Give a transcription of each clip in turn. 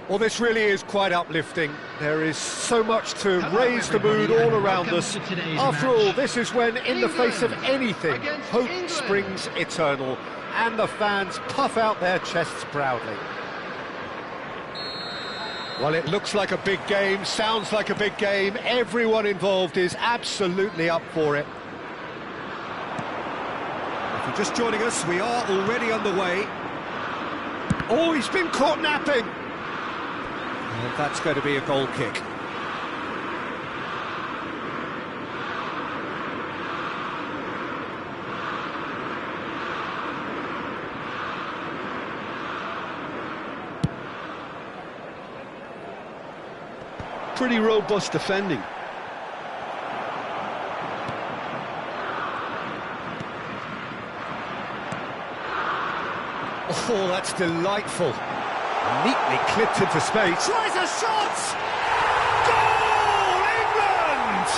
Well, this really is quite uplifting. There is so much to raise the mood all around us. After all, this is when, in the face of anything, hope springs eternal, and the fans puff out their chests proudly. Well, it looks like a big game, sounds like a big game. Everyone involved is absolutely up for it. If you're just joining us, we are already underway. Oh, he's been caught napping. And that's going to be a goal kick. Pretty robust defending. Oh, that's delightful. Neatly clipped into space. Tries a shot! Goal, England!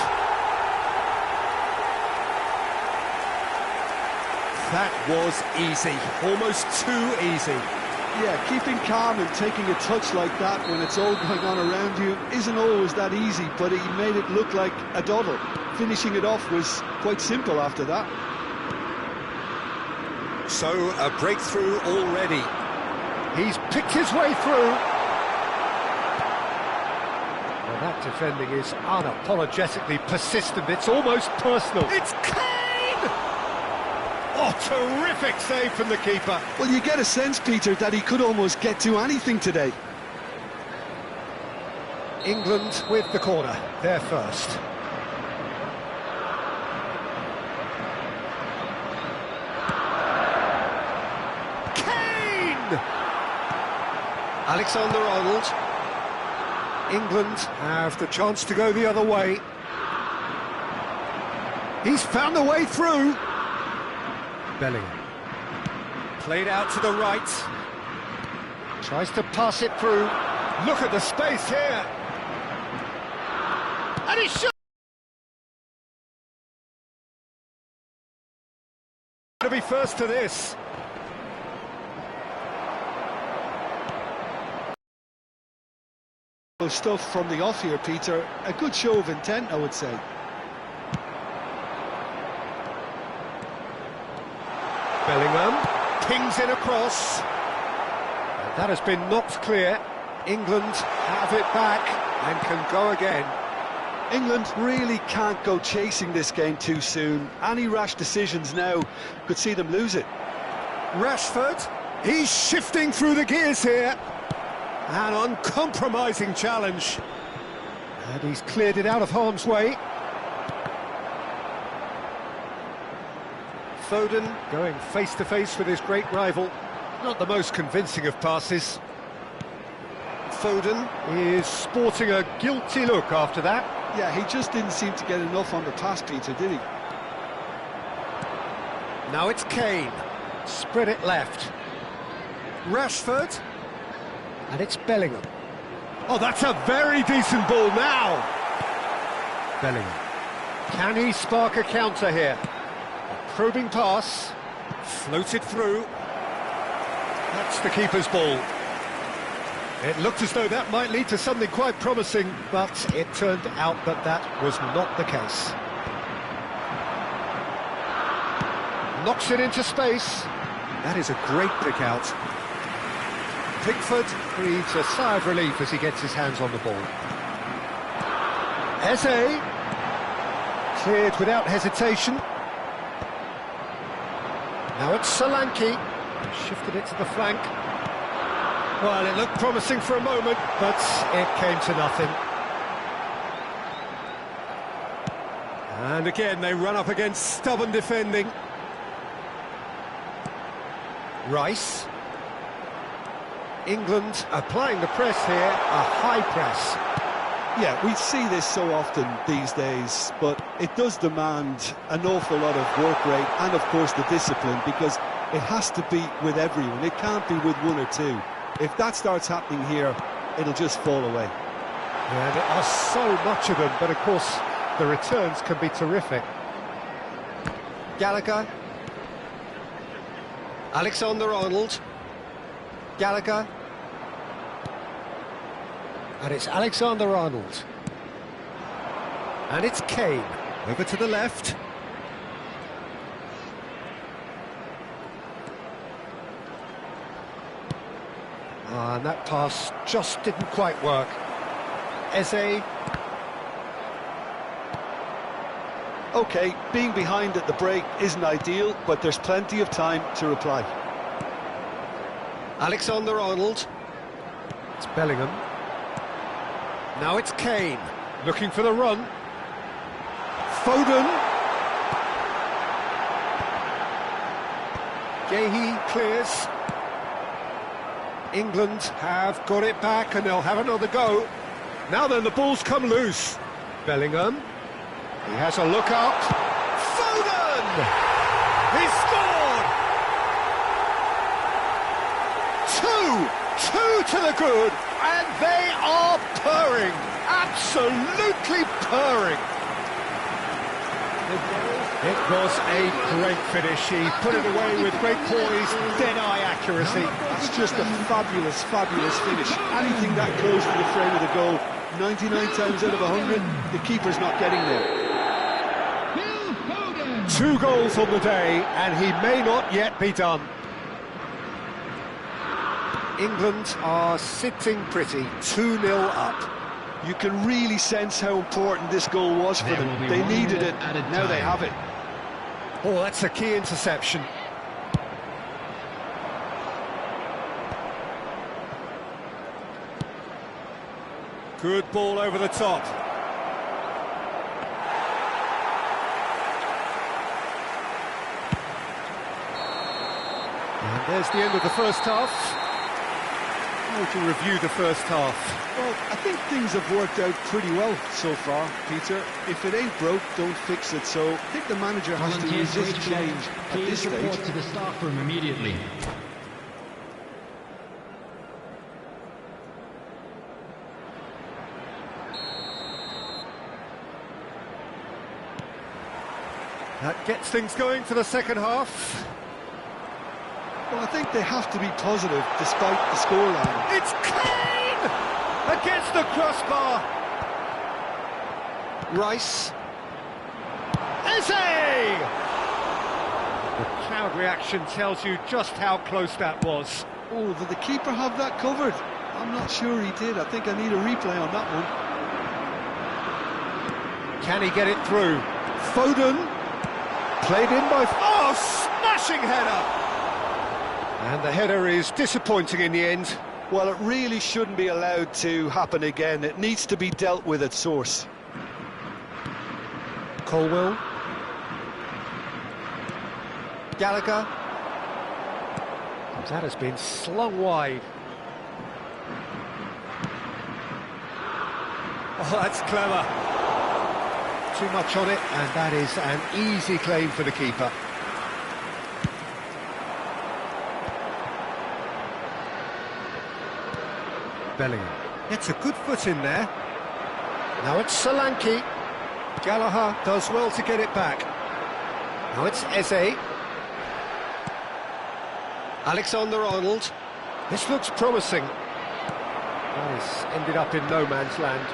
That was easy, almost too easy. Yeah, keeping calm and taking a touch like that when it's all going on around you isn't always that easy, but he made it look like a doddle. Finishing it off was quite simple after that. So, a breakthrough already. He's picked his way through. Well, that defending is unapologetically persistent. It's almost personal. It's Kane! Oh, terrific save from the keeper. Well, you get a sense, Peter, that he could almost get to anything today. England with the corner. They're first. Alexander-Arnold. England have the chance to go the other way. He's found the way through. Bellingham. Played out to the right. Tries to pass it through. Look at the space here. And he shot. To be first to this. Stuff from the off here, Peter. A good show of intent, I would say. Bellingham pings in across. And that has been knocked clear. England have it back and can go again. England really can't go chasing this game too soon. Any rash decisions now could see them lose it. Rashford, he's shifting through the gears here. An uncompromising challenge. And he's cleared it out of harm's way. Foden going face-to-face with his great rival. Not the most convincing of passes. Foden is sporting a guilty look after that. Yeah, he just didn't seem to get enough on the pass, Peter, did he? Now it's Kane. Spread it left. Rashford. And it's Bellingham. Oh, that's a very decent ball now. Bellingham. Can he spark a counter here? A probing pass. Floated through. That's the keeper's ball. It looked as though that might lead to something quite promising, but it turned out that that was not the case. Knocks it into space. That is a great pick out. Pickford breathes a sigh of relief as he gets his hands on the ball. Eze, cleared without hesitation. Now it's Solanke, shifted it to the flank. Well, it looked promising for a moment, but it came to nothing. And again, they run up against stubborn defending. Rice. England applying the press here, a high press. Yeah, we see this so often these days, but it does demand an awful lot of work rate and, of course, the discipline, because it has to be with everyone. It can't be with one or two. If that starts happening here, it'll just fall away. Yeah, there are so much of them, but, of course, the returns can be terrific. Gallagher. Alexander-Arnold. Gallagher. And it's Alexander-Arnold. And it's Kane. Over to the left. And that pass just didn't quite work. Eze. OK, being behind at the break isn't ideal, but there's plenty of time to reply. Alexander-Arnold. It's Bellingham. Now it's Kane, looking for the run. Foden. Gehi clears. England have got it back and they'll have another go. Now then, the ball's come loose. Bellingham. He has a look up. Foden! He scored! Two to the good, and they are purring. Absolutely purring. It was a great finish. He put it away with great poise, dead-eye accuracy. That's just a fabulous, fabulous finish. Anything that close to the frame of the goal, 99 times out of 100, the keeper's not getting there. 2 goals on the day, and he may not yet be done. England are sitting pretty, 2-0 up. You can really sense how important this goal was for them. They needed it, now they have it. Oh, that's a key interception. Good ball over the top. And there's the end of the first half. How would you review the first half? Well, I think things have worked out pretty well so far, Peter. If it ain't broke, don't fix it. So I think the manager has to resist change at this stage. Report to the staff room immediately. That gets things going for the second half. Well, I think they have to be positive despite the scoreline. It's Kane! Against the crossbar. Rice. Eze! The crowd reaction tells you just how close that was. Oh, did the keeper have that covered? I'm not sure he did. I think I need a replay on that one. Can he get it through? Foden. Played in by... Oh, smashing header! And the header is disappointing in the end. Well, it really shouldn't be allowed to happen again. It needs to be dealt with at source. Colwell. Gallagher. That has been slung wide. Oh, that's clever. Too much on it, and that is an easy claim for the keeper. Bellingham gets a good foot in there. Now it's Solanke. Gallagher does well to get it back. Now it's Eze. Alexander-Arnold. This looks promising. That has ended up in no man's land.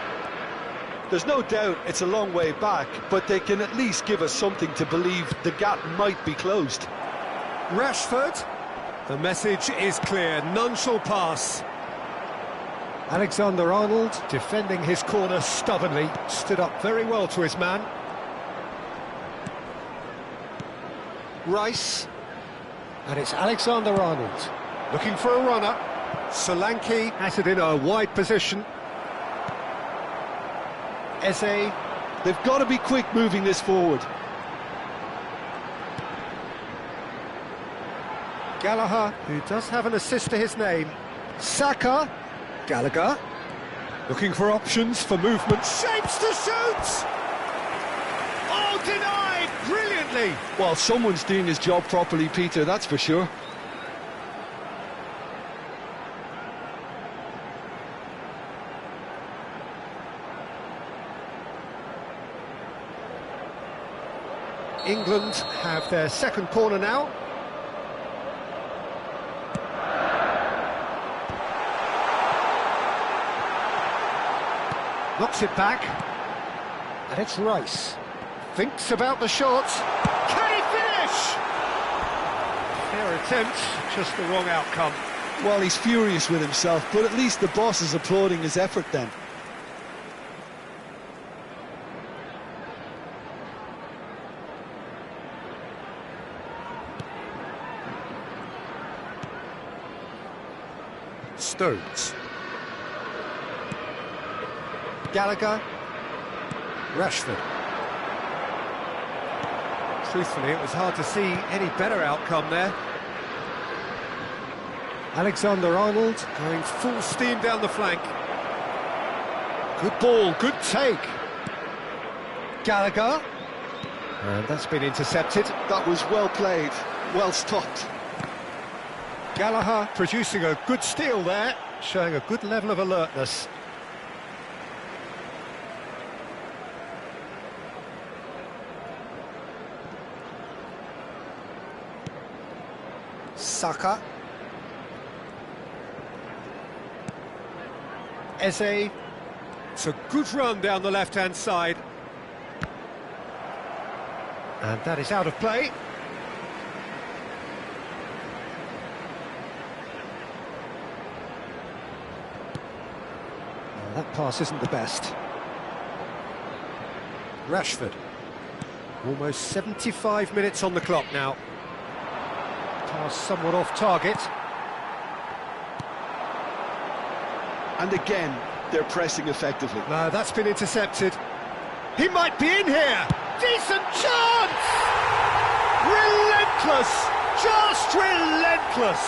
There's no doubt it's a long way back, but they can at least give us something to believe the gap might be closed. Rashford. The message is clear. None shall pass. Alexander-Arnold, defending his corner stubbornly, stood up very well to his man. Rice. And it's Alexander-Arnold, looking for a runner. Solanke has it in a wide position. Eze. They've got to be quick moving this forward. Gallagher, who does have an assist to his name. Saka. Gallagher, looking for options for movement, shapes to shoot! Oh, denied, brilliantly! Well, someone's doing his job properly, Peter, that's for sure. England have their second corner now. Knocks it back. And it's Rice. Thinks about the shot. Can he finish? Fair attempt, just the wrong outcome. Well, he's furious with himself, but at least the boss is applauding his effort then. Stones. Gallagher. Rashford. Truthfully, it was hard to see any better outcome there. Alexander-Arnold going full steam down the flank. Good ball, good take. Gallagher. And that's been intercepted. That was well played, well stopped. Gallagher producing a good steal there, showing a good level of alertness. Saka. Eze. It's a good run down the left-hand side. And that is out of play. That pass isn't the best. Rashford. Almost 75 minutes on the clock now. Pass somewhat off target. And again, they're pressing effectively. No, that's been intercepted. He might be in here. Decent chance! Relentless! Just relentless!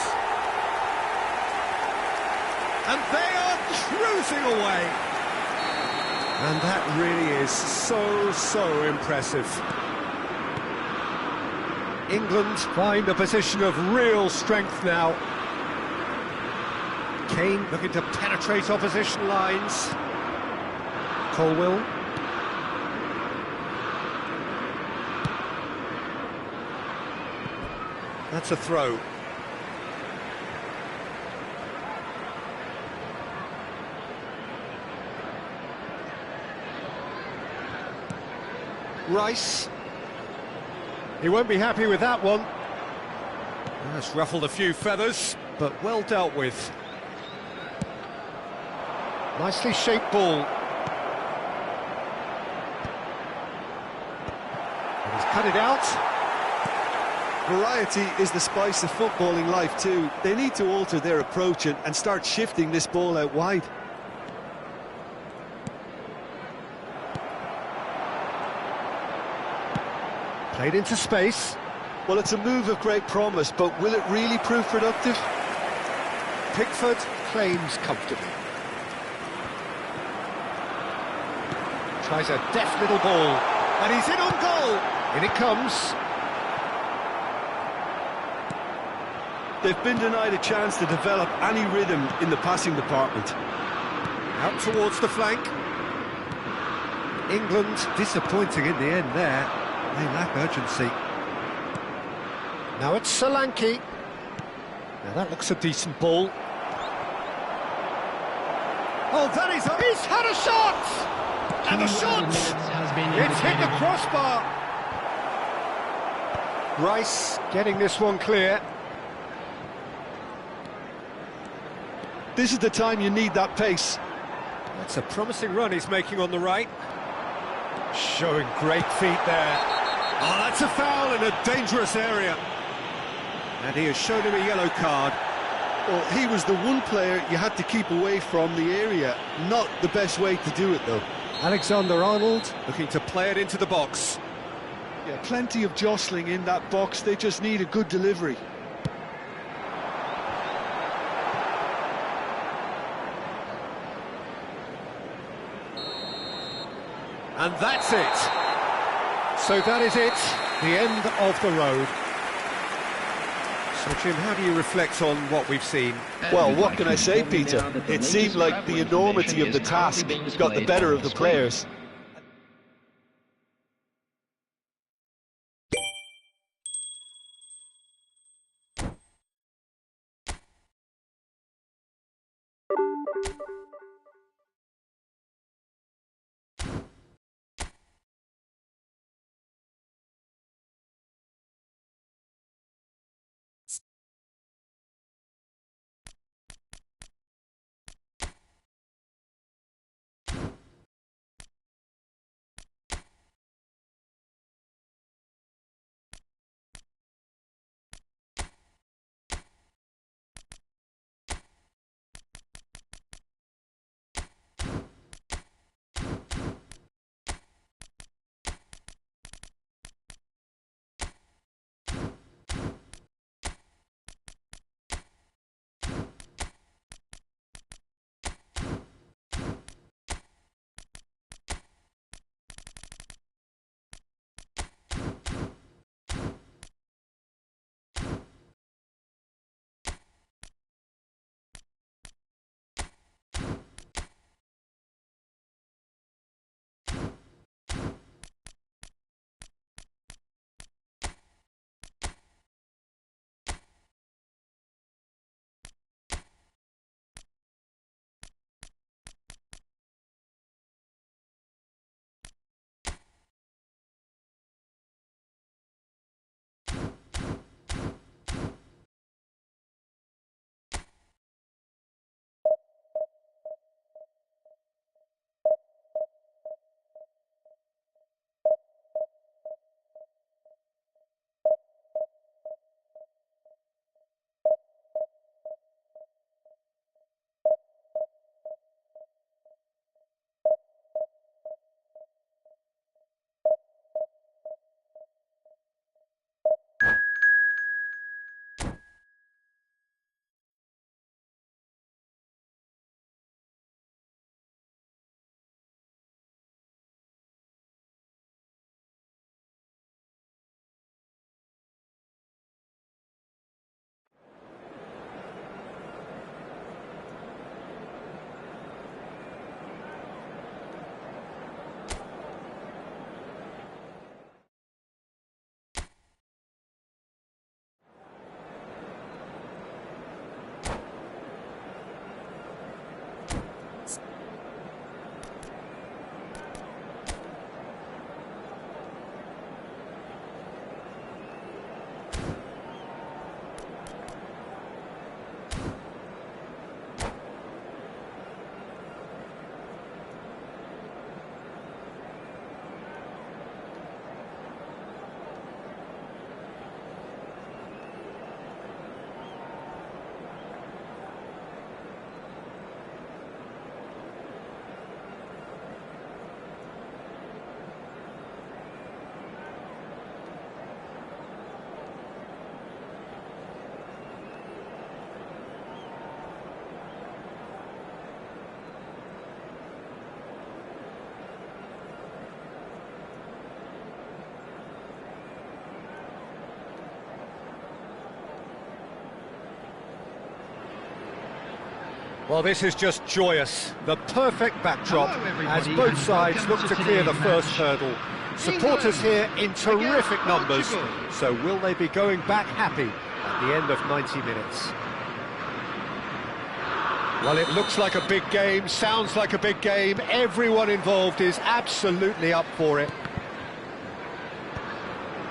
And they are cruising away. And that really is so impressive. England find a position of real strength now. Kane looking to penetrate opposition lines. Colwill. That's a throw. Rice. He won't be happy with that one. That's ruffled a few feathers, but well dealt with. Nicely shaped ball. And he's cut it out. Variety is the spice of footballing life too. They need to alter their approach and start shifting this ball out wide. Played into space. Well, it's a move of great promise, but will it really prove productive? Pickford claims comfortably. Tries a deft little ball, and he's in on goal. In it comes. They've been denied a chance to develop any rhythm in the passing department. Out towards the flank. England disappointing in the end there. They lack urgency. Now it's Solanke. Now that looks a decent ball. Oh, that is... He's had a shot! And the shot! It's hit the crossbar! Rice getting this one clear. This is the time you need that pace. That's a promising run he's making on the right. Showing great feet there. Oh, that's a foul in a dangerous area. And he has shown him a yellow card. Well, he was the one player you had to keep away from the area. Not the best way to do it, though. Alexander-Arnold looking to play it into the box. Yeah, plenty of jostling in that box. They just need a good delivery. And that's it. So that is it, the end of the road. So, Jim, how do you reflect on what we've seen? Well, what can I say, Peter? It seemed like the enormity of the task got the better of the players. Well, this is just joyous. The perfect backdrop as everybody, both and sides welcome look to to clear the today's first match. hurdle. Supporters here in terrific numbers. Portugal. So will they be going back happy at the end of 90 minutes? Well, it looks like a big game, sounds like a big game. Everyone involved is absolutely up for it.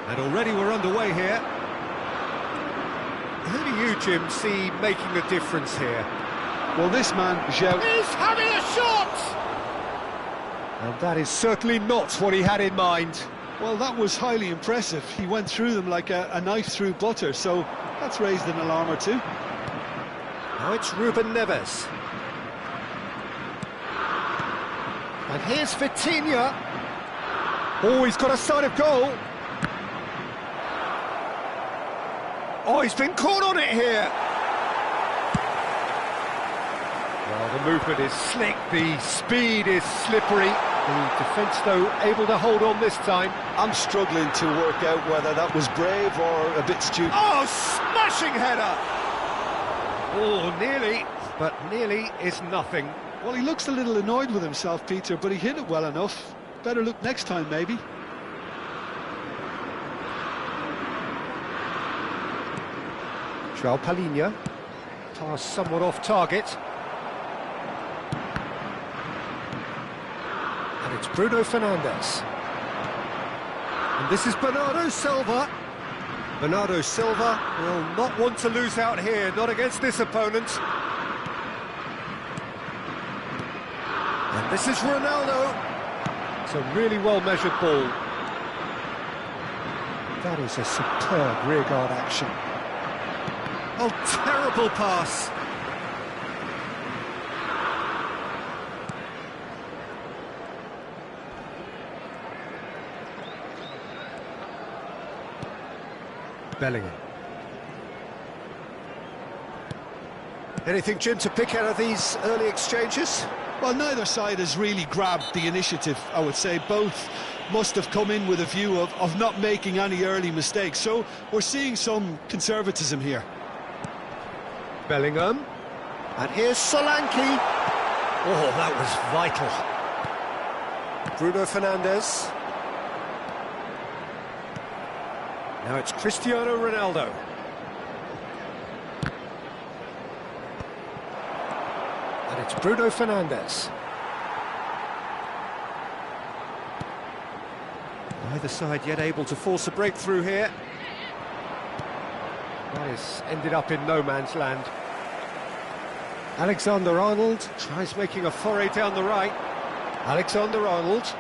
And already we're underway here. Who do you, Jim, see making a difference here? Well, this man, João... He's having a shot! And that is certainly not what he had in mind. Well, that was highly impressive. He went through them like a knife through butter, so that's raised an alarm or two. Now it's Ruben Neves. And here's Vitinha. Oh, he's got a sight of goal. Oh, he's been caught on it here. Well, the movement is slick, the speed is slippery. The defence, though, able to hold on this time. I'm struggling to work out whether that was brave or a bit stupid. Oh, smashing header! Oh, nearly, but nearly is nothing. Well, he looks a little annoyed with himself, Peter, but he hit it well enough. Better look next time, maybe. João Palhinha, pass somewhat off target. And it's Bruno Fernandes. And this is Bernardo Silva. Bernardo Silva will not want to lose out here, not against this opponent. And this is Ronaldo. It's a really well-measured ball. That is a superb rearguard action. Oh, terrible pass. Bellingham. Anything, Jim, to pick out of these early exchanges? Well, neither side has really grabbed the initiative, I would say. Both must have come in with a view of not making any early mistakes. So we're seeing some conservatism here. Bellingham. And here's Solanke. Oh, that was vital. Bruno Fernandes. Now it's Cristiano Ronaldo. And it's Bruno Fernandes. Neither side yet able to force a breakthrough here. That has ended up in no man's land. Alexander-Arnold tries making a foray down the right. Alexander-Arnold.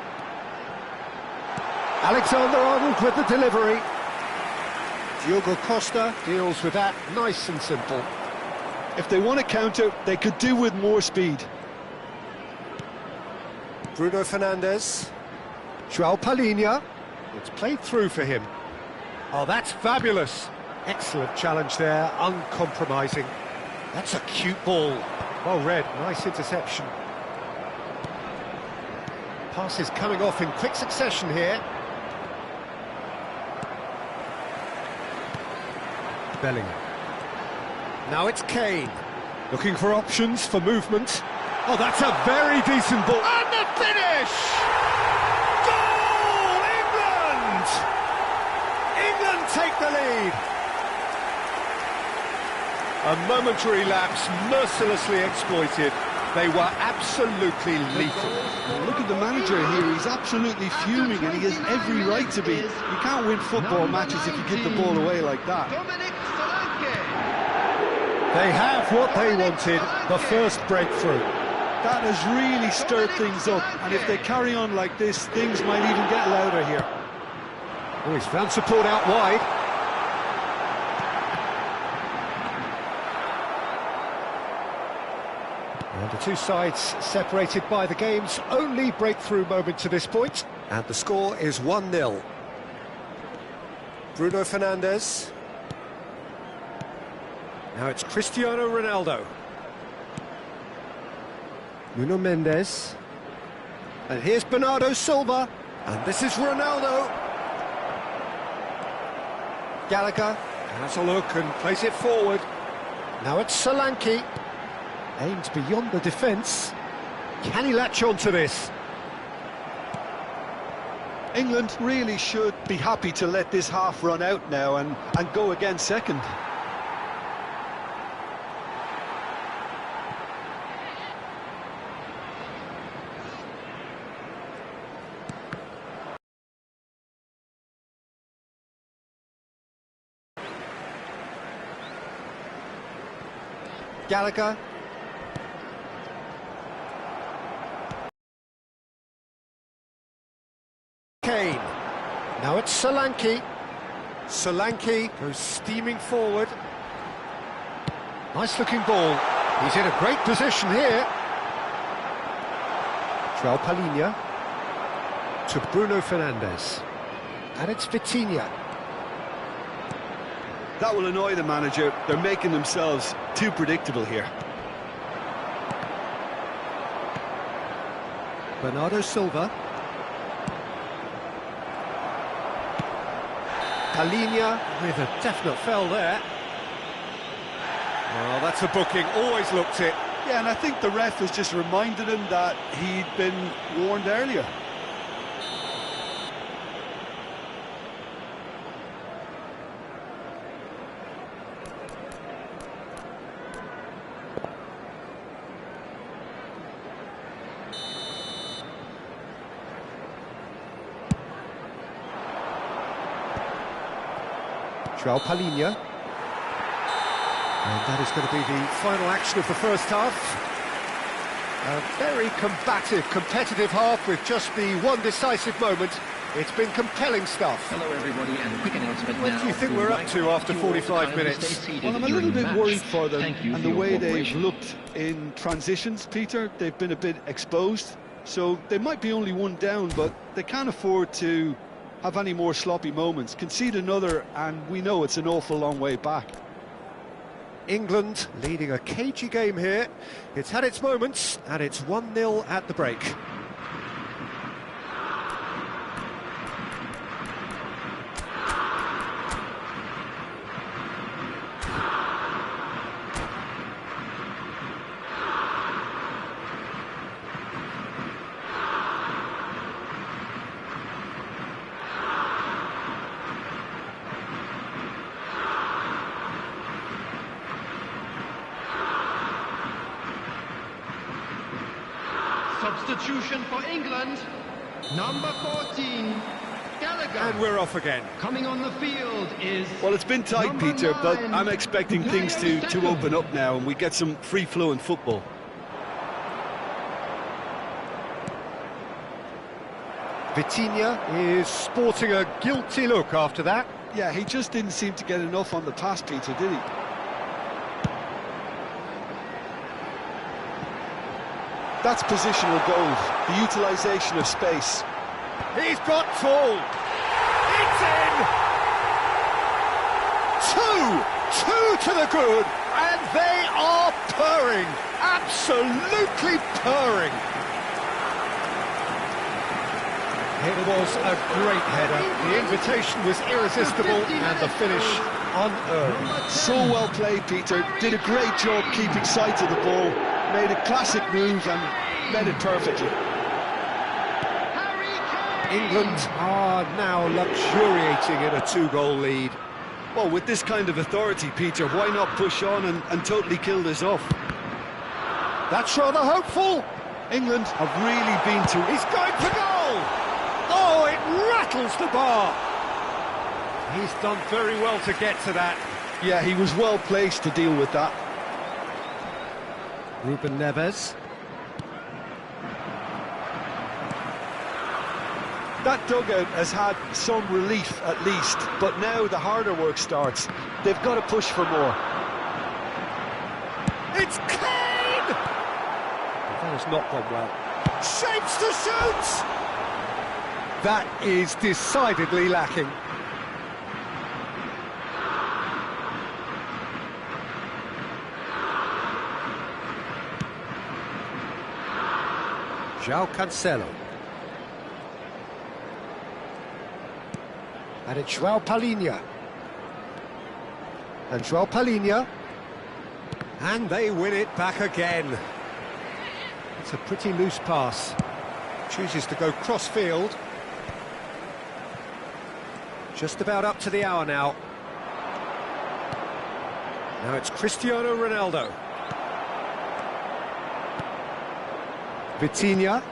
Alexander-Arnold with the delivery. Diogo Costa deals with that nice and simple. If they want to counter, they could do with more speed. Bruno Fernandes. João Palhinha. It's played through for him. Oh, that's fabulous. Excellent challenge there, uncompromising. That's a cute ball. Well read, nice interception. Passes coming off in quick succession here. Bellingham. Now it's Kane. Looking for options for movement. Oh, that's a very decent ball. And the finish! Goal! England! England take the lead. A momentary lapse, mercilessly exploited. They were absolutely lethal. Look at the manager here, he's absolutely fuming and he has every right to be. You can't win football matches if you give the ball away like that. They have what they wanted, the first breakthrough. That has really stirred things up, and if they carry on like this, things might even get louder here. Oh, he's found support out wide. And the two sides separated by the game's only breakthrough moment to this point. And the score is 1-0. Bruno Fernandes. Now it's Cristiano Ronaldo. Nuno Mendes. And here's Bernardo Silva. And this is Ronaldo. Gallagher has a look and plays it forward. Now it's Solanke. Aimed beyond the defence. Can he latch on to this? England really should be happy to let this half run out now and go again second. Gallagher. Kane. Now it's Solanke. Solanke goes steaming forward. Nice looking ball. He's in a great position here. João Palhinha to Bruno Fernandes. And it's Vitinha. That will annoy the manager. They're making themselves too predictable here. Bernardo Silva. Palhinha with a definite foul there. Well, that's a booking, always looked it. Yeah, and I think the ref has just reminded him that he'd been warned earlier. João Palhinha. And that is going to be the final action of the first half. A very combative, competitive half with just the one decisive moment. It's been compelling stuff. Hello everybody, and a quick announcement What now. do you think we're up to after 45 minutes? Well, I'm a little bit worried for them and the way they've looked in transitions, Peter. They've been a bit exposed, so they might be only one down, but they can't afford to have any more sloppy moments. Concede another, and we know it's an awful long way back. England leading a cagey game here. It's had its moments, and it's 1-0 at the break. Substitution for England, number 14, Gallagher. And we're off again. Coming on the field is... Well, it's been tight, number Peter, but 9, I'm expecting things to open up now and we get some free-flowing football. Vitinha is sporting a guilty look after that. Yeah, he just didn't seem to get enough on the pass, Peter, did he? That's positional goal, the utilisation of space. He's got tall. It's in! Two to the good, and they are purring, absolutely purring. It was a great header. The invitation was irresistible, and the finish unearned. So well played, Peter. Did a great job keeping sight of the ball. Made a classic move and led it perfectly. England are now luxuriating in a 2-goal lead. Well, with this kind of authority, Peter, why not push on and totally kill this off? That's rather hopeful. England have really been to... He's going for goal! Oh, it rattles the bar! He's done very well to get to that. Yeah, he was well placed to deal with that. Ruben Neves. That dugout has had some relief at least, but now the harder work starts. They've got to push for more. It's Kane! That has not gone well. Shapes to shoot! That is decidedly lacking. João Cancelo. And it's João Palhinha. And João Palhinha. And they win it back again. It's a pretty loose pass. Chooses to go cross-field. Just about up to the hour now. Now it's Cristiano Ronaldo. Vitinha.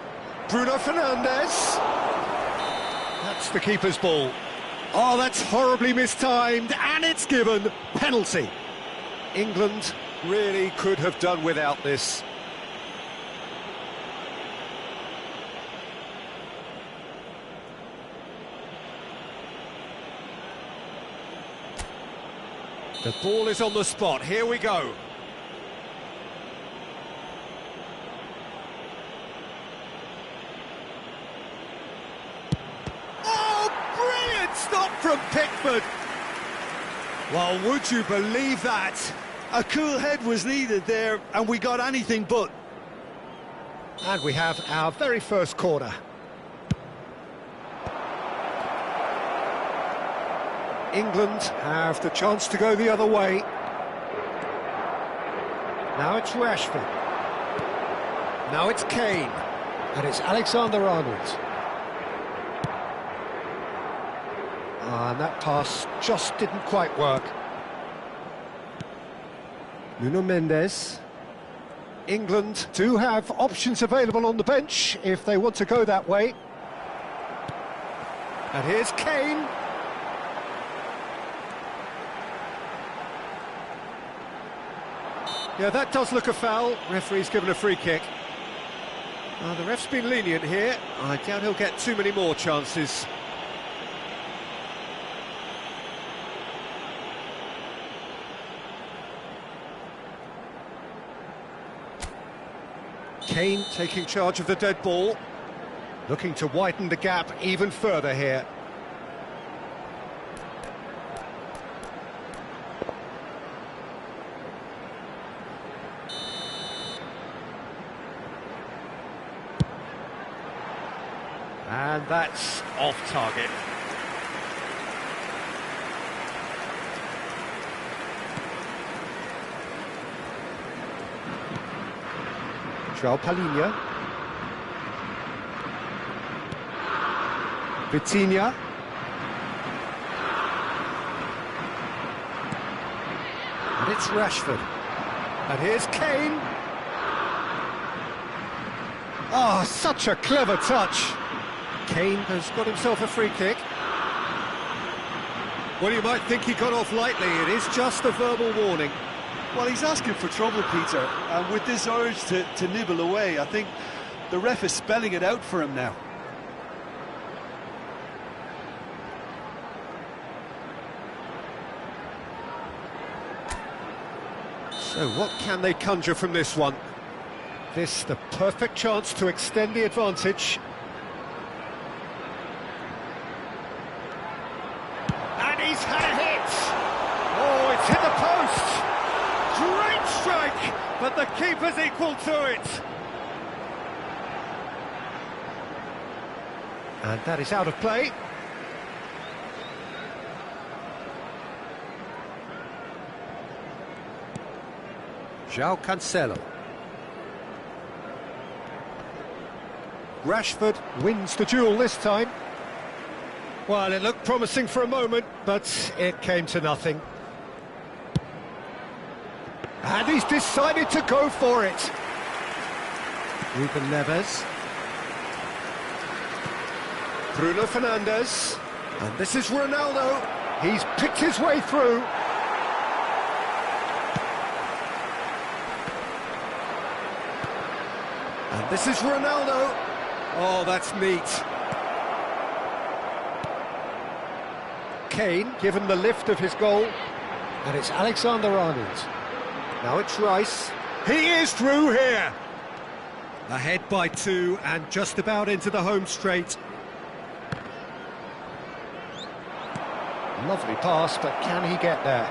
Bruno Fernandes. That's the keeper's ball. Oh, that's horribly mistimed, and it's given. Penalty. England really could have done without this. The ball is on the spot. Here we go. Oh, brilliant stop from Pickford. Well, would you believe that? A cool head was needed there, and we got anything but. And we have our very first corner. England have the chance to go the other way. Now it's Rashford. Now it's Kane. And it's Alexander-Arnold. And that pass just didn't quite work. Nuno Mendes. England do have options available on the bench if they want to go that way. And here's Kane. Yeah, that does look a foul. Referee's given a free kick. The ref's been lenient here. I doubt he'll get too many more chances. Kane taking charge of the dead ball. Looking to widen the gap even further here. And that's off target. João Palhinha. Vitinha. And it's Rashford. And here's Kane. Oh, such a clever touch. Kane has got himself a free kick. Well, you might think he got off lightly. It is just a verbal warning. Well, he's asking for trouble, Peter, and with this urge to nibble away, I think the ref is spelling it out for him now. So what can they conjure from this one? This the perfect chance to extend the advantage. And he's had a hit! Oh, it's hit the post! Great strike, but the keeper's equal to it. And that is out of play. João Cancelo. Rashford wins the duel this time. Well, it looked promising for a moment, but it came to nothing. And he's decided to go for it. Ruben Neves. Bruno Fernandes. And this is Ronaldo. He's picked his way through. And this is Ronaldo. Oh, that's neat. Kane given the lift of his goal. And it's Alexander-Arnold. Now it's Rice. He is through here. Ahead by 2 and just about into the home straight. Lovely pass, but can he get there?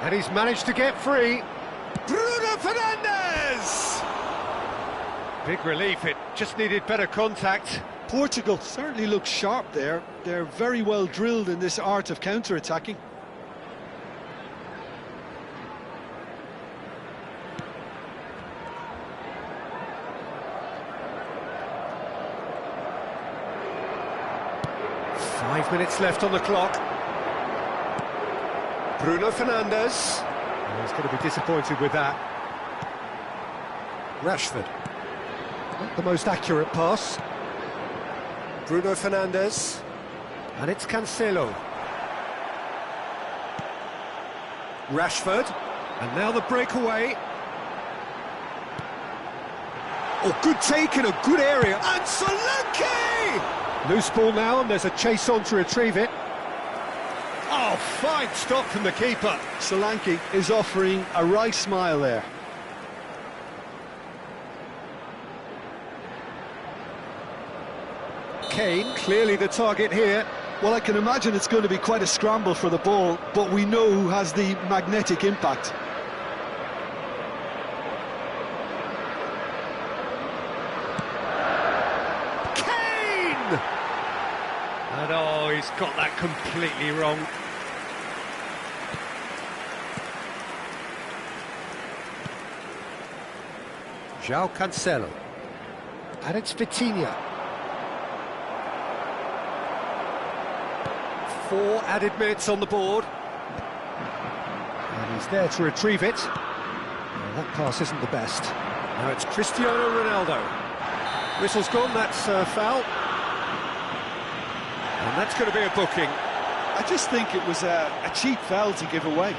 And he's managed to get free. Bruno Fernandes! Big relief, it just needed better contact. Portugal certainly looks sharp there. They're very well drilled in this art of counter-attacking. 5 minutes left on the clock. Bruno Fernandes. Oh, he's going to be disappointed with that. Rashford. Not the most accurate pass. Bruno Fernandes. And it's Cancelo. Rashford. And now the breakaway. Oh, good take in a good area. And Solanke! Loose ball now, and there's a chase on to retrieve it. Oh, fine stop from the keeper. Solanke is offering a wry smile there. Kane, clearly the target here. Well, I can imagine it's going to be quite a scramble for the ball, but we know who has the magnetic impact. Kane! And oh, he's got that completely wrong. João Cancelo. And it's Vitinha. 4 added minutes on the board. And he's there to retrieve it. Well, that pass isn't the best. Now it's Cristiano Ronaldo. Whistle's gone, that's foul. And that's going to be a booking. I just think it was a cheap foul to give away.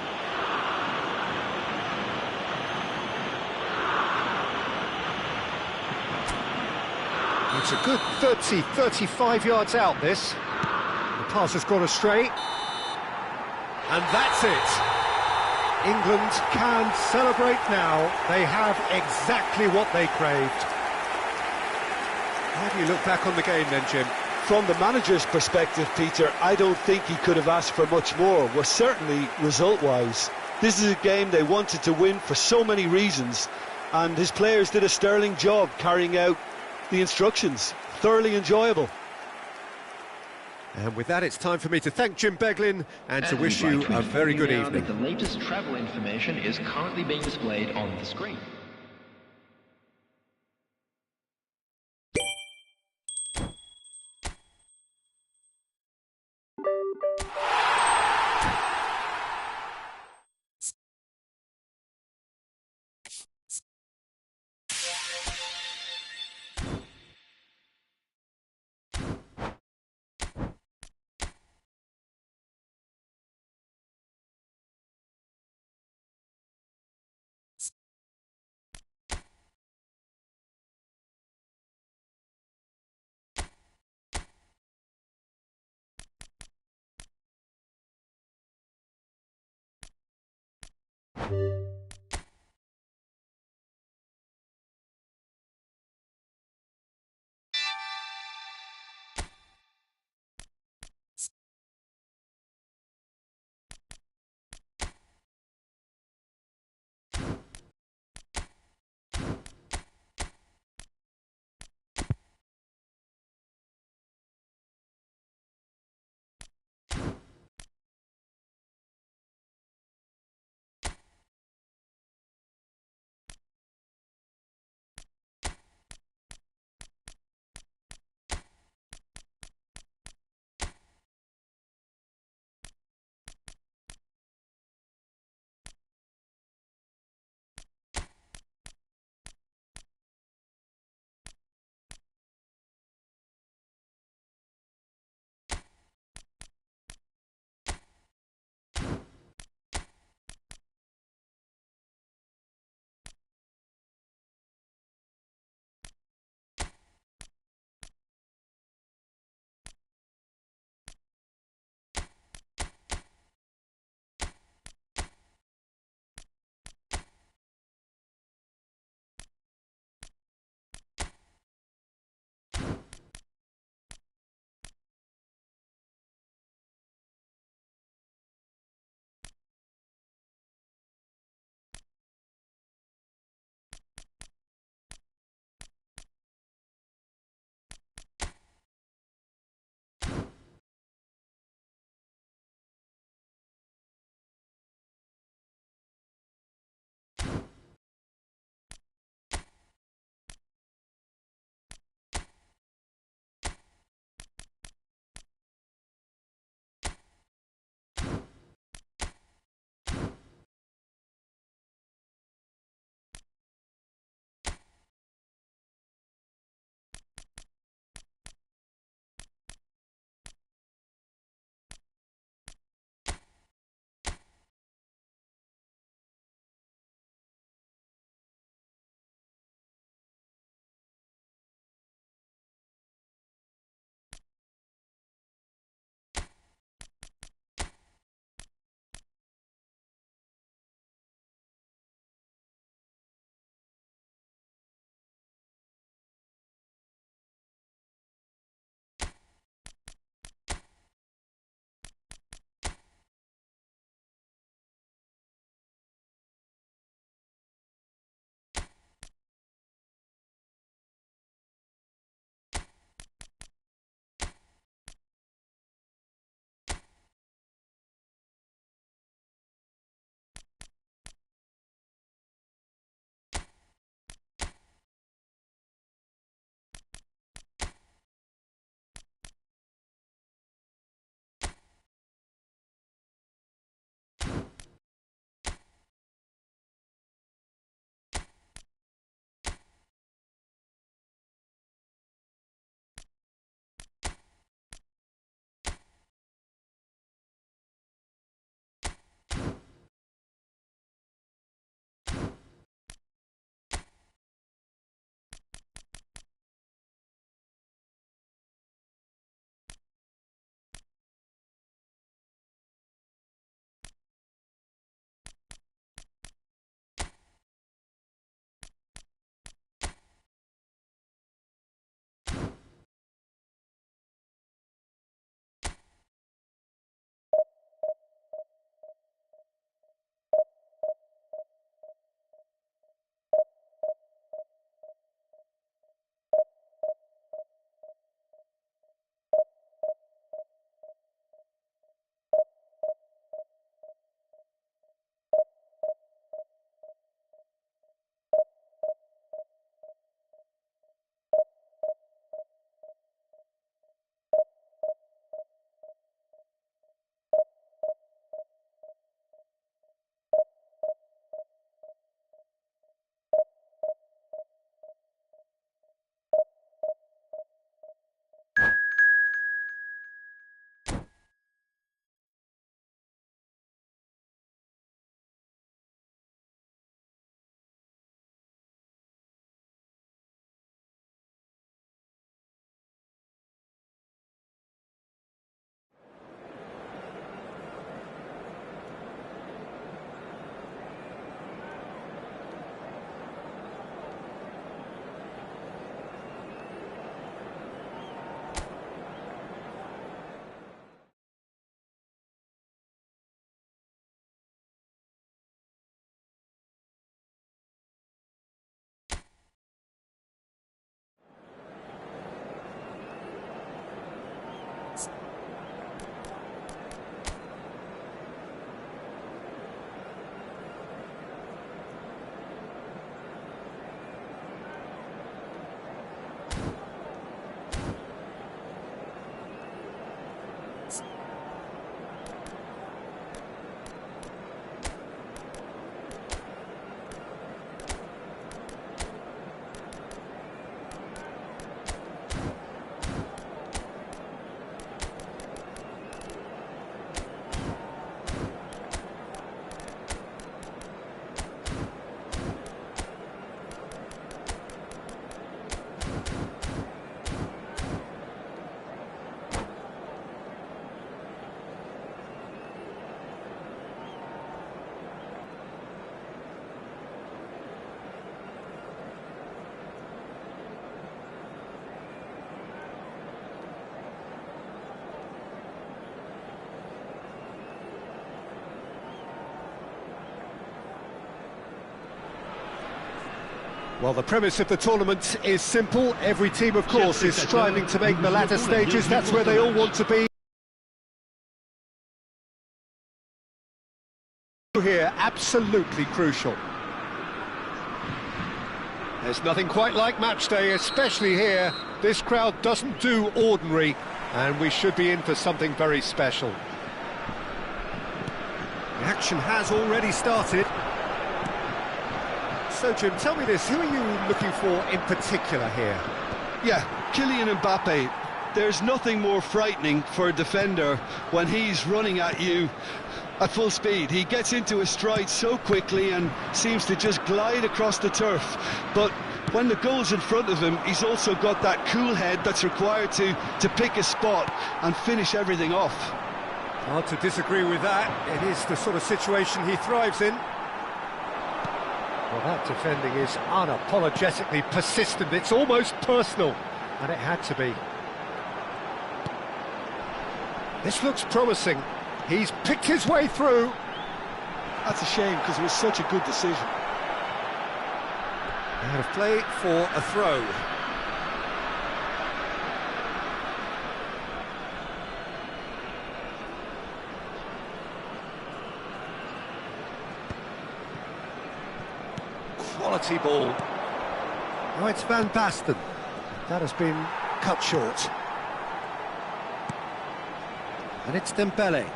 It's a good 30, 35 yards out, this. The pass has gone astray. And that's it. England can celebrate now. They have exactly what they craved. How do you look back on the game then, Jim? From the manager's perspective, Peter, I don't think he could have asked for much more. Well, certainly result-wise. This is a game they wanted to win for so many reasons, and his players did a sterling job carrying out the instructions. Thoroughly enjoyable. And with that, it's time for me to thank Jim Beglin and to wish you a very good evening. The latest travel information is currently being displayed on the screen. Well, the premise of the tournament is simple. Every team, of course, is striving to make the latter stages. That's where they all want to be. Here, absolutely crucial. There's nothing quite like match day, especially here. This crowd doesn't do ordinary, and we should be in for something very special. The action has already started. So, Jim, tell me this, who are you looking for in particular here? Yeah, Kylian Mbappe. There's nothing more frightening for a defender when he's running at you at full speed. He gets into his stride so quickly and seems to just glide across the turf. But when the goal's in front of him, he's also got that cool head that's required to pick a spot and finish everything off. Hard to disagree with that. It is the sort of situation he thrives in. Well, that defending is unapologetically persistent. It's almost personal, and it had to be. This looks promising. He's picked his way through. That's a shame, because it was such a good decision. Out of play for a throw. Quality ball. Now it's Van Basten. That has been cut short. And it's Dembele.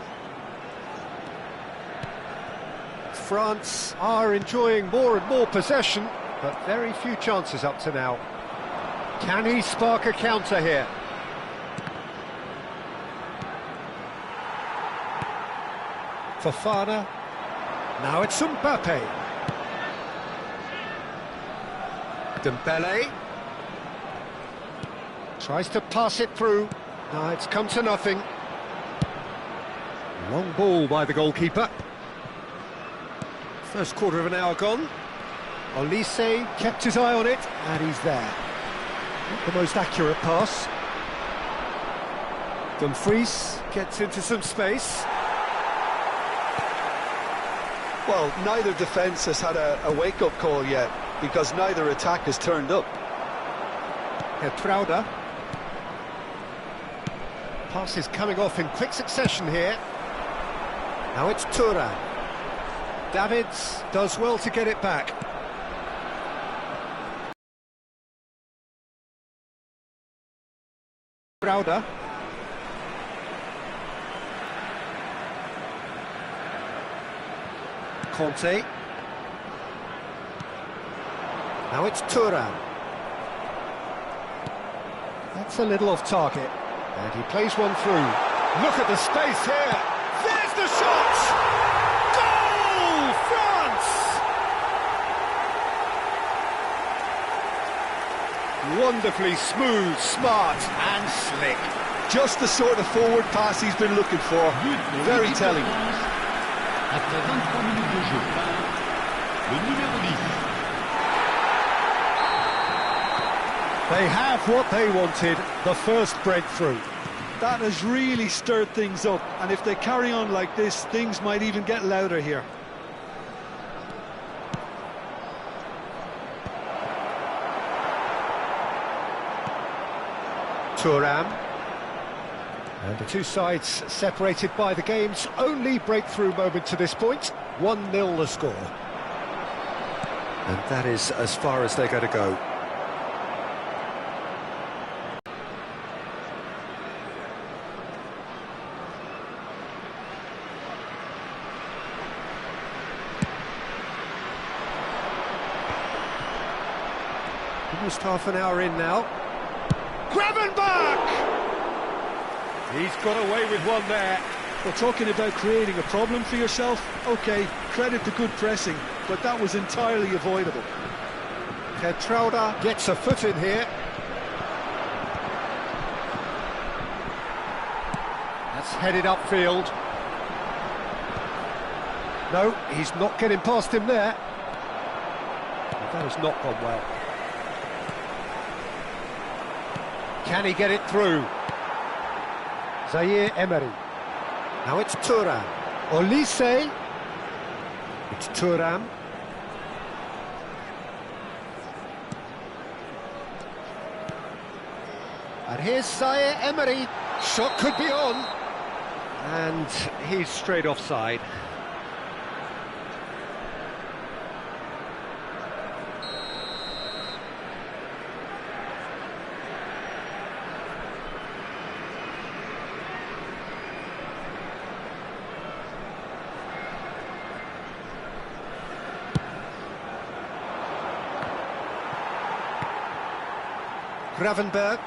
France are enjoying more and more possession, but very few chances up to now. Can he spark a counter here? Fofana. Now it's Mbappe. Dembele. Tries to pass it through. No, it's come to nothing. Long ball by the goalkeeper. First quarter of an hour gone. Olise kept his eye on it, and he's there. Not the most accurate pass. Dumfries gets into some space. Well, neither defence has had a wake-up call yet, because neither attack has turned up. Trauda. Pass is coming off in quick succession here. Now it's Thuram. Davids does well to get it back. Trauda. Conte. Now it's Thuram. That's a little off target. And he plays one through. Look at the space here. There's the shot! Goal! France! Wonderfully smooth, smart and slick. Just the sort of forward pass he's been looking for. Very telling. Après 23 minutes de jeu, le numéro 10. They have what they wanted, the first breakthrough. That has really stirred things up, and if they carry on like this, things might even get louder here. Thuram. And the two sides separated by the game's only breakthrough moment to this point. 1-0 the score. And that is as far as they're going to go. Almost half an hour in now. Gravenberch! He's got away with one there. Well, talking about creating a problem for yourself, OK, credit to good pressing, but that was entirely avoidable. Trauda gets a foot in here. That's headed upfield. No, he's not getting past him there. That has not gone well. Can he get it through? Zaire Emery. Now it's Thuram. Olise. It's Thuram. And here's Zaire Emery. Shot could be on. And he's straight offside. Gravenberg.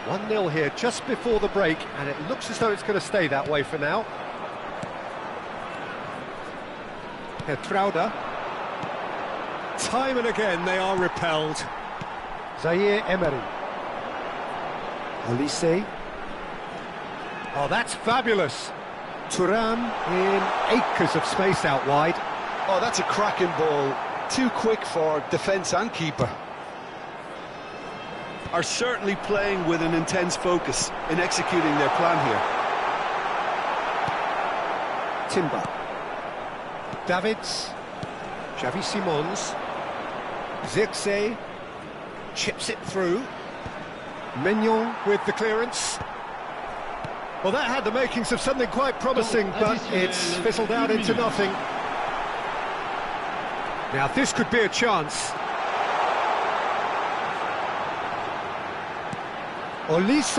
1-0 here just before the break, and it looks as though it's going to stay that way for now. Trauda. Time and again they are repelled. Zaire Emery. Olise. Oh, that's fabulous. Thuram in acres of space out wide. Oh, that's a cracking ball. Too quick for defence and keeper. Are certainly playing with an intense focus in executing their plan here. Timber. Davids. Xavi Simons. Zirkzee chips it through. Mignon with the clearance. Well, that had the makings of something quite promising, but it's fizzled out into nothing. Now, this could be a chance. Olise.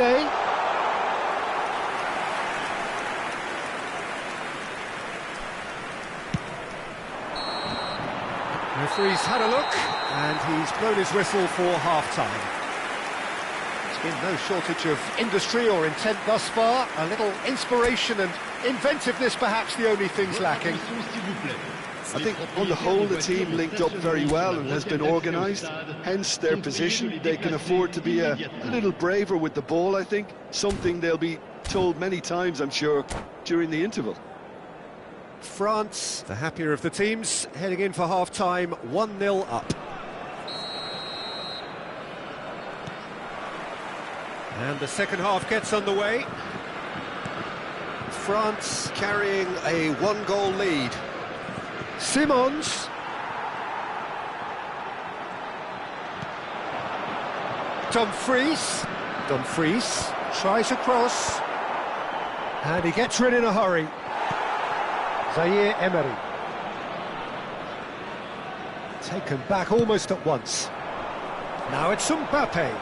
Referee's had a look, and he's blown his whistle for half-time. There's been no shortage of industry or intent thus far. A little inspiration and inventiveness, perhaps the only things lacking. I think on the whole the team linked up very well and has been organised, hence their position. They can afford to be a little braver with the ball, I think, something they'll be told many times, I'm sure, during the interval. France, the happier of the teams, heading in for half-time, 1-0 up. And the second half gets underway. France carrying a one-goal lead. Simons. Dumfries. Dumfries tries a cross. And he gets rid in a hurry. Zaire Emery. Taken back almost at once. Now it's Mbappe.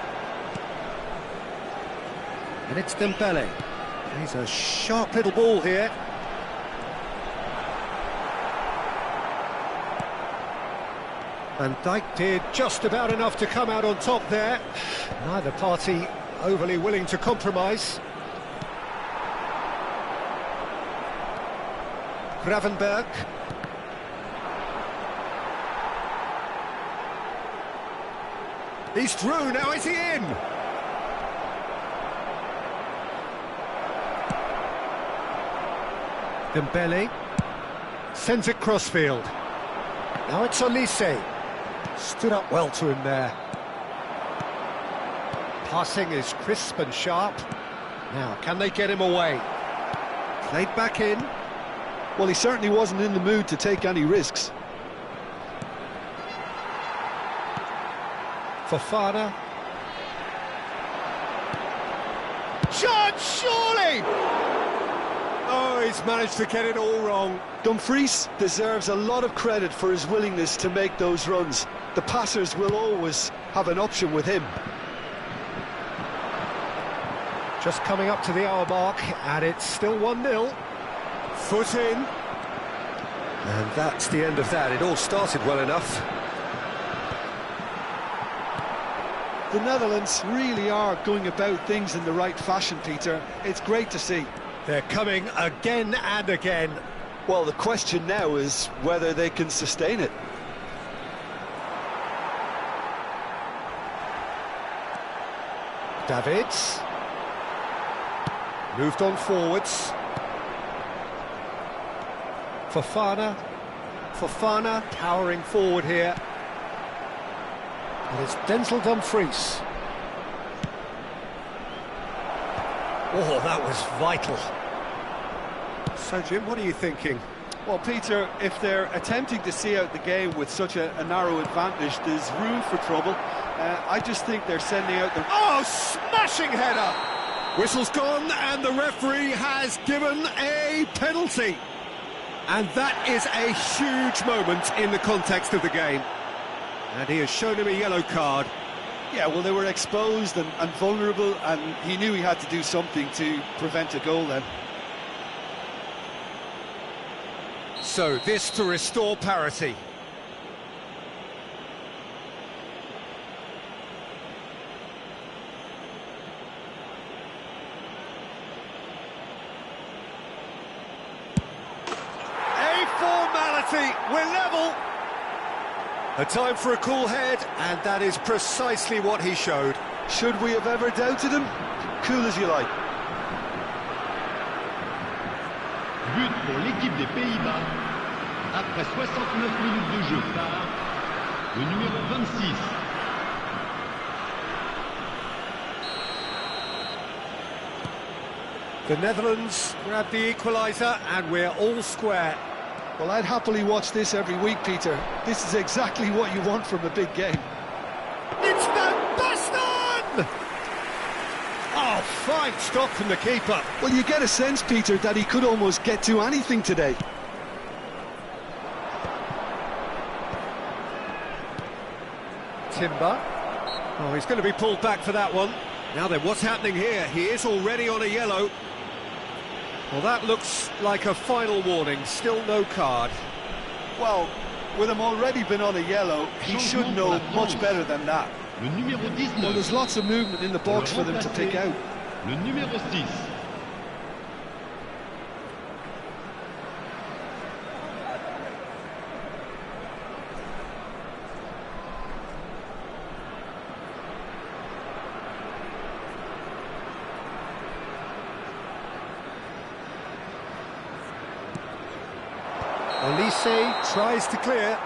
And it's Dembele. He's a sharp little ball here. Van Dijk did just about enough to come out on top there. Neither party overly willing to compromise. Gravenberg. He's through, now is he in? Dembele sends it crossfield. Now it's Olise. Stood up well to him there. Passing is crisp and sharp. Now, can they get him away? Played back in. Well, he certainly wasn't in the mood to take any risks. Fofana. Chance, surely! Oh, he's managed to get it all wrong. Dumfries deserves a lot of credit for his willingness to make those runs. The passers will always have an option with him. Just coming up to the hour mark, and it's still 1-0. Foot in. And that's the end of that. It all started well enough. The Netherlands really are going about things in the right fashion, Peter. It's great to see. They're coming again and again. Well, the question now is whether they can sustain it. Davids. Moved on forwards. Fofana. Fofana powering forward here. And it's Denzel Dumfries. Oh, that was vital. So, Jim, what are you thinking? Well, Peter, if they're attempting to see out the game with such a narrow advantage, there's room for trouble. I just think they're sending out the... Oh, smashing header! Whistle's gone and the referee has given a penalty. And that is a huge moment in the context of the game. And he has shown him a yellow card. Yeah, well, they were exposed and vulnerable, and he knew he had to do something to prevent a goal then. So this to restore parity. A formality, we're level. A time for a cool head, and that is precisely what he showed. Should we have ever doubted him? Cool as you like. But pour l'équipe des Pays-Bas, après 69 minutes de jeu par le numéro 26. The Netherlands grab the equaliser, and we're all square. Well, I'd happily watch this every week, Peter. This is exactly what you want from a big game. It's Van Basten! Oh, fine stop from the keeper. Well, you get a sense, Peter, that he could almost get to anything today. Timber. Oh, he's going to be pulled back for that one. Now then, what's happening here? He is already on a yellow. Well, that looks like a final warning. Still no card. Well, with him already been on a yellow, he should know much better than that. Le numéro 19. Well, there's lots of movement in the box for them to pick out. Le numéro 6. Olise tries to clear.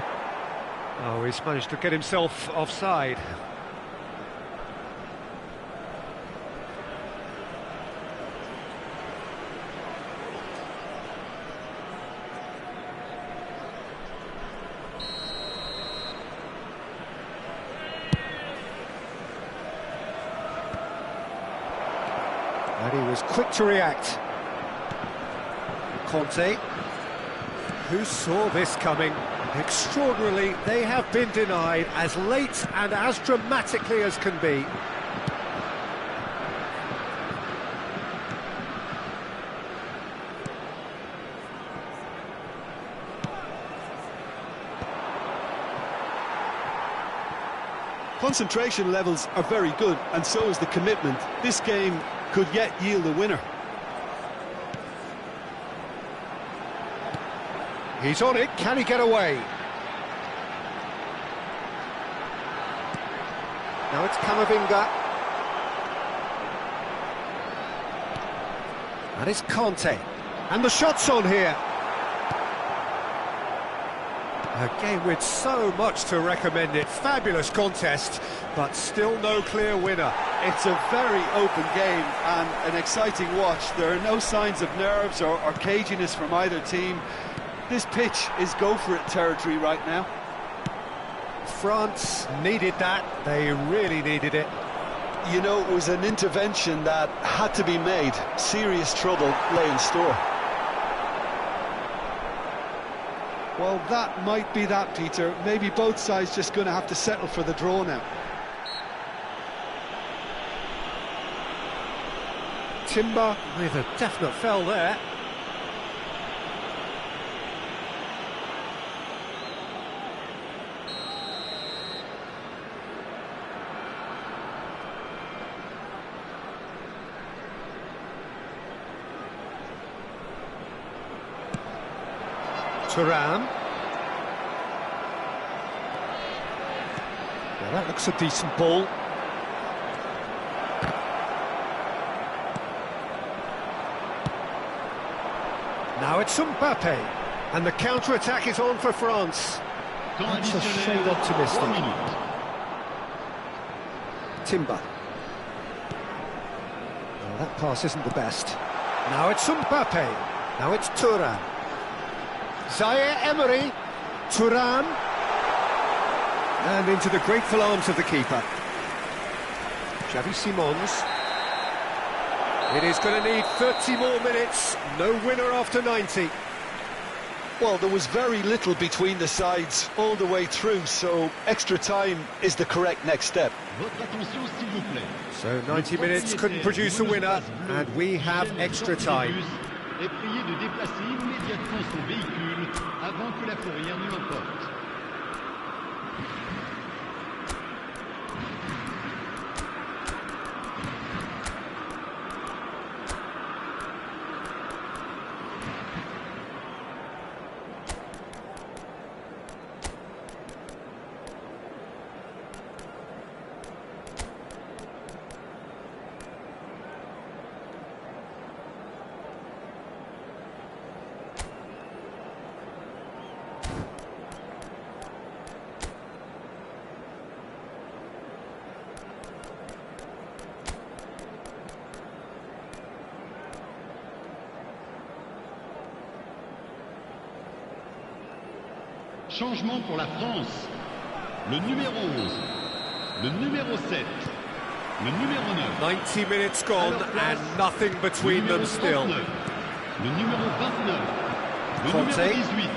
Oh, he's managed to get himself offside. And he was quick to react. Conte. Who saw this coming? Extraordinarily, they have been denied as late and as dramatically as can be. Concentration levels are very good, and so is the commitment. This game could yet yield a winner. He's on it, can he get away? Now it's Camavinga. And it's Conte. And the shot's on here. A game with so much to recommend it. Fabulous contest, but still no clear winner. It's a very open game and an exciting watch. There are no signs of nerves or caginess from either team. This pitch is go-for-it territory right now. France needed that. They really needed it. You know, it was an intervention that had to be made. Serious trouble lay in store. Well, that might be that, Peter. Maybe both sides just going to have to settle for the draw now. Timber with a definite foul there. Thuram. Well, that looks a decent ball. Now it's Mbappe, and the counter-attack is on for France. That's a shade optimistic. Timber. Well, that pass isn't the best. Now it's Mbappe. Now it's Thuram. Zaire Emery, Turan, and into the grateful arms of the keeper. Xavi Simons. It is going to need 30 more minutes, no winner after 90. Well, there was very little between the sides all the way through, so extra time is the correct next step. Votre attention, s'il vous plaît. So 90 minutes couldn't produce a winner, and we have extra time. Est prié de déplacer immédiatement son véhicule avant que la fourrière ne l'emporte. Changement pour la France. Le numéro 11, le numéro 7, le numéro 9. 90 minutes gone and nothing between them still. Le numéro 29, le Conte. numéro 18.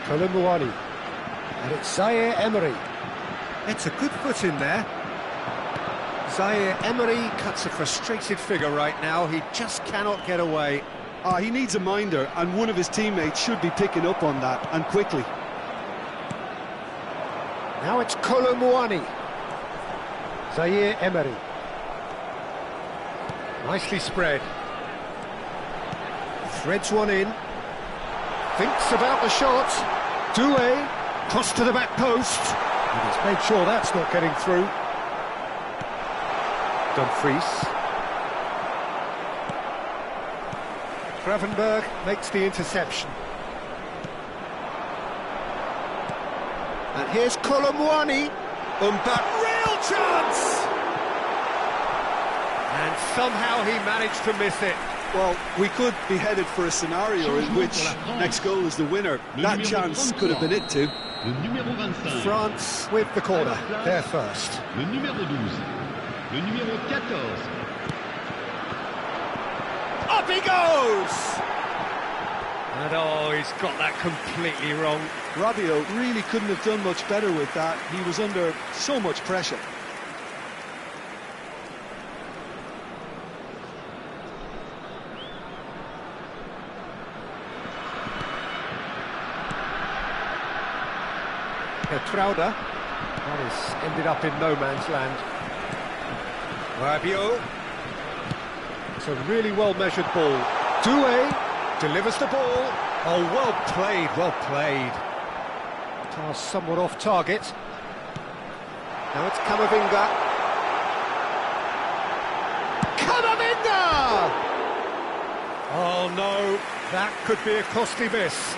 Colomboani. And it's Zaire Emery. It's a good foot in there. Zaire Emery cuts a frustrated figure right now. He just cannot get away. He needs a minder, and one of his teammates should be picking up on that, and quickly. Now it's Colomboani. Zaire Emery. Nicely spread. Threads one in. Thinks about the shot. Doué. Cross to the back post. And he's made sure that's not getting through. Dumfries. Gravenberg makes the interception. And here's Colomboani. That real chance! And somehow he managed to miss it. Well, we could be headed for a scenario in which next goal is the winner. That chance could have been it too. Le numéro 25. France with the corner, they're first. Le numéro 12, le numéro 14. Up he goes! And oh, he's got that completely wrong. Rabiot really couldn't have done much better with that. He was under so much pressure. Trauder. That has ended up in no man's land. Rabiot. It's a really well-measured ball. Doué delivers the ball. Oh, well played, well played. Task somewhat off target. Now it's Camavinga. Camavinga! Oh no, that could be a costly miss.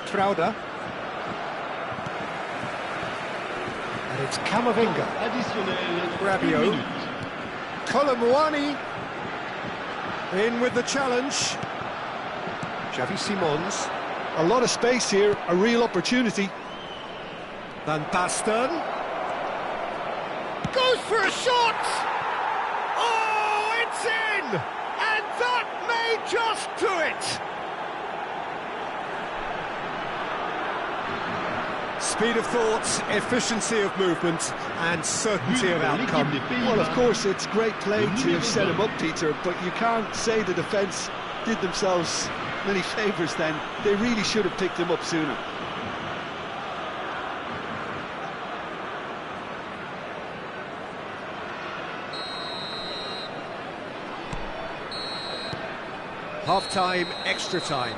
Trauder. And it's Camavinga. Additionnel. Rabiot. Colomboani. In with the challenge. Xavi Simons. A lot of space here, a real opportunity. Van Basten. Goes for a shot! Oh, it's in! And that may just do it! Speed of thought, efficiency of movement, and certainty of outcome. Well, of course, it's great play to set him up, Peter, but you can't say the defence did themselves many favours then. They really should have picked him up sooner. Half-time, extra time.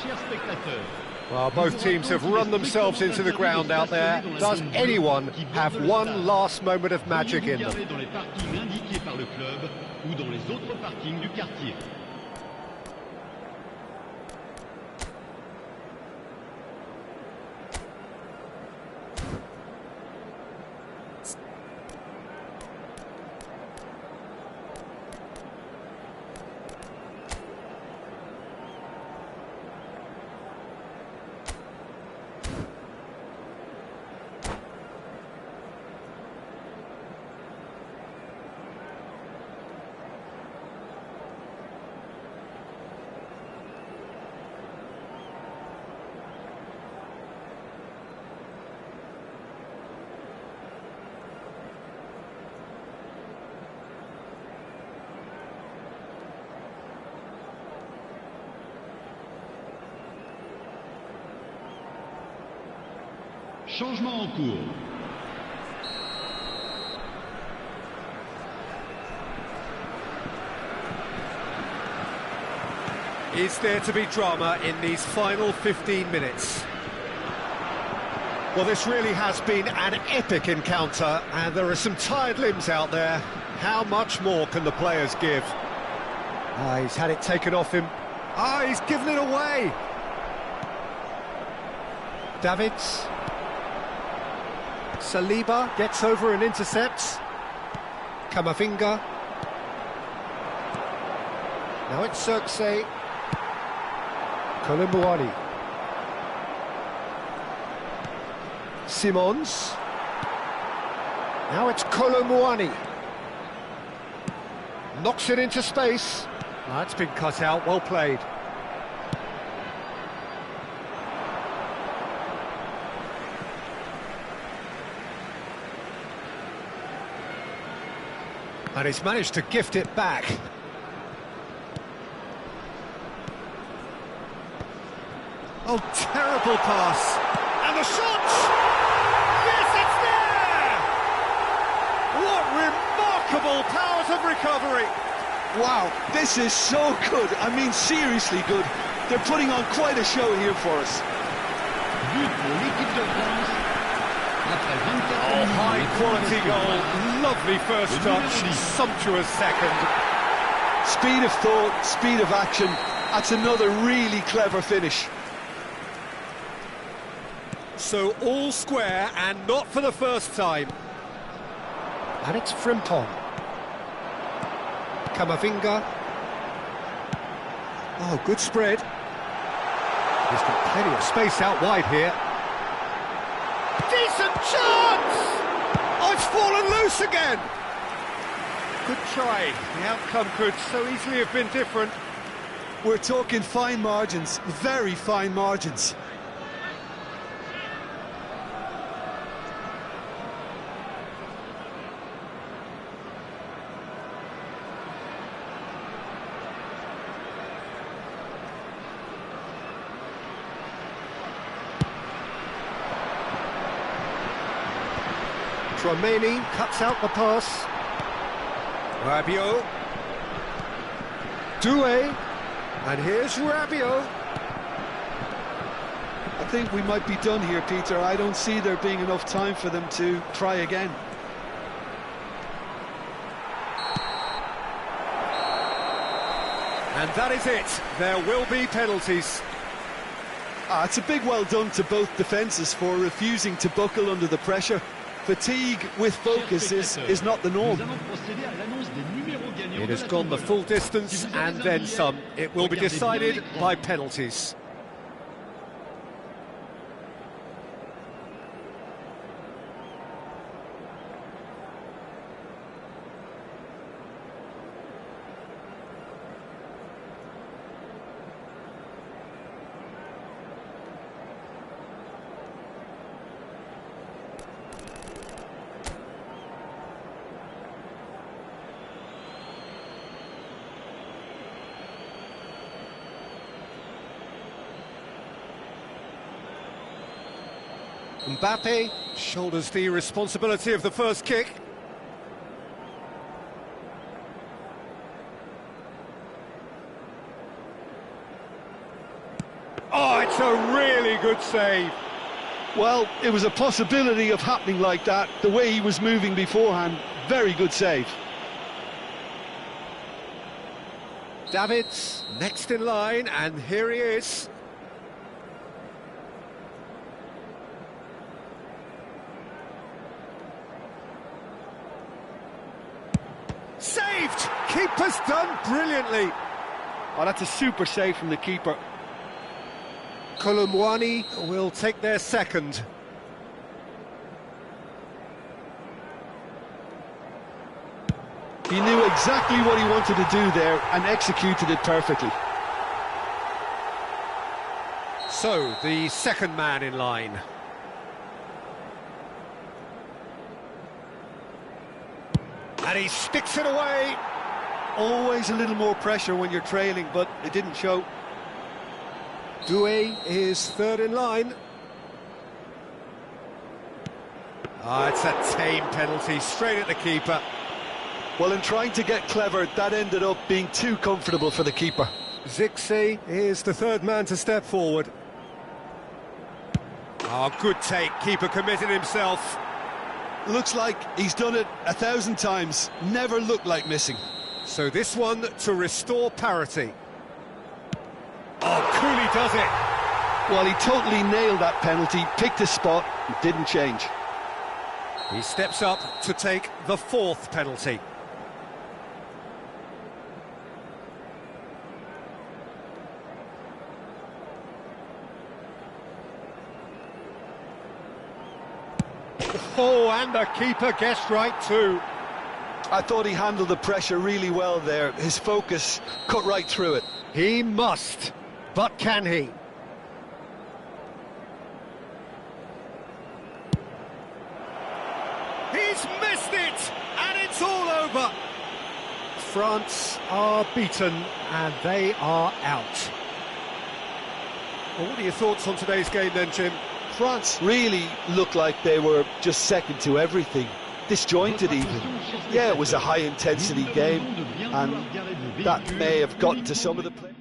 Chers spectateurs. Well, both teams have run themselves into the ground out there. Does anyone have one last moment of magic in them? Dans les parkings indiqués par le club ou dans les autres parkings du quartier. changement en cours. Is there to be drama in these final 15 minutes? Well, this really has been an epic encounter, and there are some tired limbs out there. How much more can the players give? He's had it taken off him. He's given it away. Davids. Saliba gets over and intercepts. Camavinga. Now it's Xerxes. Colomboani. Simons. Now it's Colomboani. Knocks it into space. That's been cut out, well played. And he's managed to gift it back. Oh, terrible pass. And the shot! Yes, it's there! What remarkable powers of recovery! Wow, this is so good. I mean, seriously good. They're putting on quite a show here for us. But pour l'équipe de France. Après 24 Oh, high-quality goal. Lovely first touch, sumptuous second. Speed of thought, speed of action. That's another really clever finish. So all square, and not for the first time. And it's Frimpong. Camavinga. Oh, good spread. He's got plenty of space out wide here. Decent chance! Oh, it's fallen loose again! Good try. The outcome could so easily have been different. We're talking fine margins, very fine margins. Tremaine cuts out the pass. Rabiot. Doué. And here's Rabiot. I think we might be done here, Peter. I don't see there being enough time for them to try again. And that is it. There will be penalties. It's a big well done to both defences for refusing to buckle under the pressure. Fatigue with focus is not the norm. It has gone the full distance and then some. It will be decided by penalties. Mbappe shoulders the responsibility of the first kick. Oh, it's a really good save. Well, it was a possibility of happening like that. The way he was moving beforehand, very good save. Davids next in line, and here he is. Saved! Keeper's done brilliantly. Oh, that's a super save from the keeper. Colomboani will take their second. He knew exactly what he wanted to do there and executed it perfectly. So, the second man in line. And he sticks it away. Always a little more pressure when you're trailing, but it didn't show. Doué is third in line. Ah, it's a tame penalty, straight at the keeper. Well, in trying to get clever, that ended up being too comfortable for the keeper. Zixi is the third man to step forward. Oh, good take, keeper committed himself. Looks like he's done it 1,000 times, never looked like missing. So this one to restore parity. Oh, Cooley does it. Well, he totally nailed that penalty, picked his spot, and didn't change. He steps up to take the fourth penalty. Oh, and the keeper guessed right too. I thought he handled the pressure really well there. His focus cut right through it. He must, but can he? He's missed it, and it's all over. France are beaten, and they are out. Well, what are your thoughts on today's game then, Jim? France really looked like they were just second to everything. Disjointed even. Yeah, it was a high-intensity game, and that may have gotten to some of the players.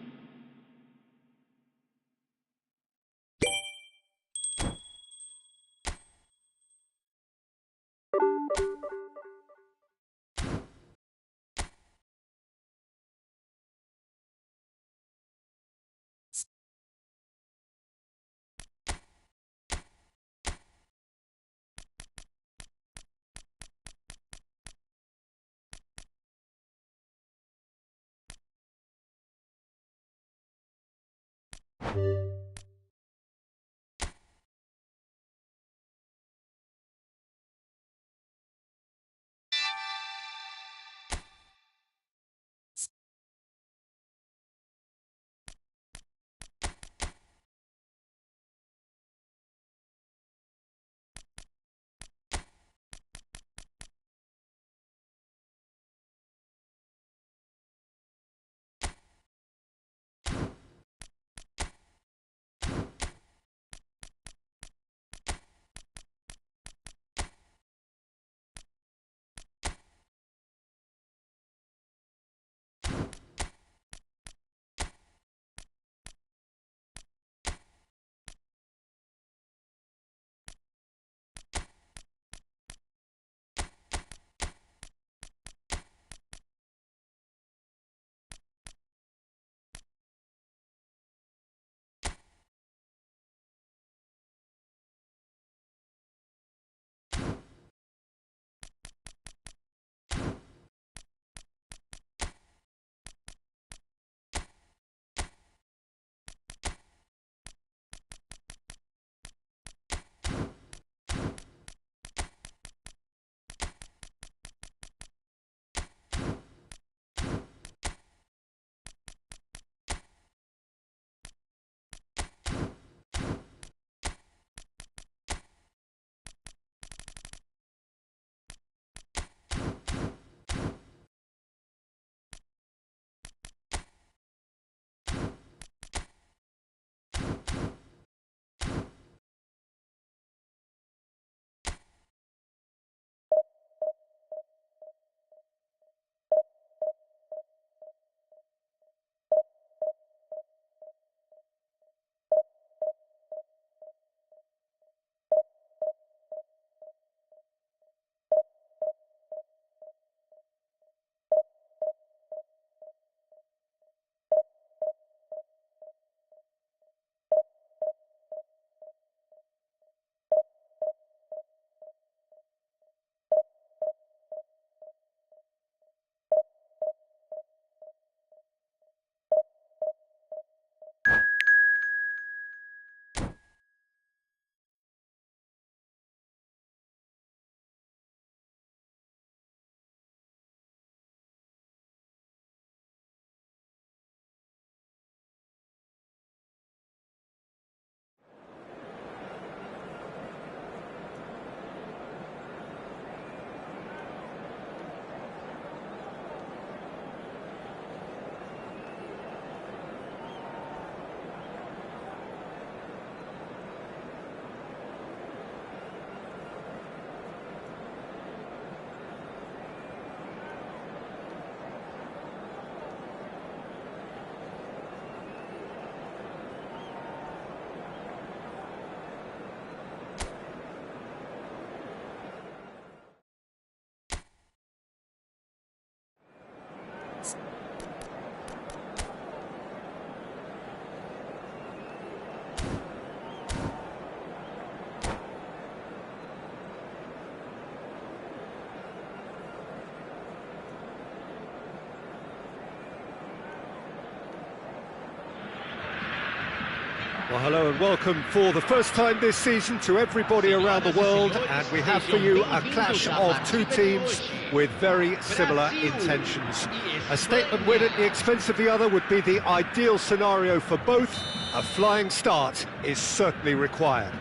Well, hello and welcome for the first time this season to everybody around the world, and we have for you a clash of two teams with very similar intentions. A statement win at the expense of the other would be the ideal scenario for both. A flying start is certainly required.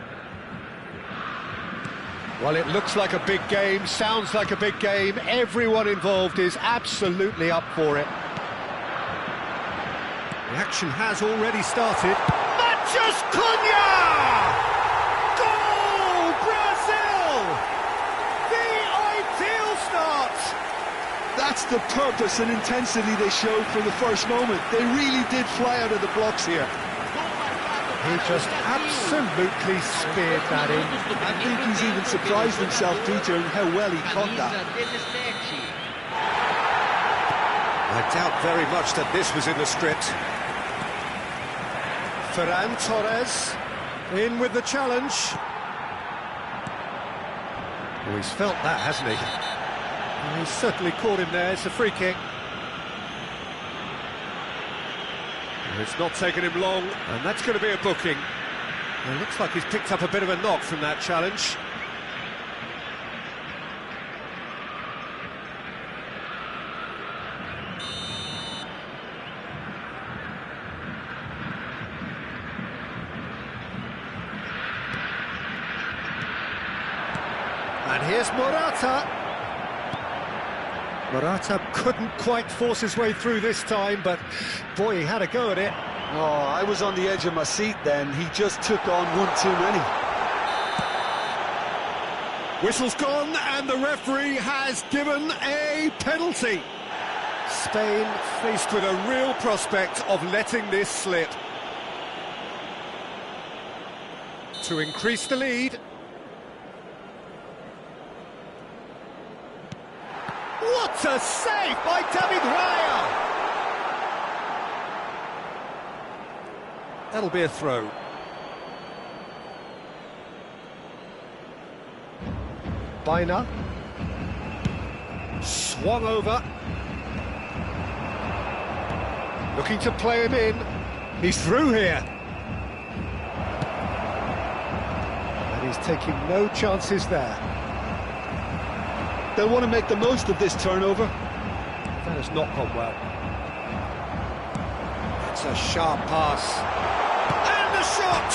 Well, it looks like a big game, sounds like a big game. Everyone involved is absolutely up for it. The action has already started. Just Cunha! Goal! Brazil! The ideal start! That's the purpose and intensity they showed from the first moment. They really did fly out of the blocks here. He just absolutely speared that in. I think he's even surprised himself, Peter, in how well he caught that. I doubt very much that this was in the script. Ferran Torres in with the challenge. Oh, he's felt that, hasn't he? Well, he's certainly caught him there. It's a free kick. Well, it's not taken him long, and that's going to be a booking. It looks like he's picked up a bit of a knock from that challenge. And here's Morata. Morata couldn't quite force his way through this time, but boy, he had a go at it. Oh, I was on the edge of my seat then. He just took on one too many. Whistle's gone, and the referee has given a penalty. Spain faced with a real prospect of letting this slip. To increase the lead. What a save by David Raya! That'll be a throw. Baina. Swung over. Looking to play him in. He's through here. And he's taking no chances there. They'll want to make the most of this turnover. That has not gone well. That's a sharp pass. And the shot!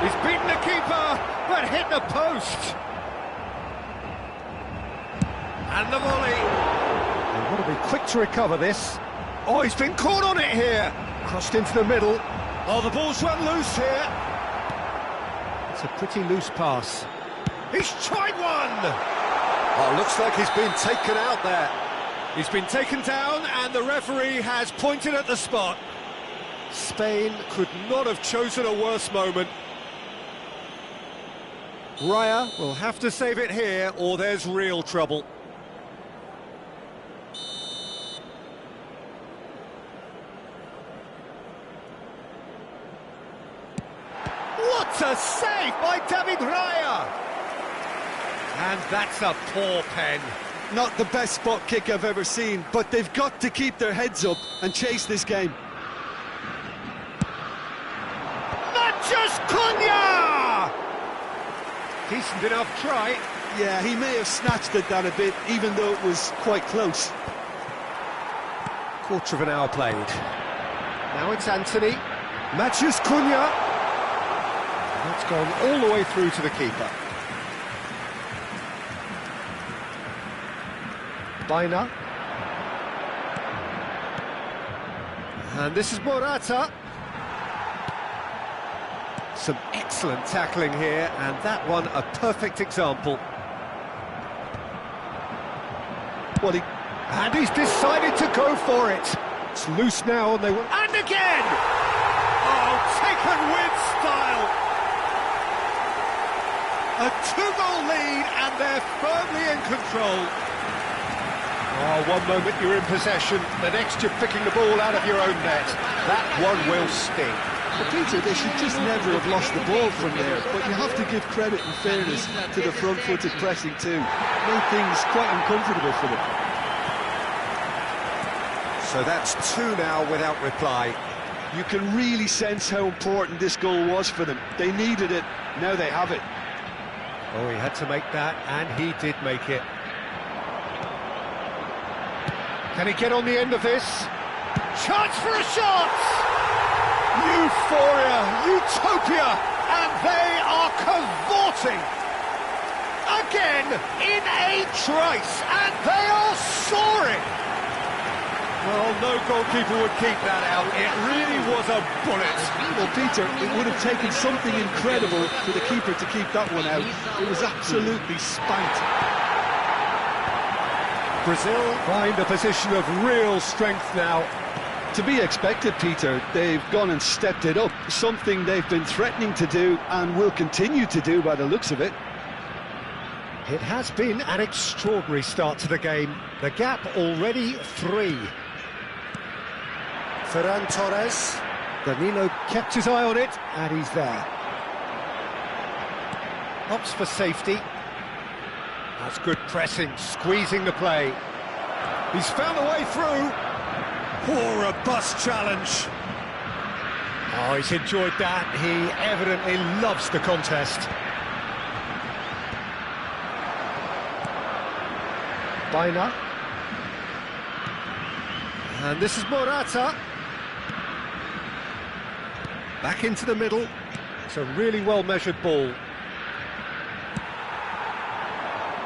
He's beaten the keeper, but hit the post. And the volley. They want to be quick to recover this. Oh, he's been caught on it here. Crossed into the middle. Oh, the ball's run loose here. It's a pretty loose pass. He's tried one! Oh, looks like he's been taken out there. He's been taken down, and the referee has pointed at the spot. Spain could not have chosen a worse moment. Raya will have to save it here, or there's real trouble. What a save by David Raya! And that's a poor pen. Not the best spot kick I've ever seen, but they've got to keep their heads up and chase this game. Just Cunha! Decent enough try. Yeah, he may have snatched at that a bit, even though it was quite close. Quarter of an hour played. Now it's Anthony. Matches Cunha. That's gone all the way through to the keeper. Baina. And this is Morata. Some excellent tackling here, and that one a perfect example. And he's decided to go for it. It's loose now, and they will... And again! Oh, taken with style! A two-goal lead, and they're firmly in control. Oh, one moment you're in possession, the next you're picking the ball out of your own net. That one will sting. But Peter, they should just never have lost the ball from there, but you have to give credit and fairness to the front-footed pressing too. Made things quite uncomfortable for them. So that's two now without reply. You can really sense how important this goal was for them. They needed it, now they have it. Oh, he had to make that, and he did make it. Can he get on the end of this? Chance for a shot! Euphoria, utopia, and they are cavorting! Again, in a trice, and they are soaring! Well, no goalkeeper would keep that out. It really was a bullet. Well, Peter, it would have taken something incredible for the keeper to keep that one out. It was absolutely spanked. Brazil find a position of real strength now. To be expected, Peter. They've gone and stepped it up. Something they've been threatening to do and will continue to do by the looks of it. It has been an extraordinary start to the game. The gap already 3. Ferran Torres. Danilo kept his eye on it, and he's there. Opts for safety. That's good pressing, squeezing the play. He's found a way through. Oh, robust challenge. Oh, he's enjoyed that. He evidently loves the contest. Baina. And this is Morata. Back into the middle. It's a really well-measured ball.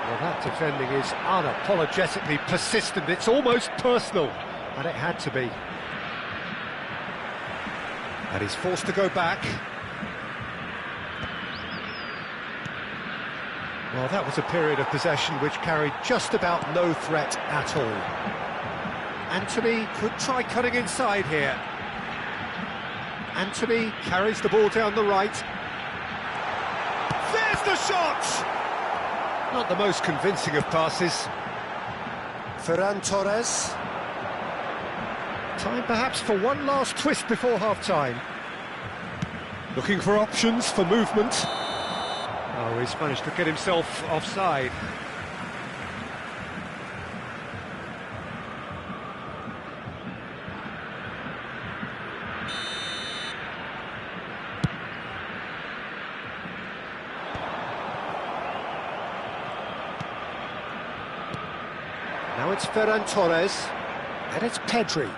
Well, that defending is unapologetically persistent. It's almost personal, and it had to be. And he's forced to go back. Well, that was a period of possession which carried just about no threat at all. Anthony could try cutting inside here. Anthony carries the ball down the right. There's the shot! Not the most convincing of passes. Ferran Torres. Time perhaps for one last twist before half-time. Looking for options for movement. Oh, he's managed to get himself offside. Now it's Ferran Torres, and it's Pedri.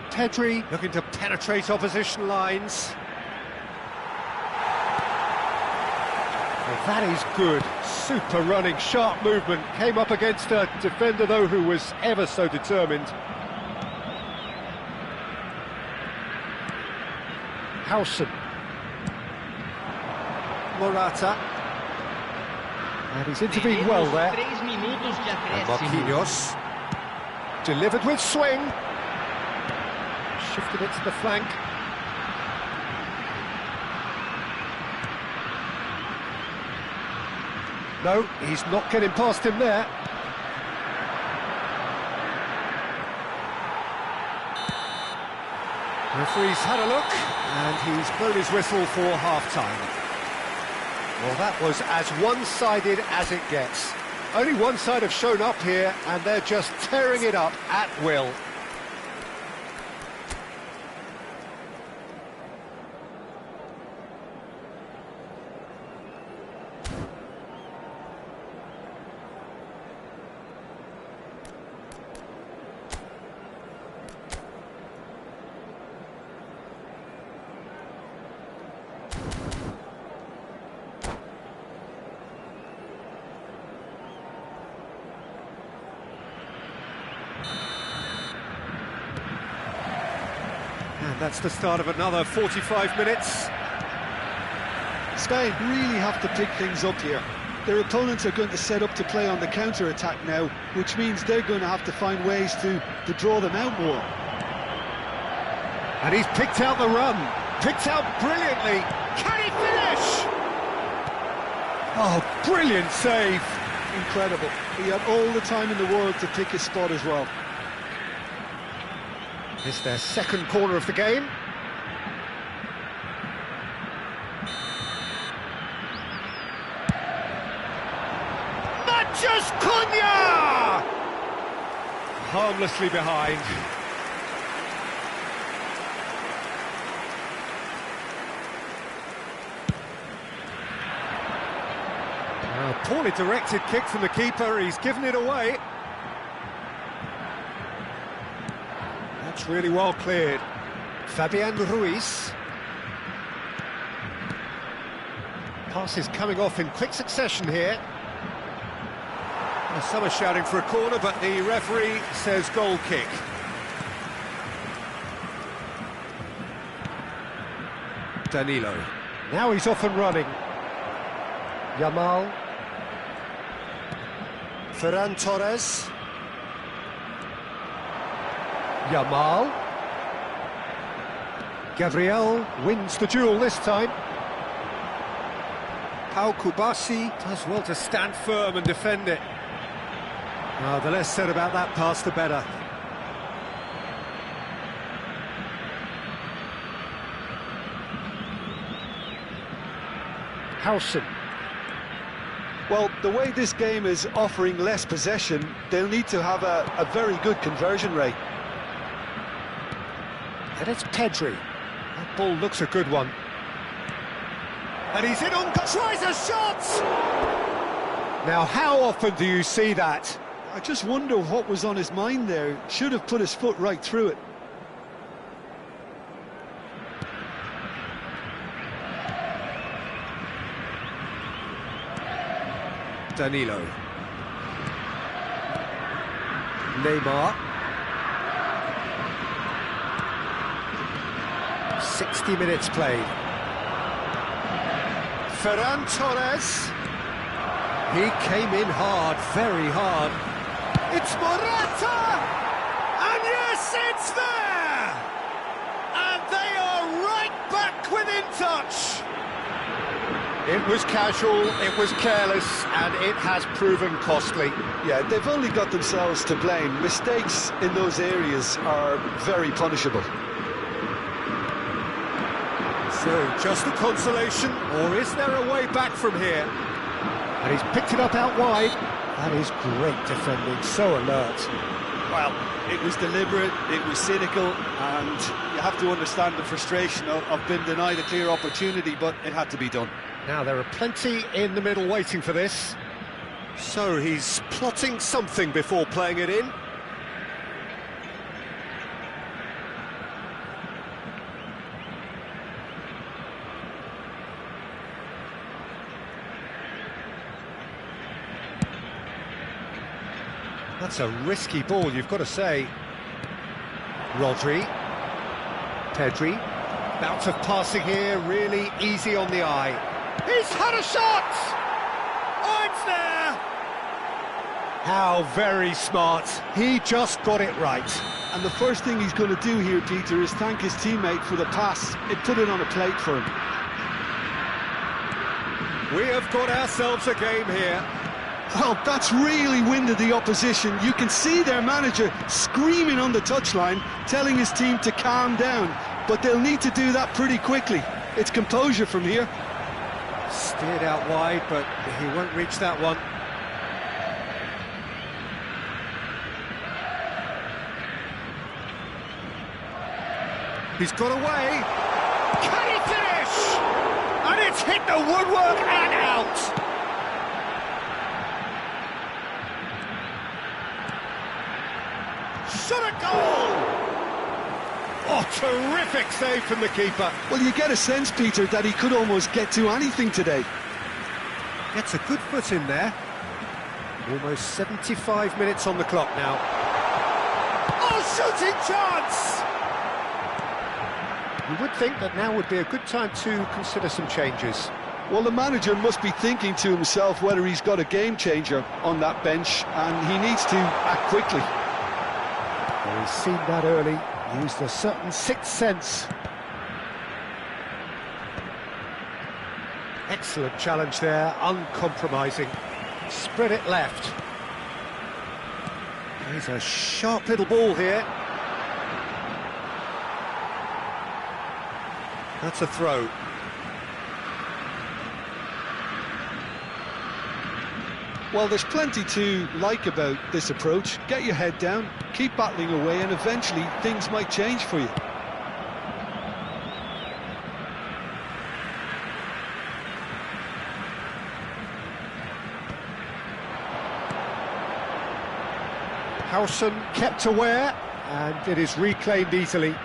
Pedri looking to penetrate opposition lines. Well, that is good. Super running, sharp movement. Came up against a defender, though, who was ever so determined. Howson. Morata. And he's intervened well there. And Marquinhos. Delivered with swing. Shifted it to the flank. No, he's not getting past him there. Referee's had a look, and he's blown his whistle for half-time. Well, that was as one-sided as it gets. Only one side have shown up here, and they're just tearing it up at will. And that's the start of another 45 minutes. Spain really have to pick things up here. Their opponents are going to set up to play on the counter-attack now, which means they're going to have to find ways to draw them out more. And he's picked out the run. Picked out brilliantly. Can he finish? Oh, brilliant save. Incredible. He had all the time in the world to pick his spot as well. It's their second corner of the game. Matches Cunha! Harmlessly behind. poorly directed kick from the keeper, he's given it away. That's really well cleared. Fabian Ruiz. Passes coming off in quick succession here. Well, some are shouting for a corner, but the referee says goal kick. Danilo. Now he's off and running. Yamal. Ferran Torres. Yamal. Gabriel wins the duel this time. Pau Kubasi does well to stand firm and defend it. Oh, the less said about that pass, the better. Howson. Well, the way this game is offering less possession, they'll need to have a very good conversion rate. And it's Pedri. That ball looks a good one. And he's in on... tries a shot! Now, how often do you see that? I just wonder what was on his mind there. Should have put his foot right through it. Danilo. Neymar. 60 minutes played. Ferran Torres. He came in hard, very hard. It's Morata! And yes, it's there! And they are right back within touch. It was casual, it was careless, and it has proven costly. Yeah, they've only got themselves to blame. Mistakes in those areas are very punishable. So, just a consolation, or is there a way back from here? And he's picked it up out wide. That is great defending, so alert. Well, it was deliberate, it was cynical, and you have to understand the frustration of being denied a clear opportunity, but it had to be done. Now, there are plenty in the middle waiting for this. So, he's plotting something before playing it in. That's a risky ball, you've got to say. Rodri. Pedri. Bout of passing here, really easy on the eye. He's had a shot! Oh, it's there! How very smart. He just got it right. And the first thing he's going to do here, Peter, is thank his teammate for the pass. It put it on a plate for him. We have got ourselves a game here. Well, that's really winded the opposition. You can see their manager screaming on the touchline, telling his team to calm down. But they'll need to do that pretty quickly. It's composure from here. Steered out wide, but he won't reach that one. He's got away. Can he finish? And it's hit the woodwork and out. Shot a goal! Oh, terrific save from the keeper. Well, you get a sense, Peter, that he could almost get to anything today. Gets a good foot in there. Almost 75 minutes on the clock now. Oh, shooting chance! You would think that now would be a good time to consider some changes. Well, the manager must be thinking to himself whether he's got a game changer on that bench, and he needs to act quickly. Well, he's seen that early, used a certain sixth sense. Excellent challenge there, uncompromising. Spread it left. There's a sharp little ball here. That's a throw. Well, there's plenty to like about this approach. Get your head down, keep battling away, and eventually things might change for you. Howson kept aware, and it is reclaimed easily.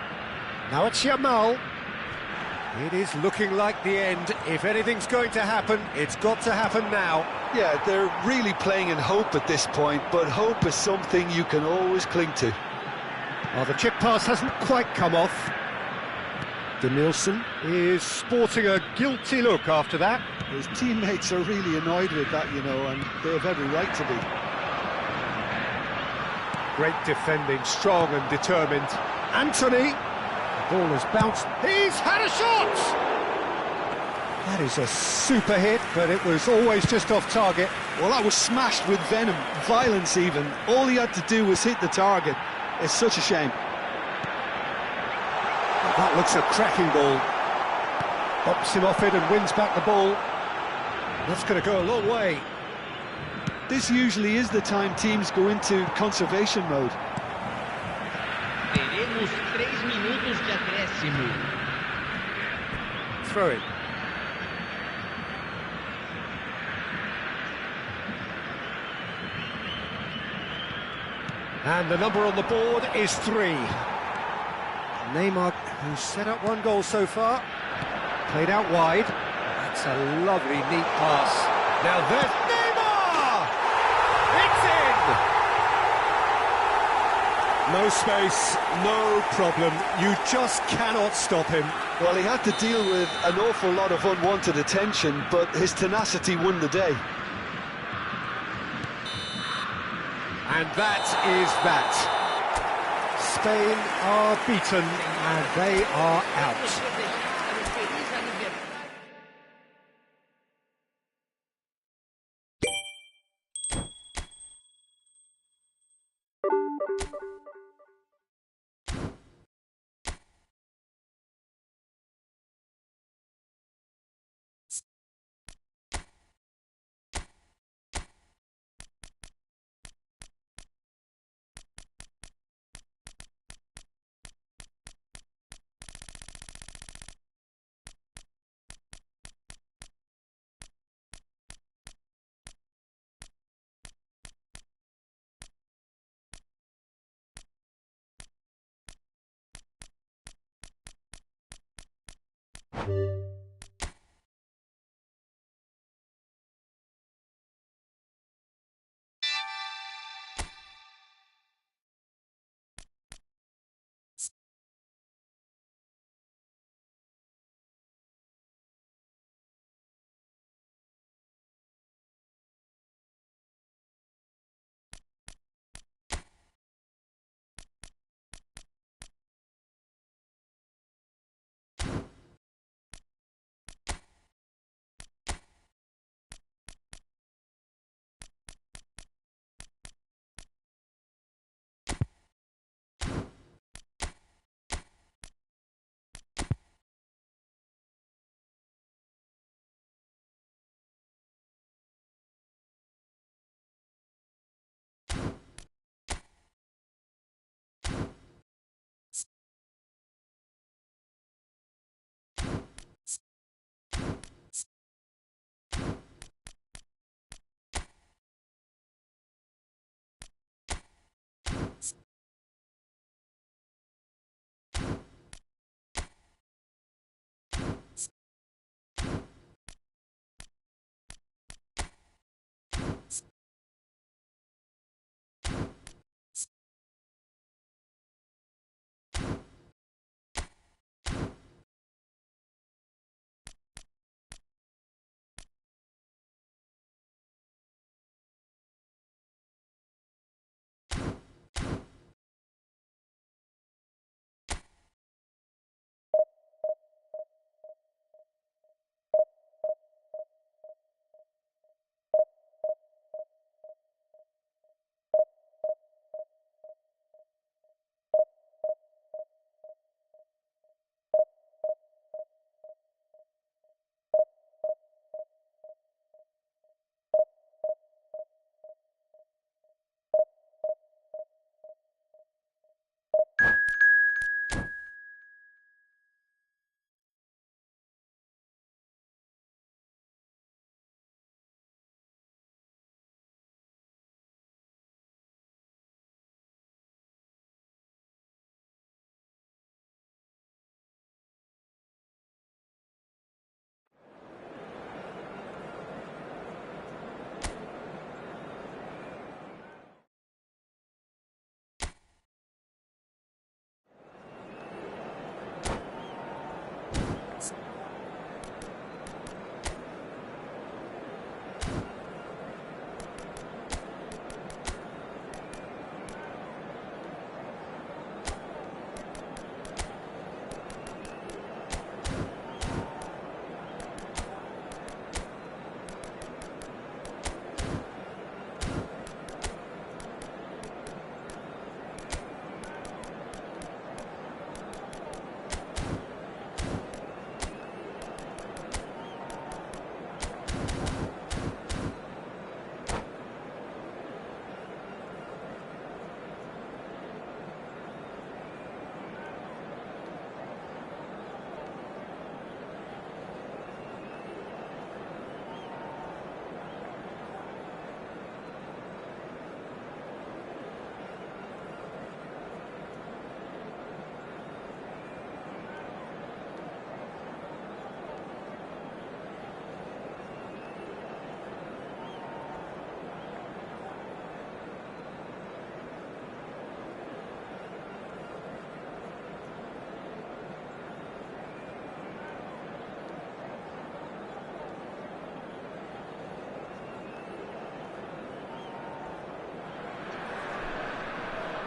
Now it's Yamal. It is looking like the end. If anything's going to happen, it's got to happen now. Yeah, they're really playing in hope at this point, but hope is something you can always cling to. Oh, the chip pass hasn't quite come off. Denilson is sporting a guilty look after that. His teammates are really annoyed with that, you know, and they have every right to be. Great defending, strong and determined. Anthony. The ball has bounced. He's had a shot! That is a super hit, but it was always just off target. Well, that was smashed with venom, violence even. All he had to do was hit the target. It's such a shame. That looks a cracking ball. Bops him off it and wins back the ball. That's going to go a long way. This usually is the time teams go into conservation mode. Teremos 3 minutos de acréscimo. Throw it. And the number on the board is 3. Neymar, who's set up 1 goal so far, played out wide. That's a lovely, neat pass. Now there's Neymar! It's in! No space, no problem. You just cannot stop him. Well, he had to deal with an awful lot of unwanted attention, but his tenacity won the day. And that is that. Spain are beaten and they are out.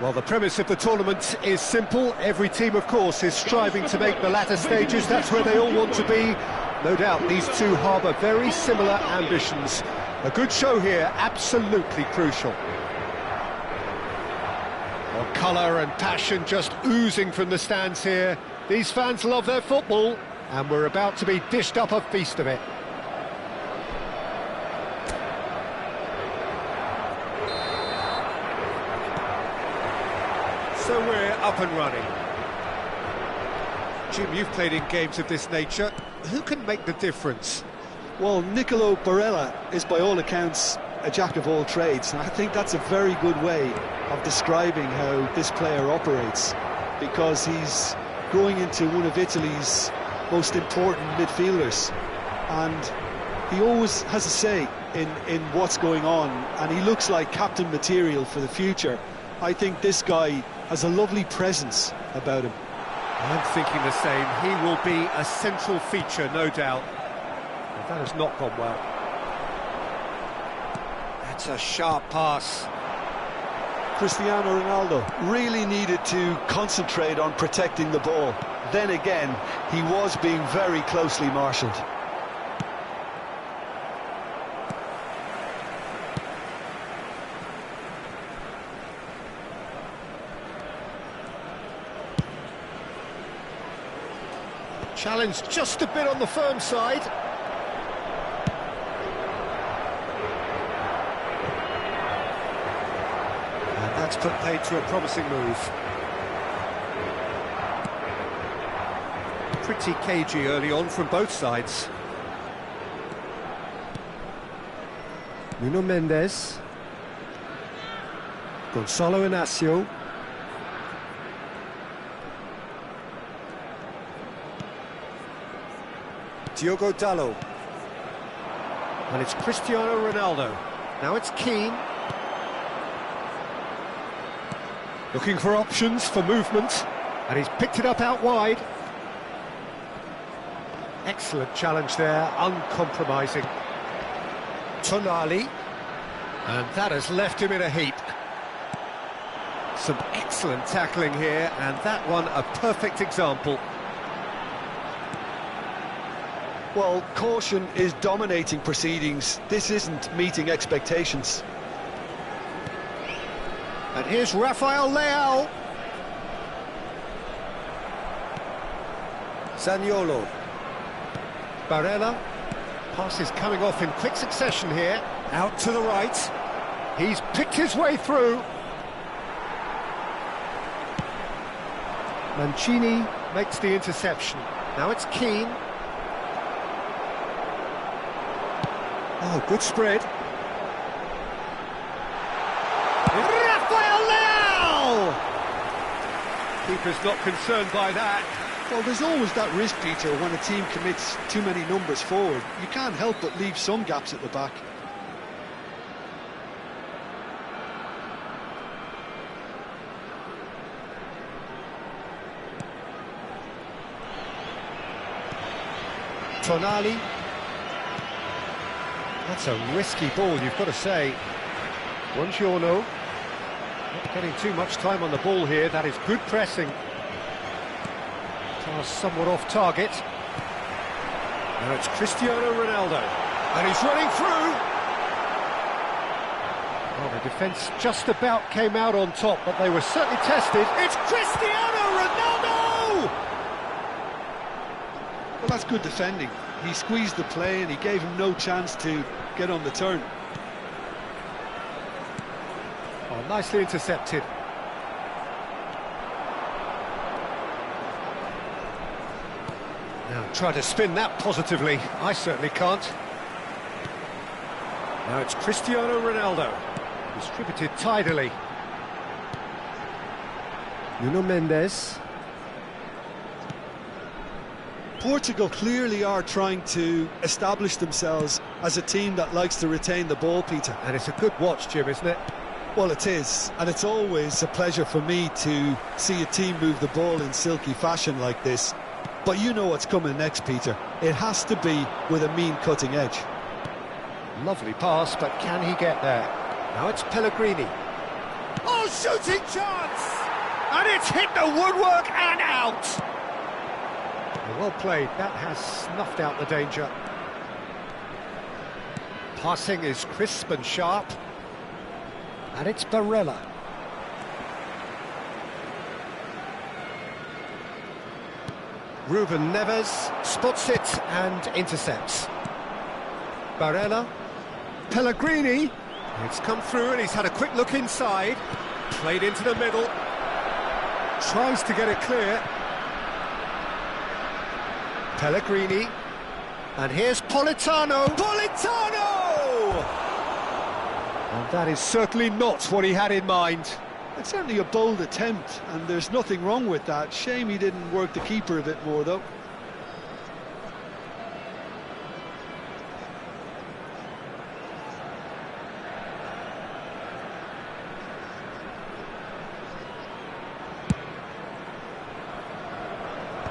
Well, the premise of the tournament is simple. Every team, of course, is striving to make the latter stages. That's where they all want to be. No doubt these two harbour very similar ambitions. A good show here, absolutely crucial. Well, colour and passion just oozing from the stands here. These fans love their football, and we're about to be dished up a feast of it. So we're up and running. Jim, you've played in games of this nature. Who can make the difference? Well, Nicolo Barella is by all accounts a jack of all trades, and I think that's a very good way of describing how this player operates, because he's growing into one of Italy's most important midfielders, and he always has a say in what's going on, and he looks like captain material for the future. I think this guy has a lovely presence about him. I'm thinking the same. He will be a central feature, no doubt. But that has not gone well. That's a sharp pass. Cristiano Ronaldo really needed to concentrate on protecting the ball. Then again, he was being very closely marshalled. Challenge just a bit on the firm side. And that's put paid to a promising move. Pretty cagey early on from both sides. Nuno Mendes. Gonzalo Inacio. Diogo Dalot. And it's Cristiano Ronaldo. Now it's Keane. Looking for options for movement. And he's picked it up out wide. Excellent challenge there, uncompromising. Tonali. And that has left him in a heap. Some excellent tackling here, and that one a perfect example. Well, caution is dominating proceedings. This isn't meeting expectations. And here's Rafael Leao. Zaniolo. Barella. Passes coming off in quick succession here. Out to the right. He's picked his way through. Mancini makes the interception. Now it's Keane. Oh, good spread. Rafael Leao! Keeper's not concerned by that. Well, there's always that risk, Peter, when a team commits too many numbers forward. You can't help but leave some gaps at the back. Tonali. That's a risky ball, you've got to say. Buongiorno. Not getting too much time on the ball here. That is good pressing. Pass somewhat off target. Now it's Cristiano Ronaldo. And he's running through. Well, the defence just about came out on top, but they were certainly tested. It's Cristiano Ronaldo! Well, that's good defending. He squeezed the play and he gave him no chance to get on the turn. Oh, nicely intercepted. Now try to spin that positively. I certainly can't. Now it's Cristiano Ronaldo. Distributed tidily. Nuno Mendes. Portugal clearly are trying to establish themselves as a team that likes to retain the ball, Peter. And it's a good watch, Jim, isn't it? Well, it is, and it's always a pleasure for me to see a team move the ball in silky fashion like this. But you know what's coming next, Peter. It has to be with a mean cutting edge. Lovely pass, but can he get there? Now it's Pellegrini. Oh, shooting chance! And it's hit the woodwork and out! Well played, that has snuffed out the danger. Passing is crisp and sharp. And it's Barella. Ruben Neves spots it and intercepts. Barella. Pellegrini. It's come through and he's had a quick look inside. Played into the middle. Tries to get it clear. Pellegrini. And here's Politano. Politano! And that is certainly not what he had in mind. It's certainly a bold attempt, and there's nothing wrong with that. Shame he didn't work the keeper a bit more, though.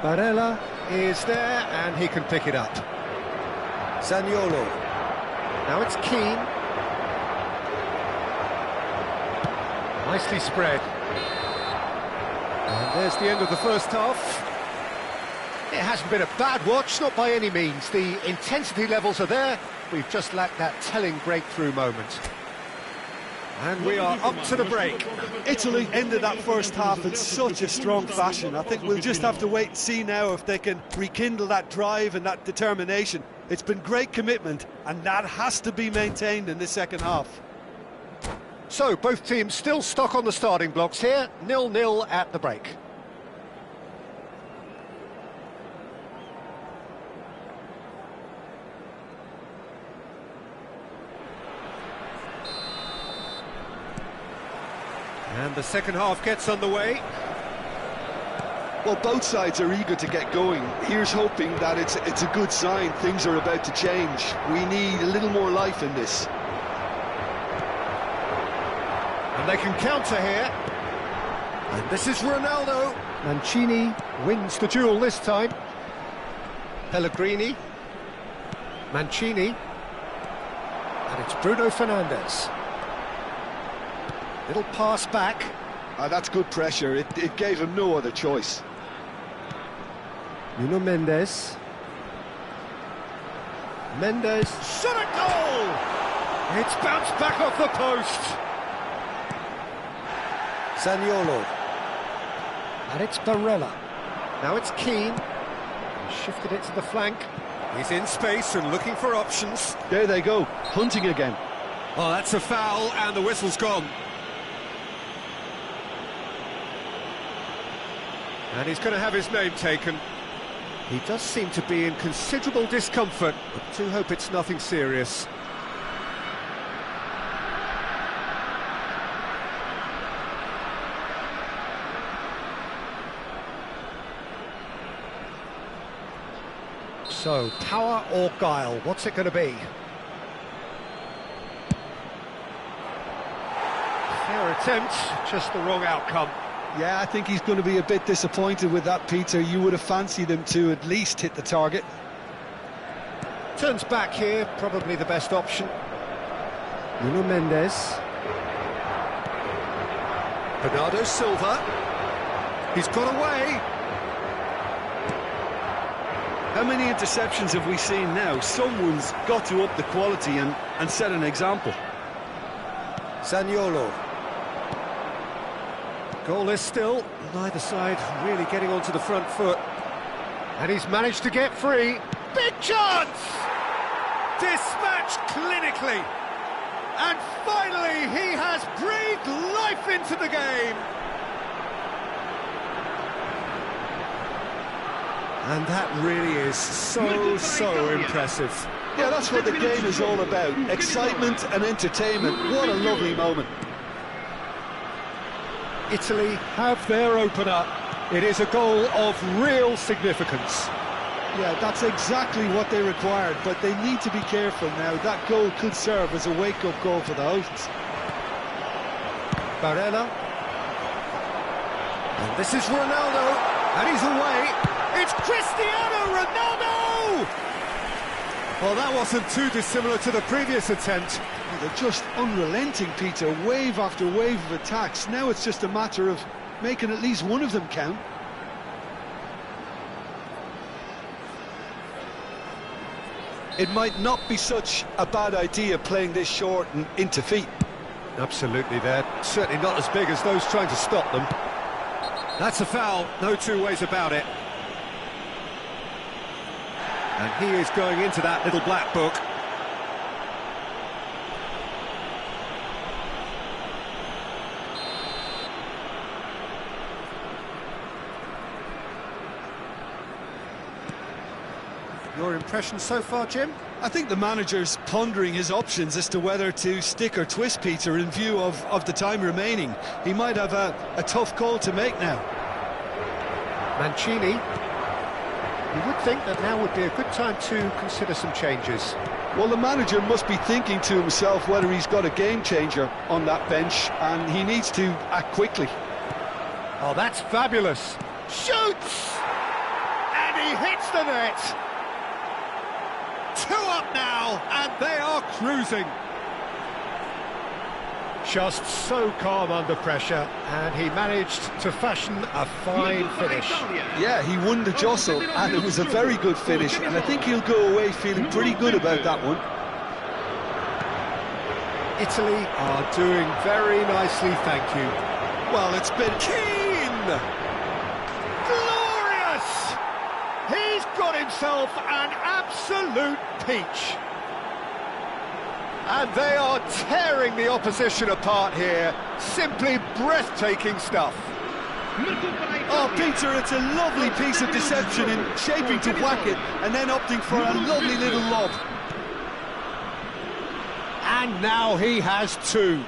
Barella is there, and he can pick it up. Zaniolo. Now it's Keane. Nicely spread. And there's the end of the first half. It hasn't been a bad watch, not by any means. The intensity levels are there. We've just lacked that telling breakthrough moment. And we are up to the break. Italy ended that first half in such a strong fashion. I think we'll just have to wait and see now if they can rekindle that drive and that determination. It's been great commitment, and that has to be maintained in the second half. So, both teams still stuck on the starting blocks here, 0-0 at the break. And the second half gets underway. Well, both sides are eager to get going. Here's hoping that it's a good sign. Things are about to change. We need a little more life in this. And they can counter here. And this is Ronaldo. Mancini wins the duel this time. Pellegrini. Mancini. And it's Bruno Fernandes. Little pass back. That's good pressure. It gave him no other choice. Nuno Mendes. Mendes. Shot at goal! It's bounced back off the post. Zaniolo. And it's Barella. Now it's Keane. He shifted it to the flank. He's in space and looking for options. There they go, hunting again. Oh, that's a foul, and the whistle's gone. And he's going to have his name taken. He does seem to be in considerable discomfort, but do hope it's nothing serious. So, power or guile, what's it going to be? Fair attempt, just the wrong outcome. Yeah, I think he's going to be a bit disappointed with that, Peter. You would have fancied him to at least hit the target. Turns back here, probably the best option. Nuno Mendes. Bernardo Silva. He's got away. How many interceptions have we seen now? Someone's got to up the quality and set an example. Zaniolo. Goalless still, neither side really getting onto the front foot. And he's managed to get free. Big chance! Dispatched clinically. And finally he has breathed life into the game. And that really is so impressive. Yeah, that's what the game is all about. Excitement and entertainment. What a lovely moment. Italy have their opener. It is a goal of real significance. Yeah, that's exactly what they required, but they need to be careful now. That goal could serve as a wake-up goal for the hosts. Barella. And this is Ronaldo. And he's away. It's Cristiano Ronaldo! Well, that wasn't too dissimilar to the previous attempt. Well, they're just unrelenting, Peter, wave after wave of attacks. Now it's just a matter of making at least one of them count. It might not be such a bad idea playing this short and into feet. Absolutely, they're certainly not as big as those trying to stop them. That's a foul, no two ways about it. And he is going into that little black book. Your impression so far, Jim? I think the manager's pondering his options as to whether to stick or twist, Peter, in view of the time remaining. He might have a tough call to make now. Mancini. You would think that now would be a good time to consider some changes. Well, the manager must be thinking to himself whether he's got a game changer on that bench, and he needs to act quickly. Oh, that's fabulous. Shoots! And he hits the net. 2 up now, and they are cruising. Just so calm under pressure, and he managed to fashion a fine finish. Yeah, he won the jostle, and it was a very good finish, and I think he'll go away feeling pretty good about that one. Italy are doing very nicely, thank you. Well, it's been Keane! Glorious! He's got himself an absolute peach. And they are tearing the opposition apart here. Simply breathtaking stuff. Oh, Peter, it's a lovely piece of deception in shaping to whack it and then opting for a lovely little lob. And now he has 2.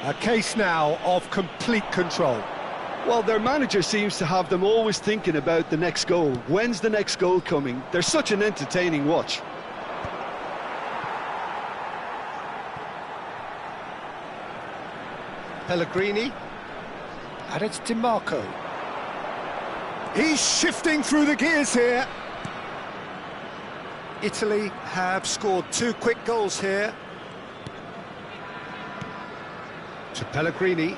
A case now of complete control. Well, their manager seems to have them always thinking about the next goal. When's the next goal coming? They're such an entertaining watch. Pellegrini, and it's DiMarco. He's shifting through the gears here. Italy have scored 2 quick goals here. To Pellegrini.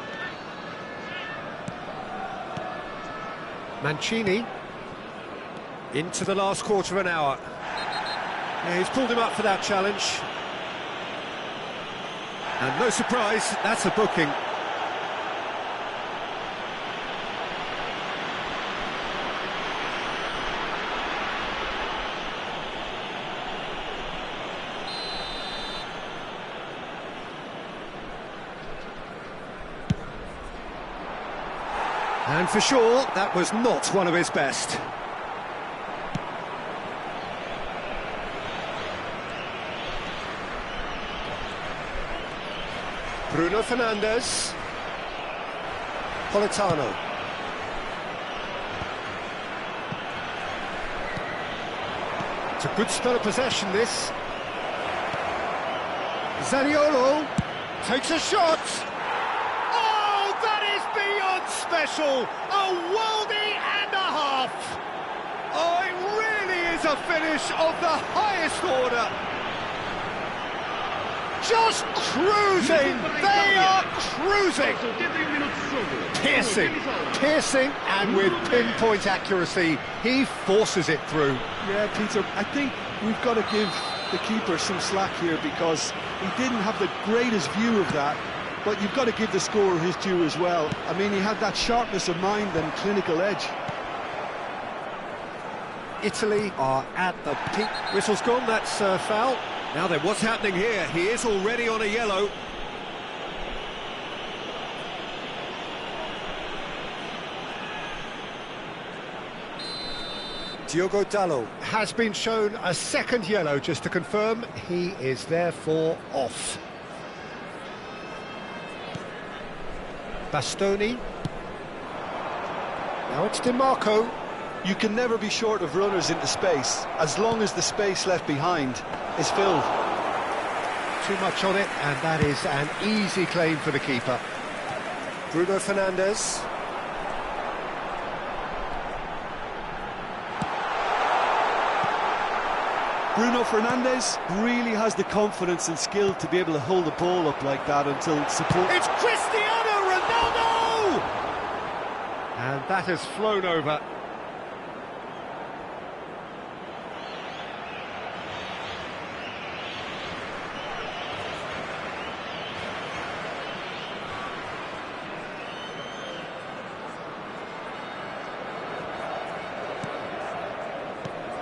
Mancini. Into the last quarter of an hour. Yeah, he's pulled him up for that challenge. And no surprise, that's a booking. And for sure, that was not one of his best. Bruno Fernandes. Politano. It's a good spell of possession, this. Zaniolo takes a shot. Oh, that is beyond special. A worldie and a half. Oh, it really is a finish of the highest order. Just cruising. They are cruising. Piercing, and with pinpoint accuracy, he forces it through. Yeah, Peter, I think we've got to give the keeper some slack here because he didn't have the greatest view of that, but you've got to give the scorer his due as well. I mean, he had that sharpness of mind and clinical edge. Italy are at the peak. Whistle's gone, that's foul. Now then, what's happening here? He is already on a yellow. Diogo Dalot has been shown a second yellow, just to confirm. He is therefore off. Bastoni. Now it's DiMarco. You can never be short of runners into space, as long as the space left behind is filled. Too much on it, and that is an easy claim for the keeper. Bruno Fernandes. Bruno Fernandes really has the confidence and skill to be able to hold the ball up like that until support... It's Cristiano Ronaldo! And that has flown over.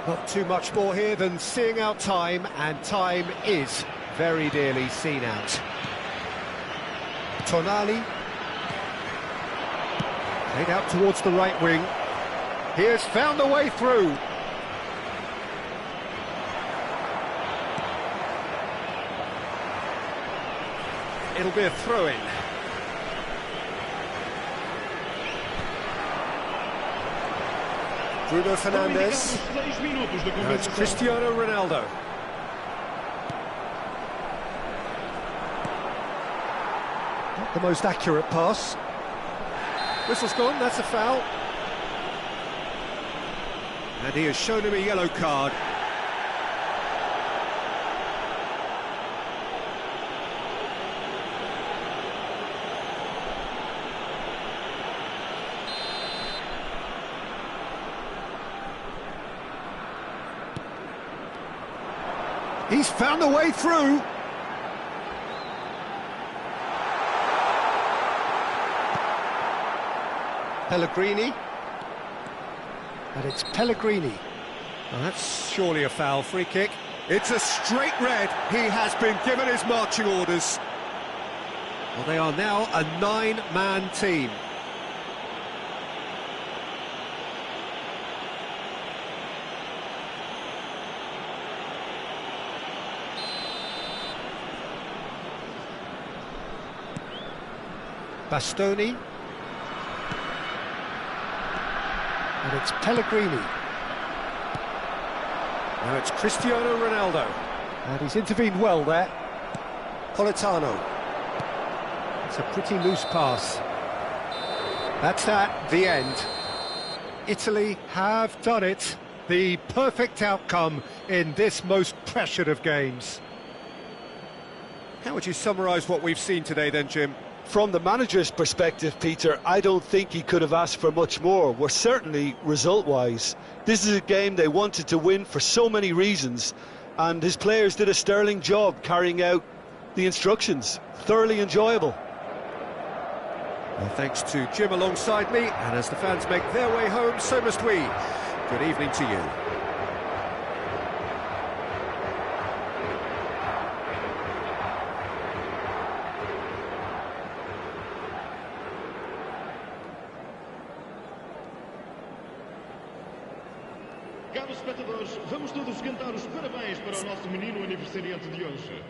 Not too much more here than seeing out time, and time is very dearly seen out. Tonali. Played out towards the right wing. He has found a way through. It'll be a throw-in. Bruno Fernandes. Now it's Cristiano Ronaldo. Not the most accurate pass. Whistle's gone, that's a foul. And he has shown him a yellow card. He's found a way through. Pellegrini. And it's Pellegrini. Well, that's surely a foul. Free kick. It's a straight red. He has been given his marching orders. Well, they are now a 9-man team. Bastoni. And it's Pellegrini. Now it's Cristiano Ronaldo. And he's intervened well there. Politano. It's a pretty loose pass. That's that, the end. Italy have done it. The perfect outcome in this most pressured of games. How would you summarise what we've seen today then, Jim? From the manager's perspective, Peter, I don't think he could have asked for much more. Well, certainly result-wise. This is a game they wanted to win for so many reasons, and his players did a sterling job carrying out the instructions. Thoroughly enjoyable. Well, thanks to Jim alongside me, and as the fans make their way home, so must we. Good evening to you. Caros espectadores, vamos todos cantar os parabéns para o nosso menino aniversariante de hoje.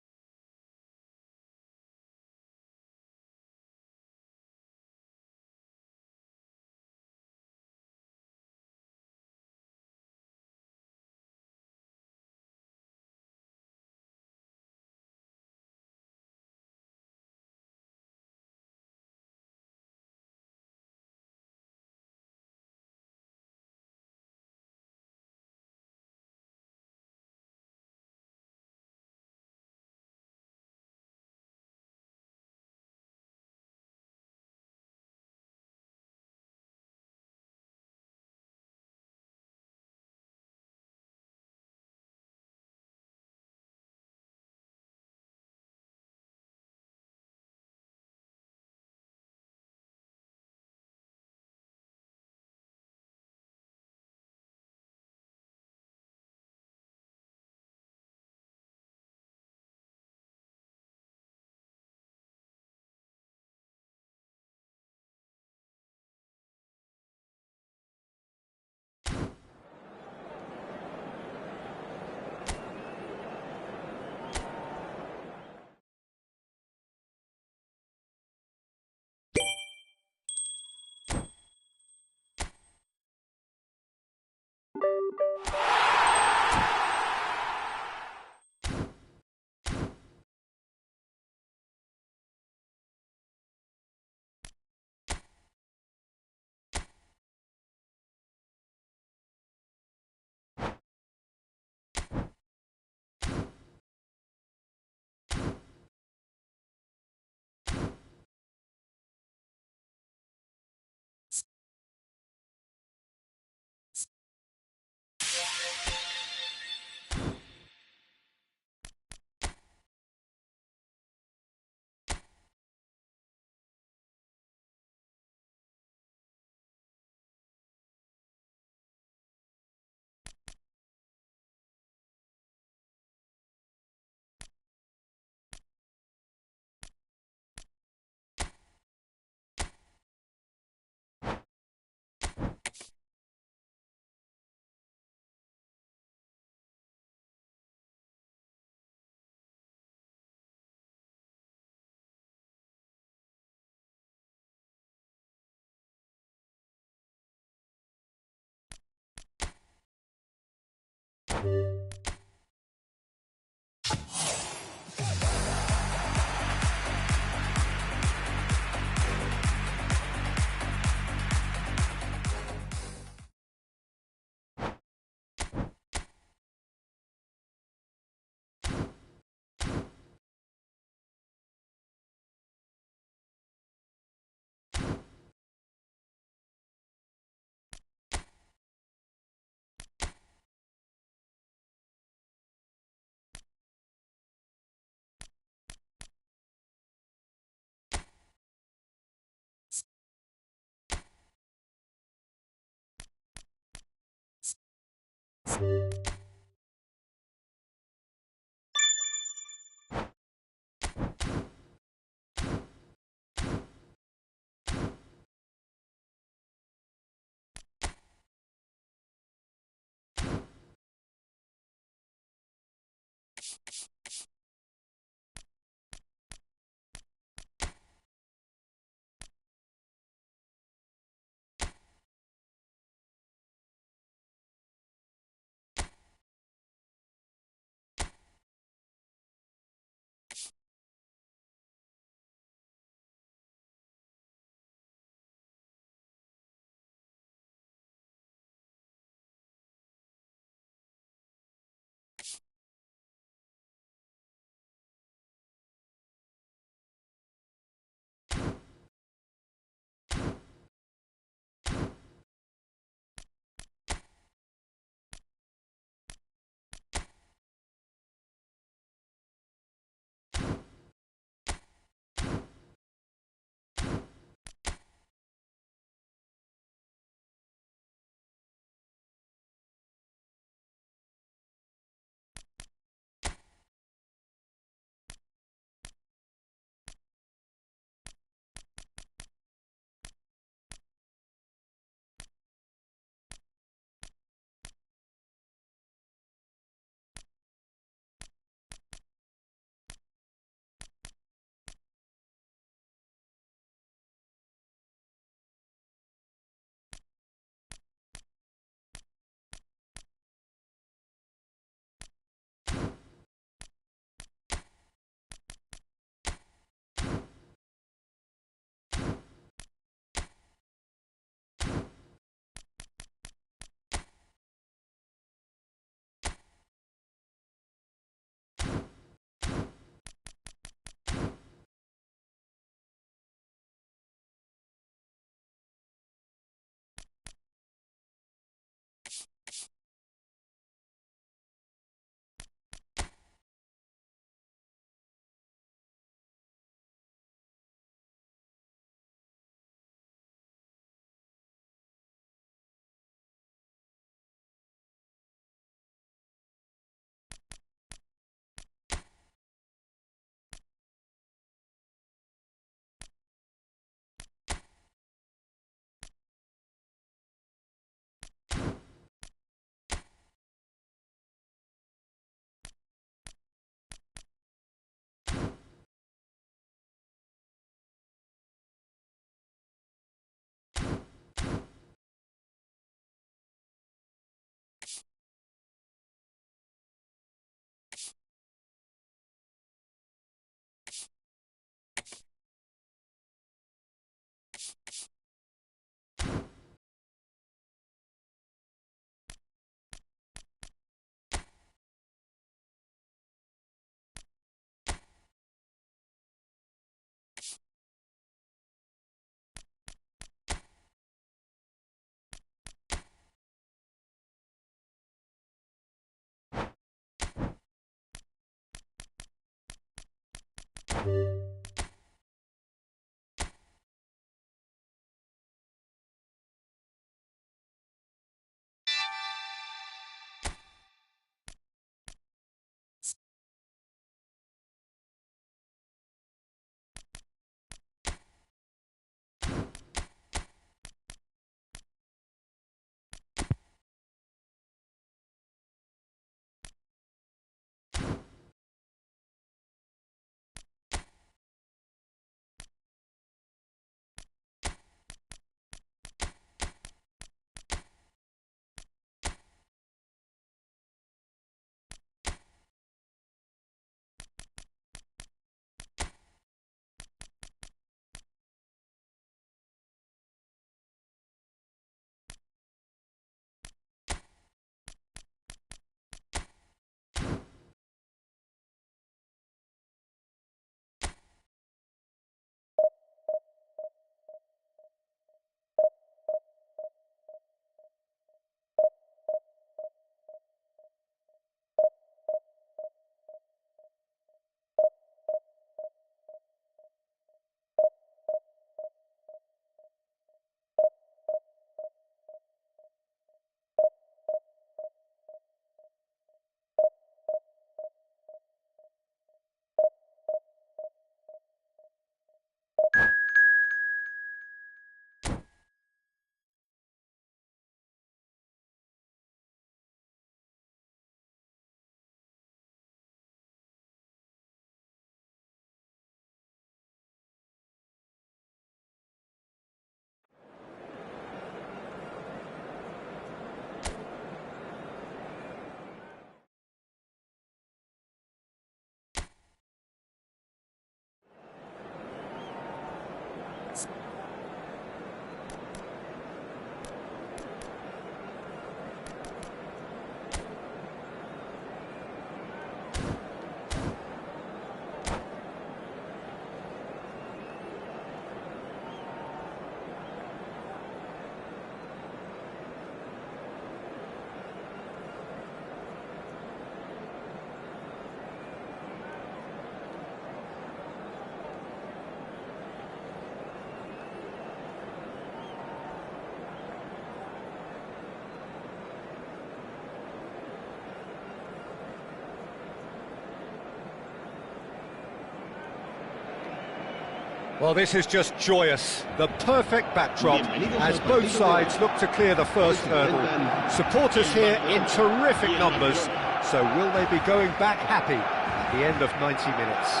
Well, this is just joyous. The perfect backdrop as both sides look to clear the first hurdle. Supporters here in terrific numbers. So will they be going back happy at the end of 90 minutes?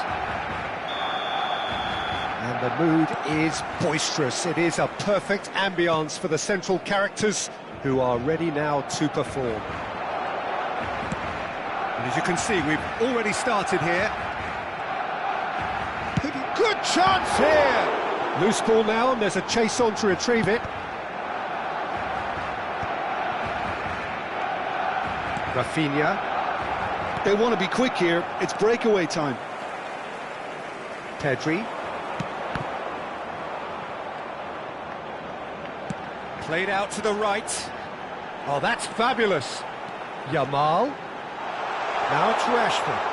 And the mood is boisterous. It is a perfect ambience for the central characters who are ready now to perform. And as you can see, we've already started here. Good chance here! Loose ball now, and there's a chase on to retrieve it. Rafinha. They want to be quick here. It's breakaway time. Pedri. Played out to the right. Oh, that's fabulous. Yamal. Now it's Rashford.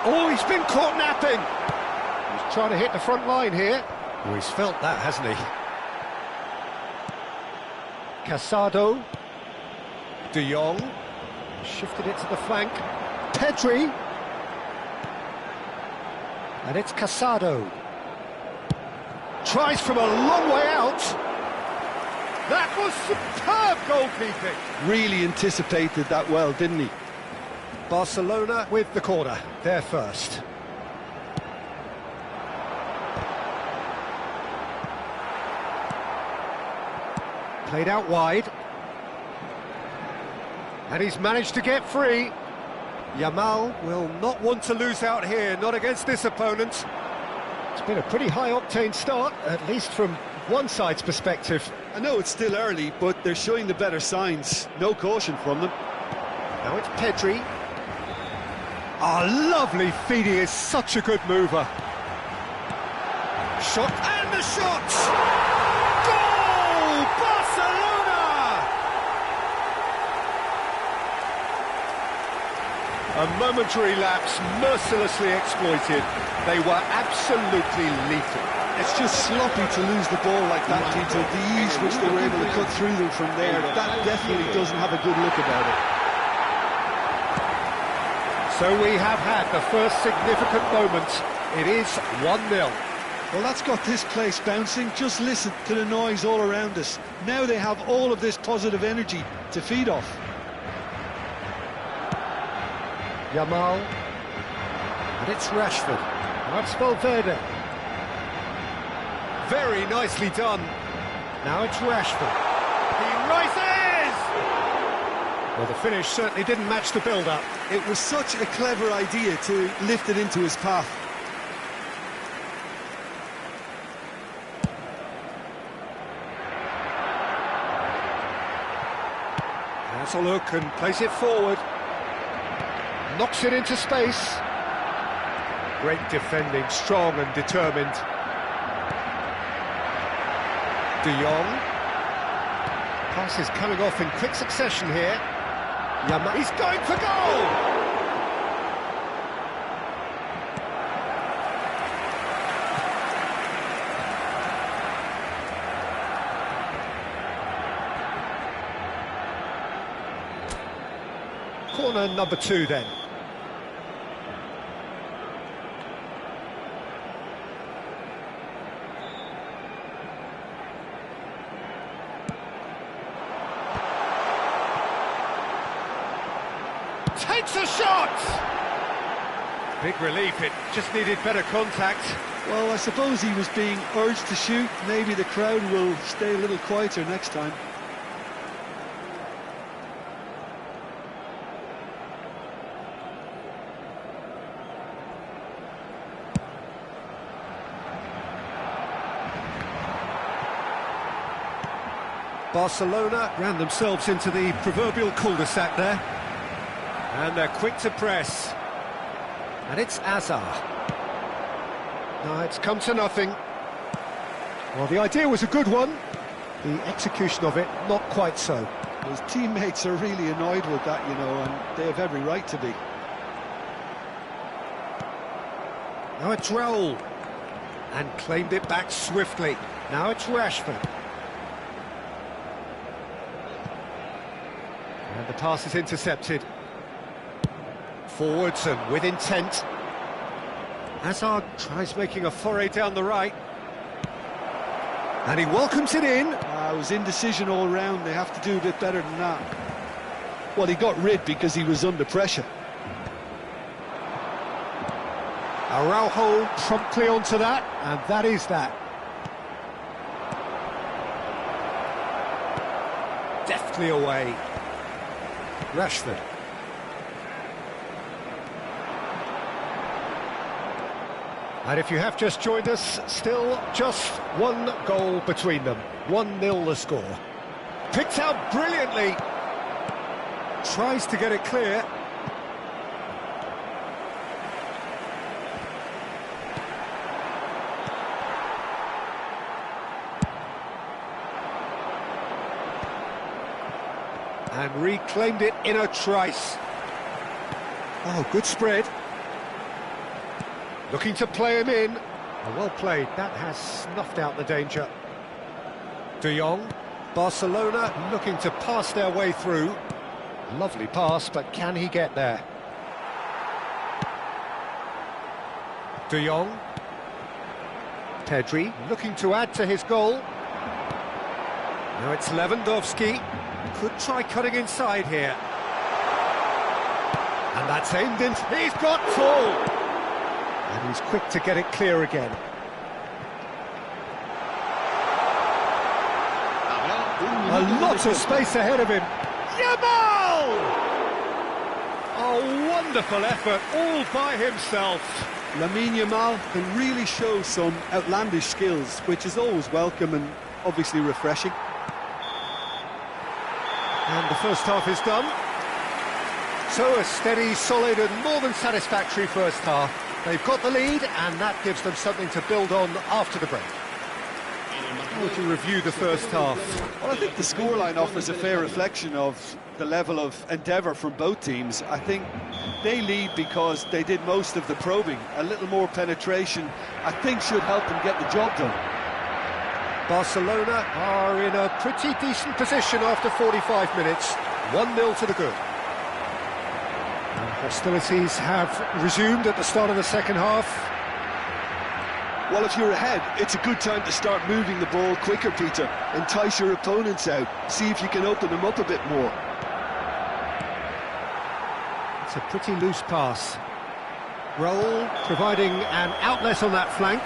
Oh, he's been caught napping. He's trying to hit the front line here. Oh, he's felt that, hasn't he? Casado. De Jong. Shifted it to the flank. Pedri. And it's Casado. Tries from a long way out. That was superb goalkeeping. Really anticipated that well, didn't he? Barcelona with the corner, they're first. Played out wide. And he's managed to get free. Yamal will not want to lose out here, not against this opponent. It's been a pretty high-octane start, at least from one side's perspective. I know it's still early, but they're showing the better signs. No caution from them. Now it's Pedri. Lovely feed, he is such a good mover. Shot, and the shot! Goal! Barcelona! A momentary lapse, mercilessly exploited. They were absolutely lethal. It's just sloppy to lose the ball like that, Tito. The ease which they were able to cut through them from there, that definitely doesn't have a good look about it. So we have had the first significant moment. It is 1-0. Well, that's got this place bouncing. Just listen to the noise all around us. Now they have all of this positive energy to feed off. Yamal. And it's Rashford. That's Valverde. Very nicely done. Now it's Rashford. He rises! Well, the finish certainly didn't match the build-up. It was such a clever idea to lift it into his path. Has a look and plays it forward. Knocks it into space. Great defending, strong and determined. De Jong. Pass is coming off in quick succession here. Yamal. He's going for goal! Corner number 2 then. Takes a shot! Big relief, it just needed better contact. Well, I suppose he was being urged to shoot. Maybe the crowd will stay a little quieter next time. Barcelona ran themselves into the proverbial cul-de-sac there. And they're quick to press. And it's Azar. No, it's come to nothing. Well, the idea was a good one. The execution of it, not quite so. His teammates are really annoyed with that, you know, and they have every right to be. Now it's Raul. And claimed it back swiftly. Now it's Rashford. And the pass is intercepted. Forwards and with intent. Hazard tries making a foray down the right. And he welcomes it in. It was indecision all round. They have to do a bit better than that. Well, he got rid because he was under pressure. Araujo promptly onto that, and that is that. Deftly away. Rashford. And if you have just joined us, still just one goal between them. 1-0 the score. Picked out brilliantly. Tries to get it clear. And reclaimed it in a trice. Oh, good spread. Looking to play him in. Oh, well played. That has snuffed out the danger. De Jong. Barcelona looking to pass their way through. Lovely pass, but can he get there? De Jong. Pedri looking to add to his goal. Now it's Lewandowski. Could try cutting inside here. And that's aimed in. He's got full! And he's quick to get it clear again. A lot of space ahead of him. Yamal! Oh, wonderful effort, all by himself. Lamine Yamal can really show some outlandish skills, which is always welcome and obviously refreshing. And the first half is done. So a steady, solid and more than satisfactory first half. They've got the lead and that gives them something to build on after the break. How would you review the first half? Well, I think the scoreline offers a fair reflection of the level of endeavour from both teams. I think they lead because they did most of the probing. A little more penetration, I think, should help them get the job done. Barcelona are in a pretty decent position after 45 minutes. 1-0 to the good. And hostilities have resumed at the start of the second half. Well, if you're ahead, it's a good time to start moving the ball quicker, Peter. Entice your opponents out. See if you can open them up a bit more. It's a pretty loose pass. Raul providing an outlet on that flank.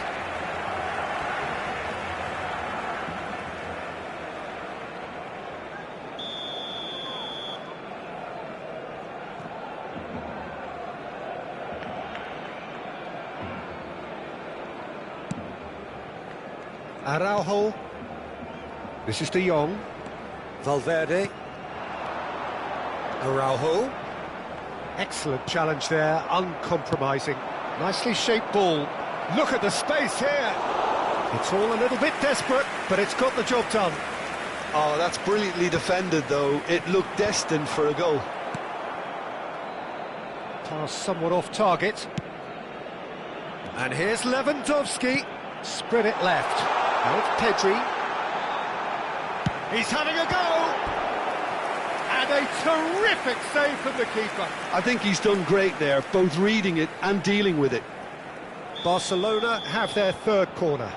Araujo. This is De Jong. Valverde. Araujo. Excellent challenge there, uncompromising. Nicely shaped ball. Look at the space here. It's all a little bit desperate, but it's got the job done. Oh, that's brilliantly defended, though. It looked destined for a goal. Pass somewhat off target. And here's Lewandowski. Spread it left. Now it's Pedri. He's having a go! And a terrific save from the keeper. I think he's done great there, both reading it and dealing with it. Barcelona have their third corner.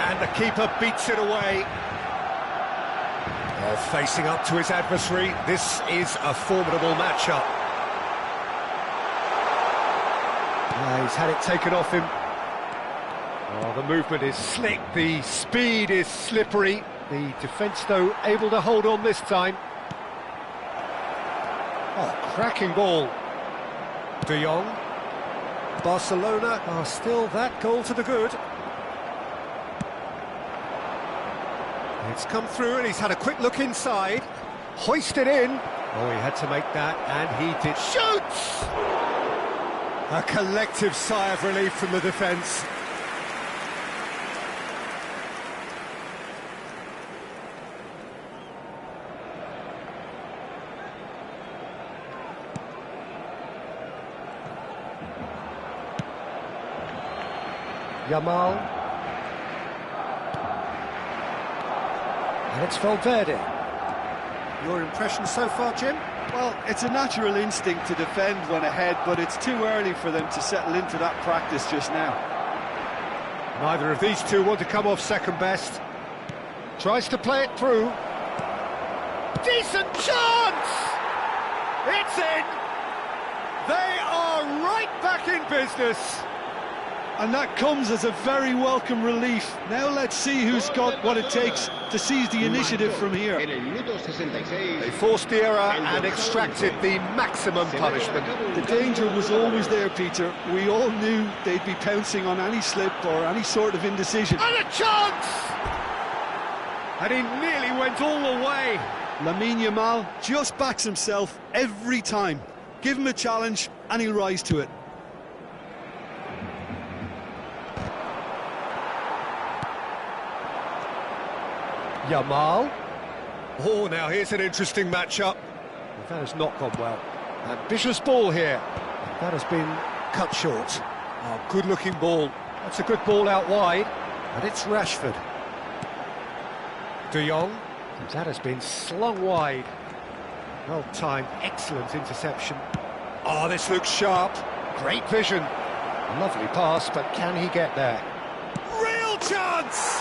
And the keeper beats it away. Oh, facing up to his adversary, this is a formidable matchup. He's had it taken off him. Oh, the movement is slick, the speed is slippery. The defence, though, able to hold on this time. Oh, cracking ball. De Jong. Barcelona are still that goal to the good. It's come through and he's had a quick look inside. Hoisted in. Oh, he had to make that, and he did. Shoots! A collective sigh of relief from the defence. Yamal. And it's Valverde. Your impression so far, Jim? Well, it's a natural instinct to defend when ahead, but it's too early for them to settle into that practice just now. Neither of these two want to come off second best. Tries to play it through. Decent chance! It's in! They are right back in business. And that comes as a very welcome relief. Now let's see who's got what it takes to seize the initiative from here. They forced the error and extracted the maximum punishment. The danger was always there, Peter. We all knew they'd be pouncing on any slip or any sort of indecision. And a chance! And he nearly went all the way. Lamine Yamal just backs himself every time. Give him a challenge and he'll rise to it. Yamal. Oh, now here's an interesting matchup. That has not gone well. Ambitious ball here. That has been cut short. Oh, good-looking ball. That's a good ball out wide. And it's Rashford. De Jong. That has been slung wide. Well timed, excellent interception. Oh, this looks sharp. Great vision. Lovely pass, but can he get there? Real chance!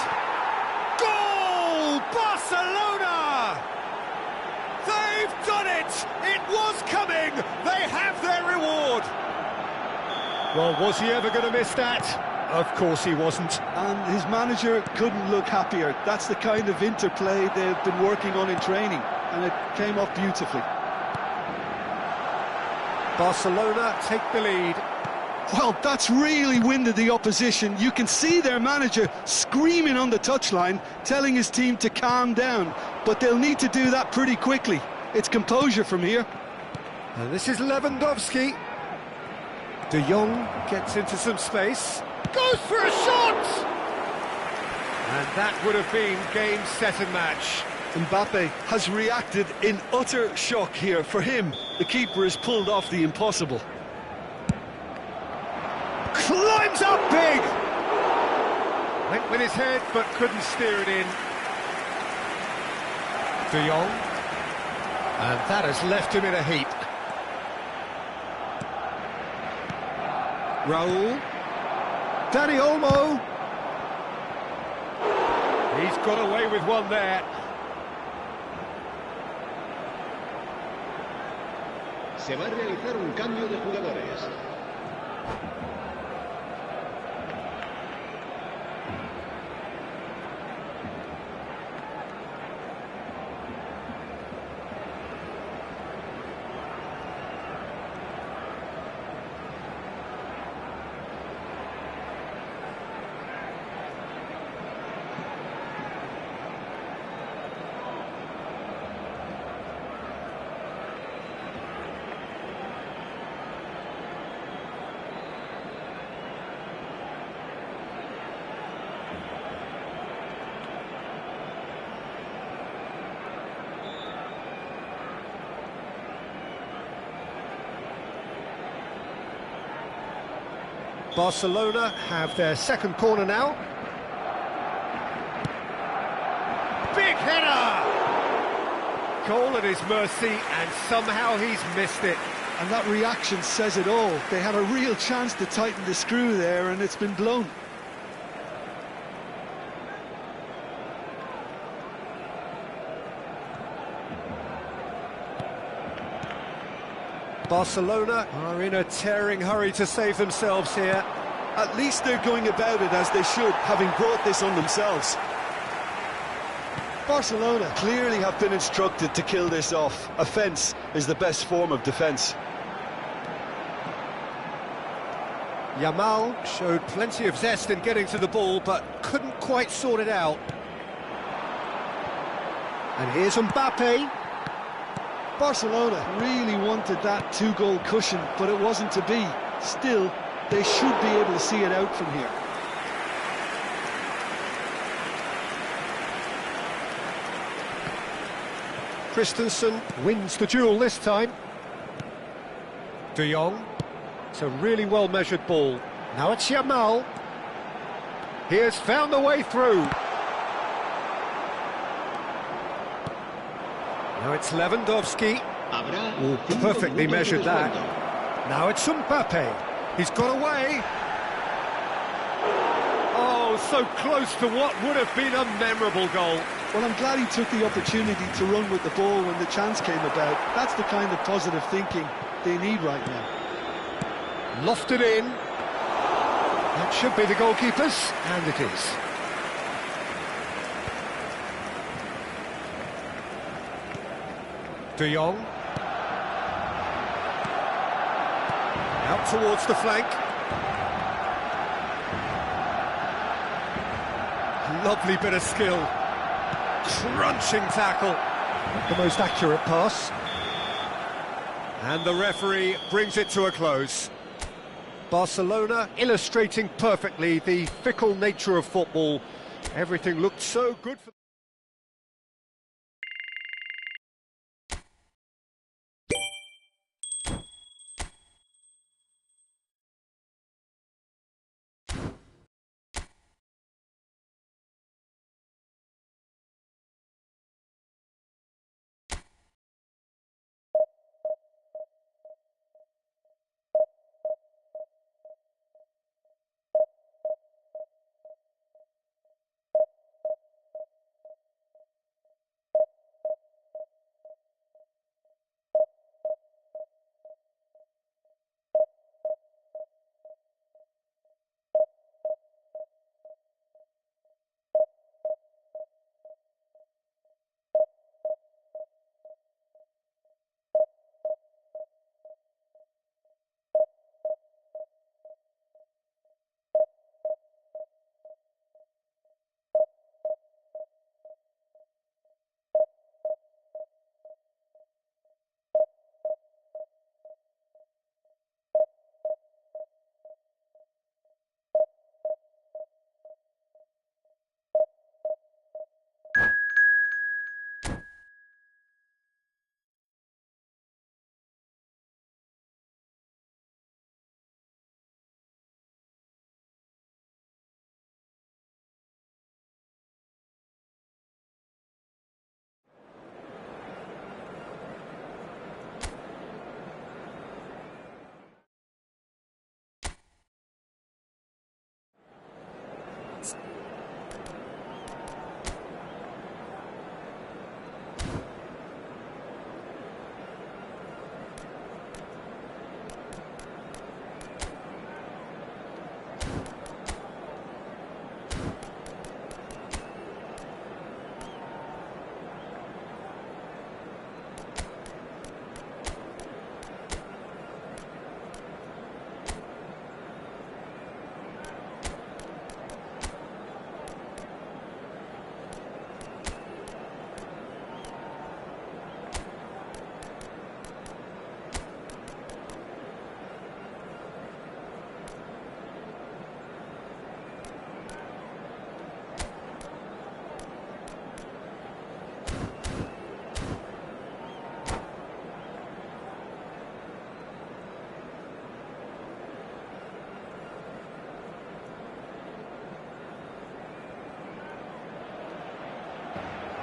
Goal! Barcelona! They've done it! It was coming! They have their reward! Well, was he ever going to miss that? Of course he wasn't. And his manager couldn't look happier. That's the kind of interplay they've been working on in training, and it came off beautifully. Barcelona take the lead. Well, that's really winded the opposition. You can see their manager screaming on the touchline, telling his team to calm down. But they'll need to do that pretty quickly. It's composure from here. And this is Lewandowski. De Jong gets into some space. Goes for a shot! And that would have been game, set and match. Mbappe has reacted in utter shock here. For him, the keeper has pulled off the impossible. Climbs up big! Went with his head, but couldn't steer it in. De Jong. And that has left him in a heap. Raul. Dani Olmo. He's got away with one there. Se va a realizar un cambio de jugadores. Barcelona have their second corner now. Big header! Goal at his mercy, and somehow he's missed it. And that reaction says it all. They had a real chance to tighten the screw there, and it's been blown. Barcelona are in a tearing hurry to save themselves here. At least they're going about it as they should, having brought this on themselves. Barcelona clearly have been instructed to kill this off. Offence is the best form of defence. Yamal showed plenty of zest in getting to the ball, but couldn't quite sort it out. And here's Mbappe. Barcelona really wanted that two-goal cushion, but it wasn't to be. Still, they should be able to see it out from here. Christensen wins the duel this time. De Jong. It's a really well-measured ball. Now it's Yamal. He has found the way through. Now it's Lewandowski. Habrá Oh, 5 perfectly minutos de measured that. descuento. Now it's Mbappe. He's got away. Oh, so close to what would have been a memorable goal. Well, I'm glad he took the opportunity to run with the ball when the chance came about. That's the kind of positive thinking they need right now. Lofted in. That should be the goalkeeper's, and it is. De Jong. Out towards the flank. Lovely bit of skill. Crunching tackle. Not the most accurate pass. And the referee brings it to a close. Barcelona illustrating perfectly the fickle nature of football. Everything looked so good for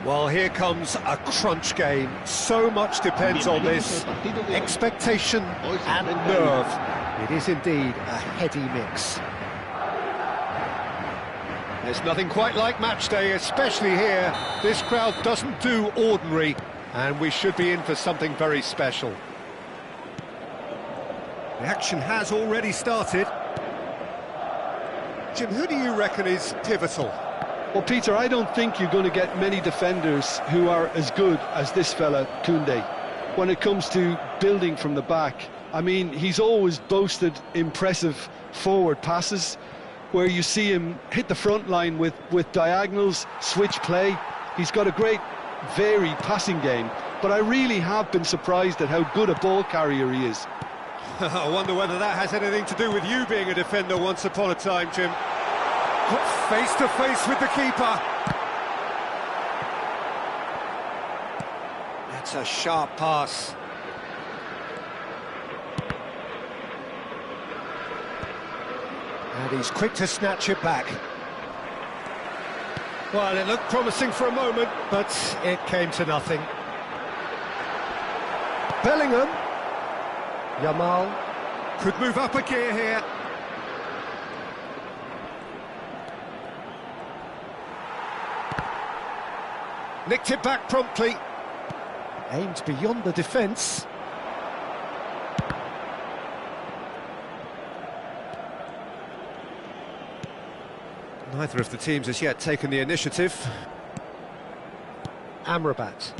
Well, here comes a crunch game. So much depends on this. Expectation and nerve. It is indeed a heady mix. There's nothing quite like match day, especially here. This crowd doesn't do ordinary, and we should be in for something very special. The action has already started. Jim, who do you reckon is pivotal? Well, Peter, I don't think you're going to get many defenders who are as good as this fella, Koundé, when it comes to building from the back. I mean, he's always boasted impressive forward passes, where you see him hit the front line with diagonals, switch play. He's got a great, varied passing game, but I really have been surprised at how good a ball carrier he is. I wonder whether that has anything to do with you being a defender once upon a time, Jim. Face to face with the keeper. That's a sharp pass. And he's quick to snatch it back. Well, it looked promising for a moment, but it came to nothing. Bellingham. Yamal. Could move up a gear here. Nicked it back promptly. Aimed beyond the defence. Neither of the teams has yet taken the initiative. Amrabat.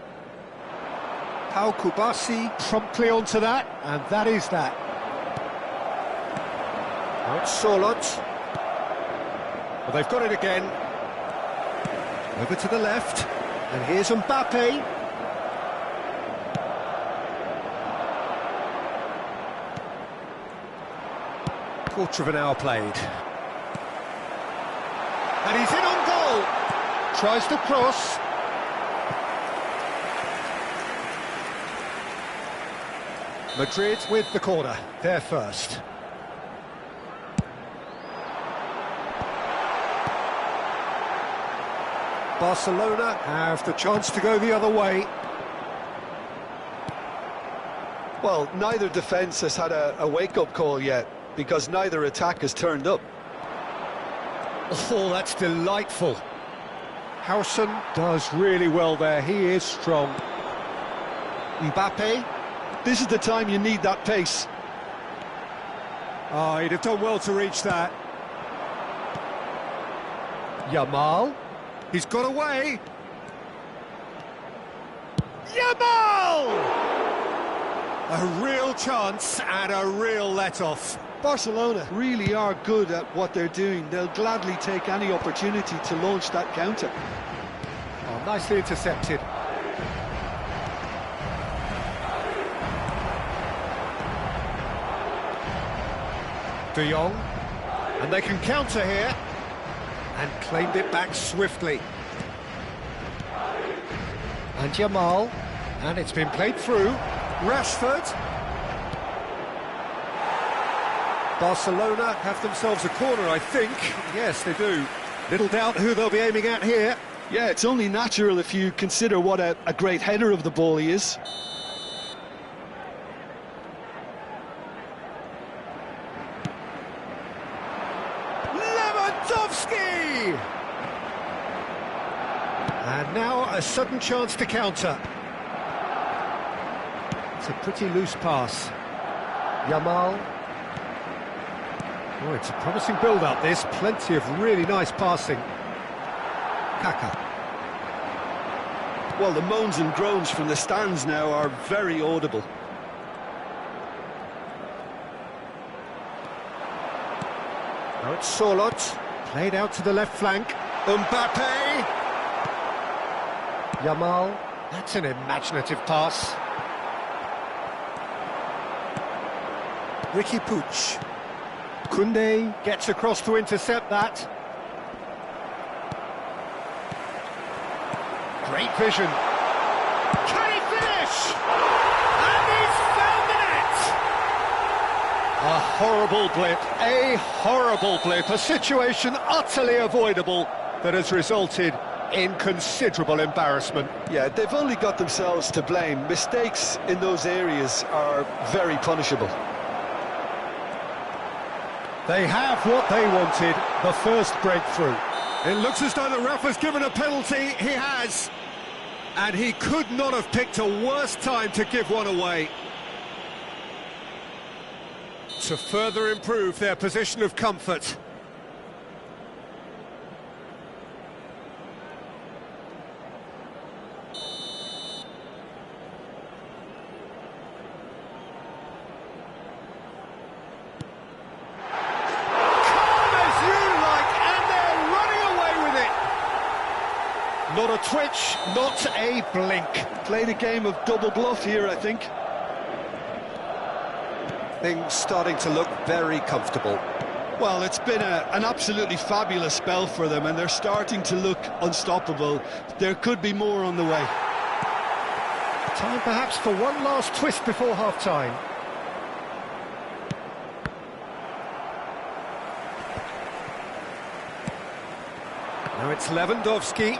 Pau Kubasi promptly onto that, and that is that. Now it's Solot. Well, they've got it again. Over to the left, and here's Mbappe. Quarter of an hour played. And he's in on goal. Tries to cross. Madrid with the corner. They're first. Barcelona have the chance to go the other way. Well, neither defence has had a wake-up call yet, because neither attack has turned up. Oh, that's delightful. Howson does really well there. He is strong. Mbappe. This is the time you need that pace. Oh, he'd have done well to reach that. Yamal. He's got away. Yamal! A real chance and a real let-off. Barcelona really are good at what they're doing. They'll gladly take any opportunity to launch that counter. Oh, nicely intercepted. De Jong, and they can counter here, and claimed it back swiftly. And Yamal, and it's been played through. Rashford. Barcelona have themselves a corner, I think. Yes, they do. Little doubt who they'll be aiming at here. Yeah, it's only natural if you consider what a great header of the ball he is. Lewandowski! And now a sudden chance to counter. It's a pretty loose pass. Yamal. Oh, it's a promising build-up, this. Plenty of really nice passing. Kaka. Well, the moans and groans from the stands now are very audible. Now it's Solot. Played out to the left flank. Mbappe! Yamal. That's an imaginative pass. Ricky Puig. Koundé gets across to intercept that. Great vision. Can he finish? And he's found the net! A horrible blip, a situation utterly avoidable that has resulted in considerable embarrassment. Yeah, they've only got themselves to blame. Mistakes in those areas are very punishable. They have what they wanted, the first breakthrough. It looks as though the ref has given a penalty. He has. And he could not have picked a worse time to give one away. To further improve their position of comfort. Not a twitch, not a blink. Played a game of double bluff here, I think. Things starting to look very comfortable. Well, it's been an absolutely fabulous spell for them, and they're starting to look unstoppable. There could be more on the way. Time perhaps for one last twist before half-time. Now it's Lewandowski.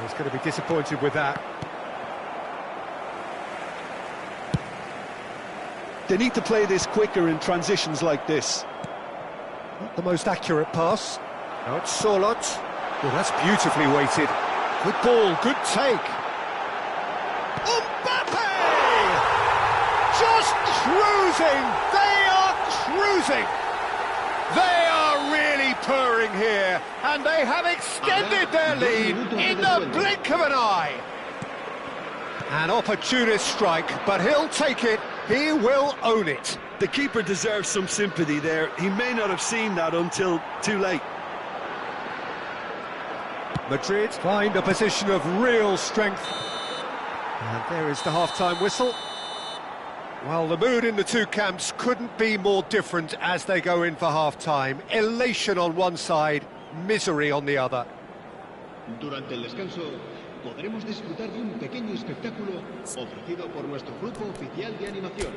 He's going to be disappointed with that. They need to play this quicker in transitions like this. Not the most accurate pass. Now it's Solot. Well, that's beautifully weighted. Good ball, good take. Mbappe! Just cruising! They are cruising! They are really purring here, and they have extended their lead in the blink of an eye. An opportunist strike, but he'll take it. He will own it. The keeper deserves some sympathy there. He may not have seen that until too late. Madrid find a position of real strength. And there is the half-time whistle. Well, the mood in the two camps couldn't be more different as they go in for half-time. Elation on one side, misery on the other. Durante el descanso podremos disfrutar de un pequeño espectáculo ofrecido por nuestro grupo oficial de animación.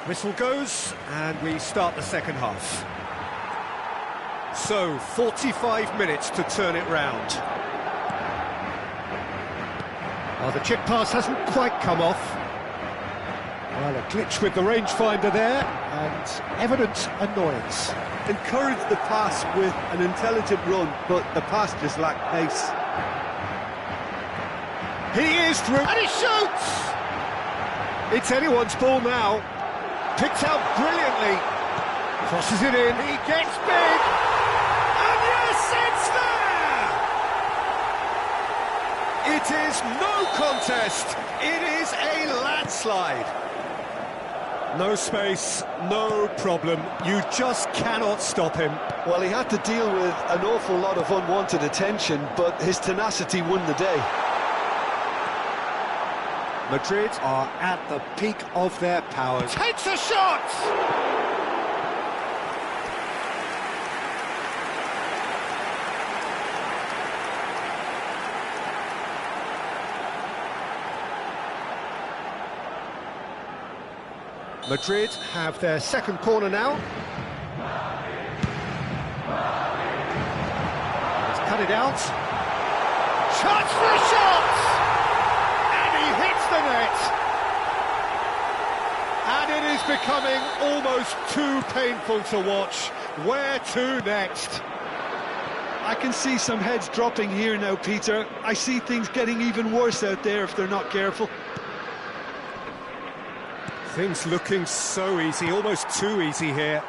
Whistle goes, and we start the second half. So, 45 minutes to turn it round. Well, the chip pass hasn't quite come off. Well, a glitch with the rangefinder there, and evident annoyance. Encouraged the pass with an intelligent run, but the pass just lacked pace. He is through, and he shoots! It's anyone's ball now. Picked out brilliantly, crosses it in, he gets big, and yes, it's there! It is no contest, it is a landslide. No space, no problem, you just cannot stop him. Well, he had to deal with an awful lot of unwanted attention, but his tenacity won the day. Madrid are at the peak of their powers. Takes a shot! Madrid have their second corner now. He's cut it out. Chance for a shot! The net, and it is becoming almost too painful to watch. Where to next? I can see some heads dropping here now, Peter. I see things getting even worse out there if they're not careful. Things looking so easy, almost too easy here.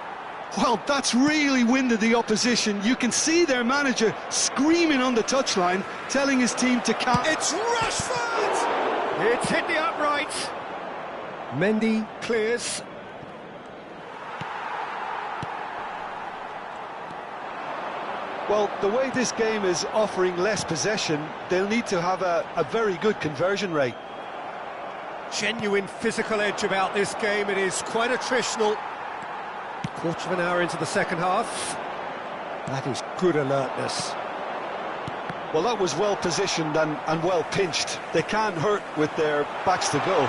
Well, that's really winded the opposition. You can see their manager screaming on the touchline, telling his team to calm. It's Rashford! It's hit the upright. Mendy clears. Well, the way this game is offering less possession, they'll need to have a very good conversion rate. Genuine physical edge about this game. It is quite attritional. Quarter of an hour into the second half. That is good alertness. Well, that was well positioned and well pinched. They can't hurt with their backs to goal.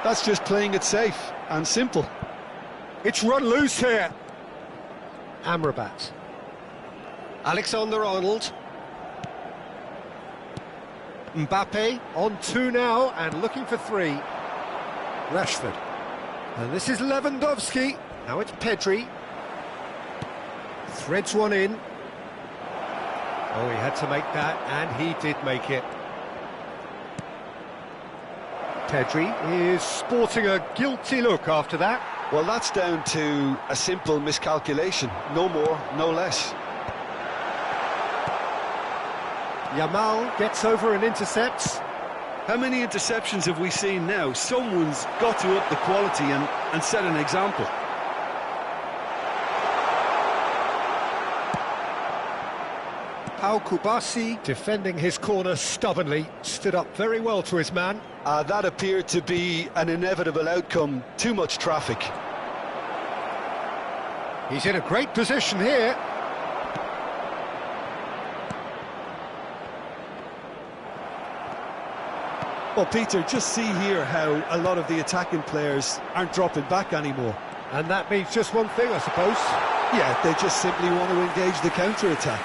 That's just playing it safe and simple. It's run loose here. Amrabat. Alexander-Arnold. Mbappe on two now and looking for three. Rashford. And this is Lewandowski. Now it's Pedri. Threads one in. Oh, he had to make that, and he did make it. Pedri is sporting a guilty look after that. Well, that's down to a simple miscalculation. No more, no less. Yamal gets over and intercepts. How many interceptions have we seen now? Someone's got to up the quality and set an example. Al-Kubasi, defending his corner stubbornly, stood up very well to his man. That appeared to be an inevitable outcome. Too much traffic. He's in a great position here. Well, Peter, just see here how a lot of the attacking players aren't dropping back anymore. And that means just one thing, I suppose. Yeah, they just simply want to engage the counter-attack.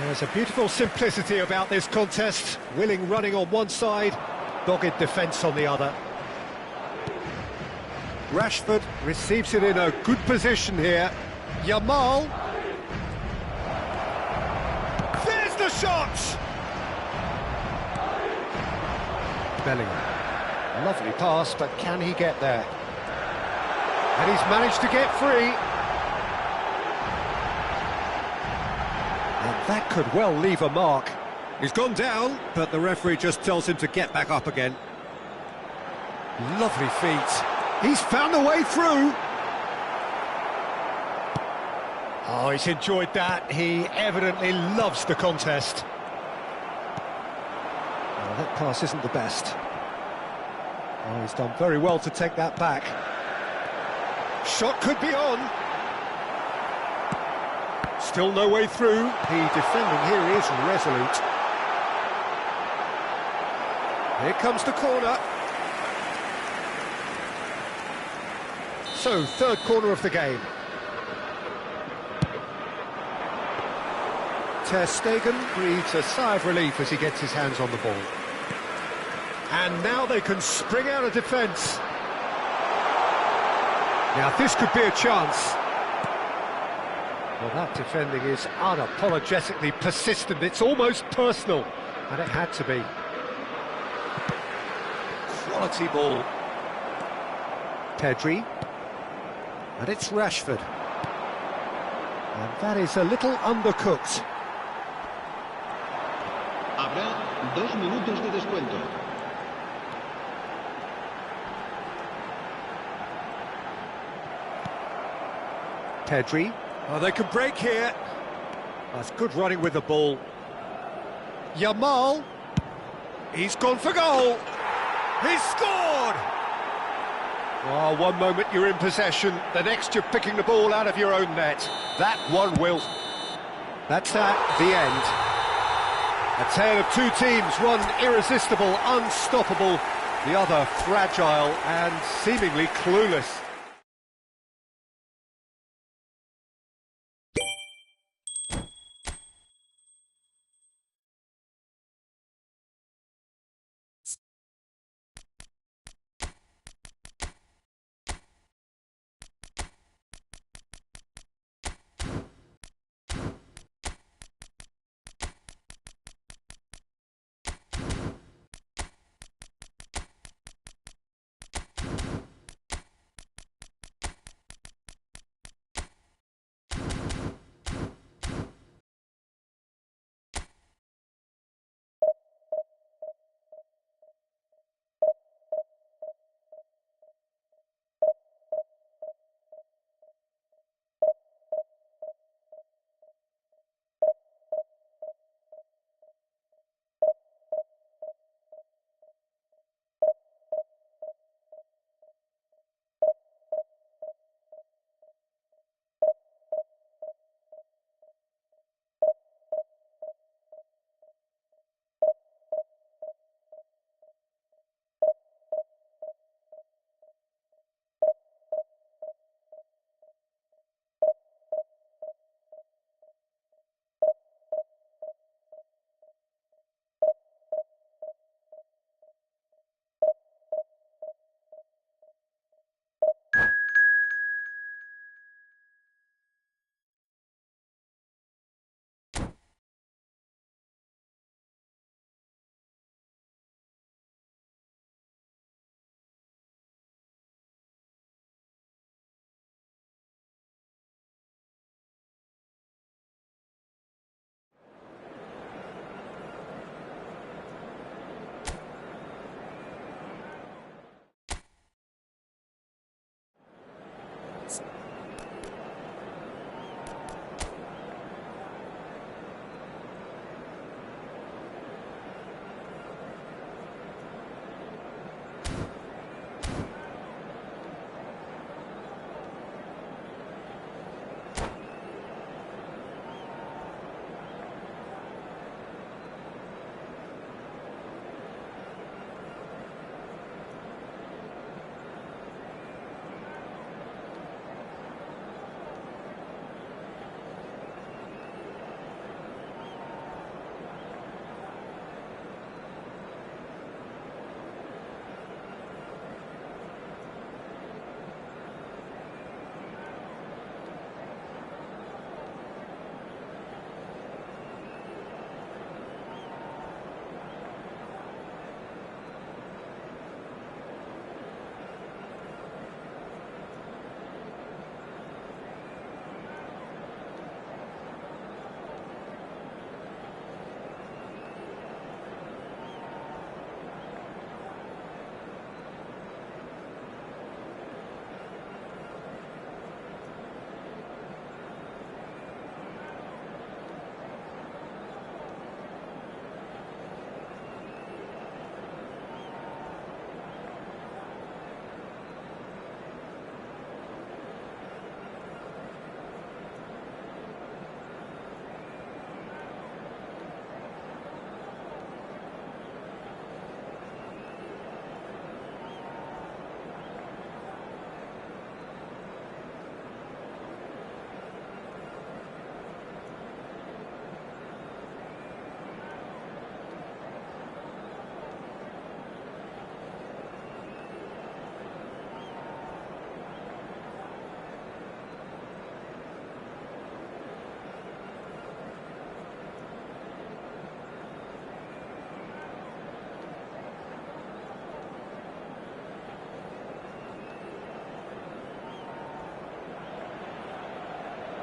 There's a beautiful simplicity about this contest. Willing running on one side, dogged defence on the other. Rashford receives it in a good position here. Yamal. There's the shot! Bellingham. Lovely pass, but can he get there? And he's managed to get free. And that could well leave a mark. He's gone down, but the referee just tells him to get back up again. Lovely feet. He's found a way through. Oh, he's enjoyed that. He evidently loves the contest. Oh, that pass isn't the best. Oh, he's done very well to take that back. Shot could be on. Still no way through. The defending here is resolute. Here comes the corner. So, third corner of the game. Ter Stegen breathes a sigh of relief as he gets his hands on the ball. And now they can spring out of defence. Now this could be a chance. Well, that defending is unapologetically persistent. It's almost personal, and it had to be. Quality ball. Pedri. And it's Rashford. And that is a little undercooked. Habrá 2 minutos de descuento. Pedri. Oh, they can break here. That's good running with the ball. Yamal. He's gone for goal. He's scored! Oh, one moment you're in possession, the next you're picking the ball out of your own net. That one will. That's that, the end. A tale of two teams, one irresistible, unstoppable, the other fragile and seemingly clueless.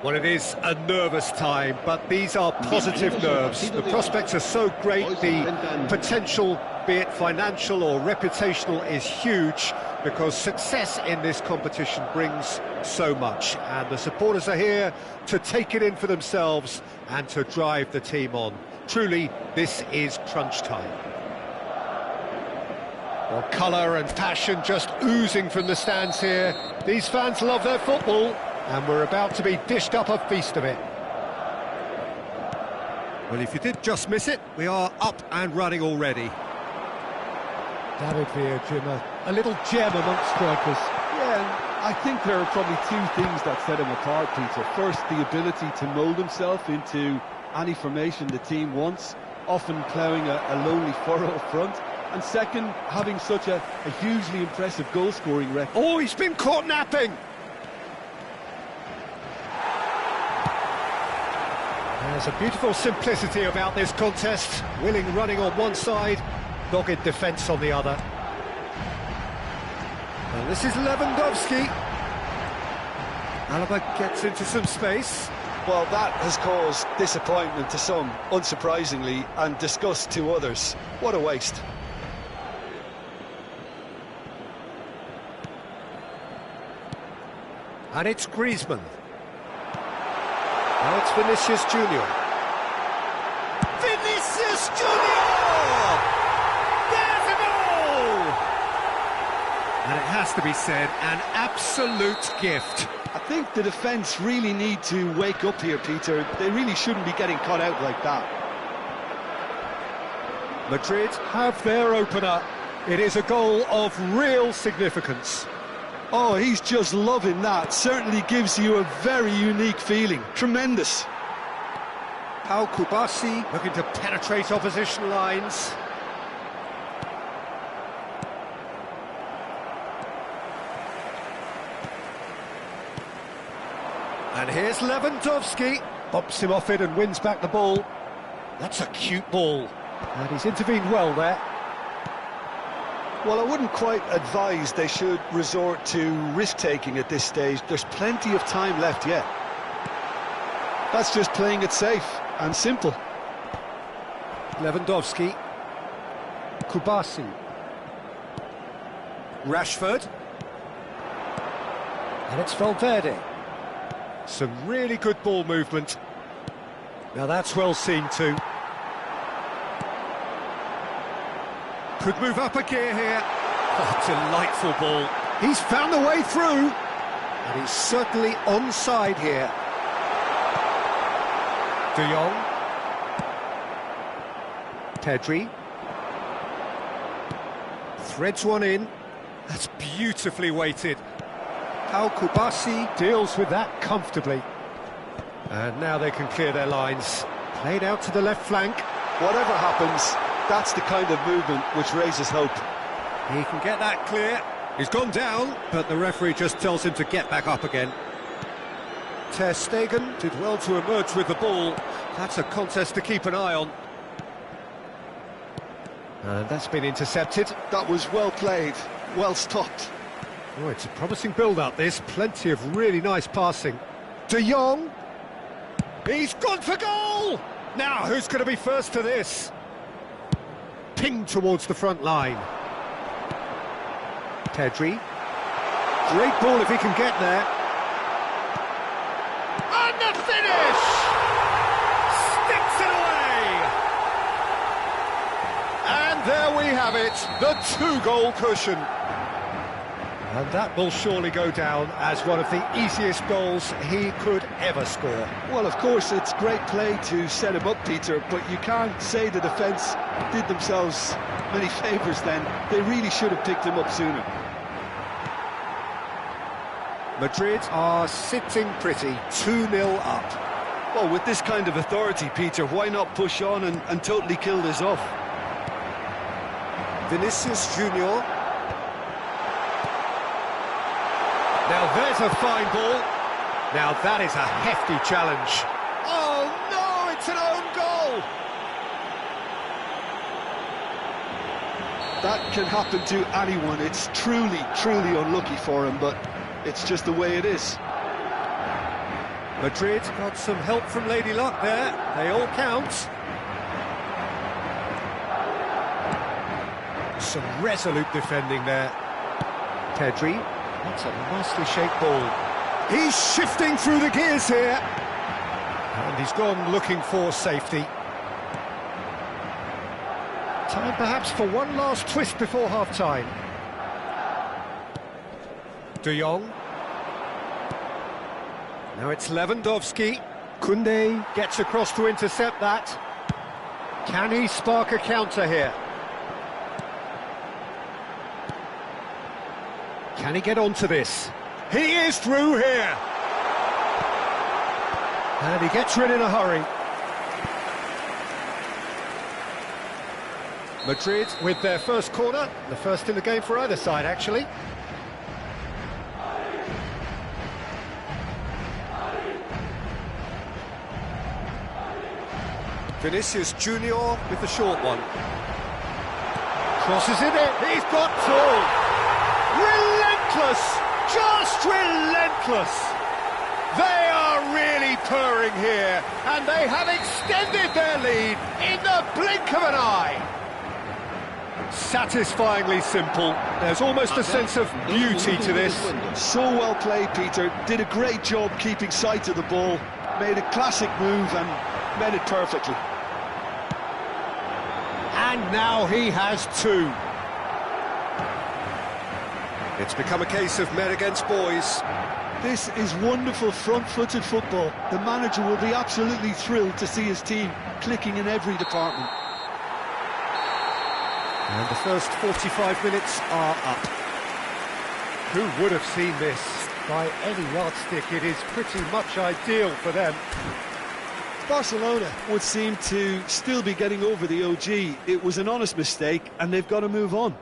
Well, it is a nervous time, but these are positive nerves. The prospects are so great, the potential, be it financial or reputational, is huge, because success in this competition brings so much, and the supporters are here to take it in for themselves and to drive the team on. Truly, this is crunch time. Well, colour and passion just oozing from the stands here. These fans love their football, and we're about to be dished up a feast of it. Well, if you did just miss it, we are up and running already. David Villa, Jim, a little gem amongst strikers. Yeah, and I think there are probably two things that set him apart, Peter. First, the ability to mould himself into any formation the team wants, often ploughing a lonely furrow up front. And second, having such a hugely impressive goal-scoring record. Oh, he's been caught napping! There's a beautiful simplicity about this contest. Willing running on one side, dogged defence on the other. And this is Lewandowski. Alaba gets into some space. Well, that has caused disappointment to some, unsurprisingly, and disgust to others. What a waste. And it's Griezmann. Now it's Vinicius Junior. Vinicius Junior! There's a goal! And it has to be said, an absolute gift. I think the defence really need to wake up here, Peter. They really shouldn't be getting caught out like that. Madrid have their opener. It is a goal of real significance. Oh, he's just loving that. Certainly gives you a very unique feeling. Tremendous. Pau Kubasi looking to penetrate opposition lines. And here's Lewandowski. Bumps him off it and wins back the ball. That's a cute ball. And he's intervened well there. Well, I wouldn't quite advise they should resort to risk-taking at this stage. There's plenty of time left yet. That's just playing it safe and simple. Lewandowski. Kubasi. Rashford. And it's Valverde. Some really good ball movement. Now that's well seen too. Could move up a gear here. Oh, delightful ball. He's found the way through. And he's certainly onside here. De Jong. Pedri. Threads one in. That's beautifully weighted. Pau Kubasi deals with that comfortably. And now they can clear their lines. Played out to the left flank. Whatever happens, that's the kind of movement which raises hope. He can get that clear. He's gone down, but the referee just tells him to get back up again. Ter Stegen did well to emerge with the ball. That's a contest to keep an eye on. And that's been intercepted. That was well played, well stopped. Oh, it's a promising build-up, this. Plenty of really nice passing. De Jong. He's gone for goal! Now, who's going to be first to this? Pinged towards the front line. Pedri. Great ball if he can get there. And the finish! Sticks it away! And there we have it, the two-goal cushion. And that will surely go down as one of the easiest goals he could ever score. Well, of course, it's great play to set him up, Peter, but you can't say the defence did themselves many favours then. They really should have picked him up sooner. Madrid are sitting pretty, 2-0 up. Well, with this kind of authority, Peter, why not push on and totally kill this off? Vinicius Junior. Now there's a fine ball. Now that is a hefty challenge. Oh no, it's an own goal! That can happen to anyone. It's truly, truly unlucky for him, but it's just the way it is. Madrid got some help from Lady Luck there. They all count. Some resolute defending there. Pedri. That's a nicely shaped ball. He's shifting through the gears here. And he's gone looking for safety. Time perhaps for one last twist before half-time. De Jong. Now it's Lewandowski. Koundé gets across to intercept that. Can he spark a counter here? Can he get onto this? He is through here! And he gets rid in a hurry. Madrid with their first corner, the first in the game for either side, actually. Vinicius Junior with the short one. Crosses it in, he's got two! Relentless! Just relentless! They are really purring here, and they have extended their lead in the blink of an eye. Satisfyingly simple. There's almost a sense of beauty to this. So well played, Peter. Did a great job keeping sight of the ball. Made a classic move and made it perfectly. And now he has two. It's become a case of men against boys. This is wonderful front-footed football. The manager will be absolutely thrilled to see his team clicking in every department. And the first 45 minutes are up. Who would have seen this? By any yardstick, it is pretty much ideal for them. Barcelona would seem to still be getting over the OG. It was an honest mistake, and they've got to move on.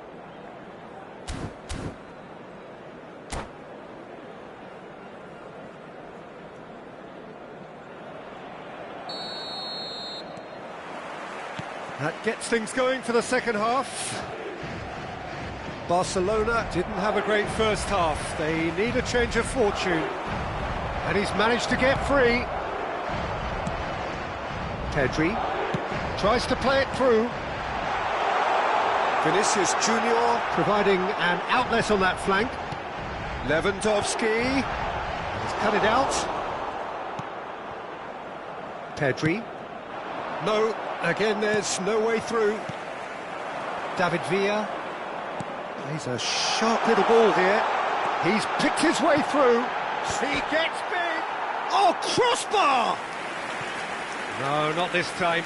That gets things going for the second half. Barcelona didn't have a great first half. They need a change of fortune. And he's managed to get free. Pedri tries to play it through. Vinicius Junior providing an outlet on that flank. Lewandowski has cut it out. Pedri. No, again there's no way through. David Villa. He's a sharp little ball here. He's picked his way through. He gets big. Oh, crossbar! No, not this time.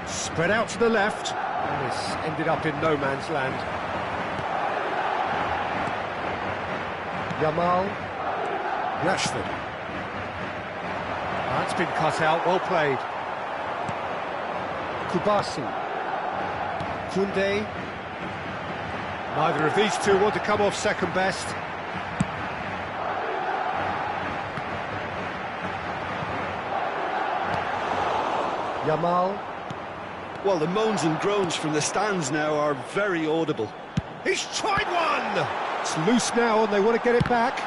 Spread out to the left. And this ended up in no man's land. Yamal. Rashford. That's been cut out, well played. Kubasi. Koundé. Neither of these two want to come off second best. Yamal. Well, the moans and groans from the stands now are very audible. He's tried one! It's loose now and they want to get it back.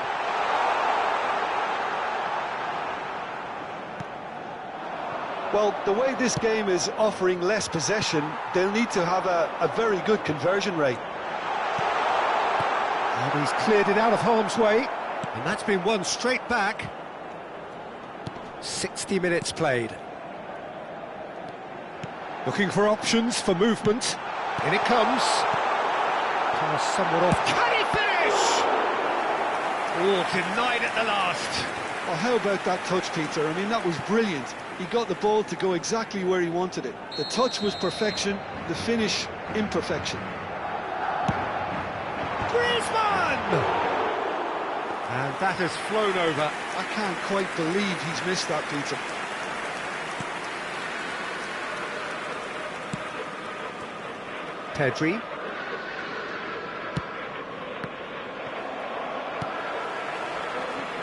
Well, the way this game is offering less possession, they'll need to have a very good conversion rate. And he's cleared it out of harm's way, and that's been won straight back. 60 minutes played. Looking for options for movement. In it comes. Pass somewhat off. Can he finish? Oh, denied at the last. Oh, how about that touch, Peter? I mean, that was brilliant. He got the ball to go exactly where he wanted it. The touch was perfection, the finish, imperfection. Griezmann! And that has flown over. I can't quite believe he's missed that, Peter. Pedri.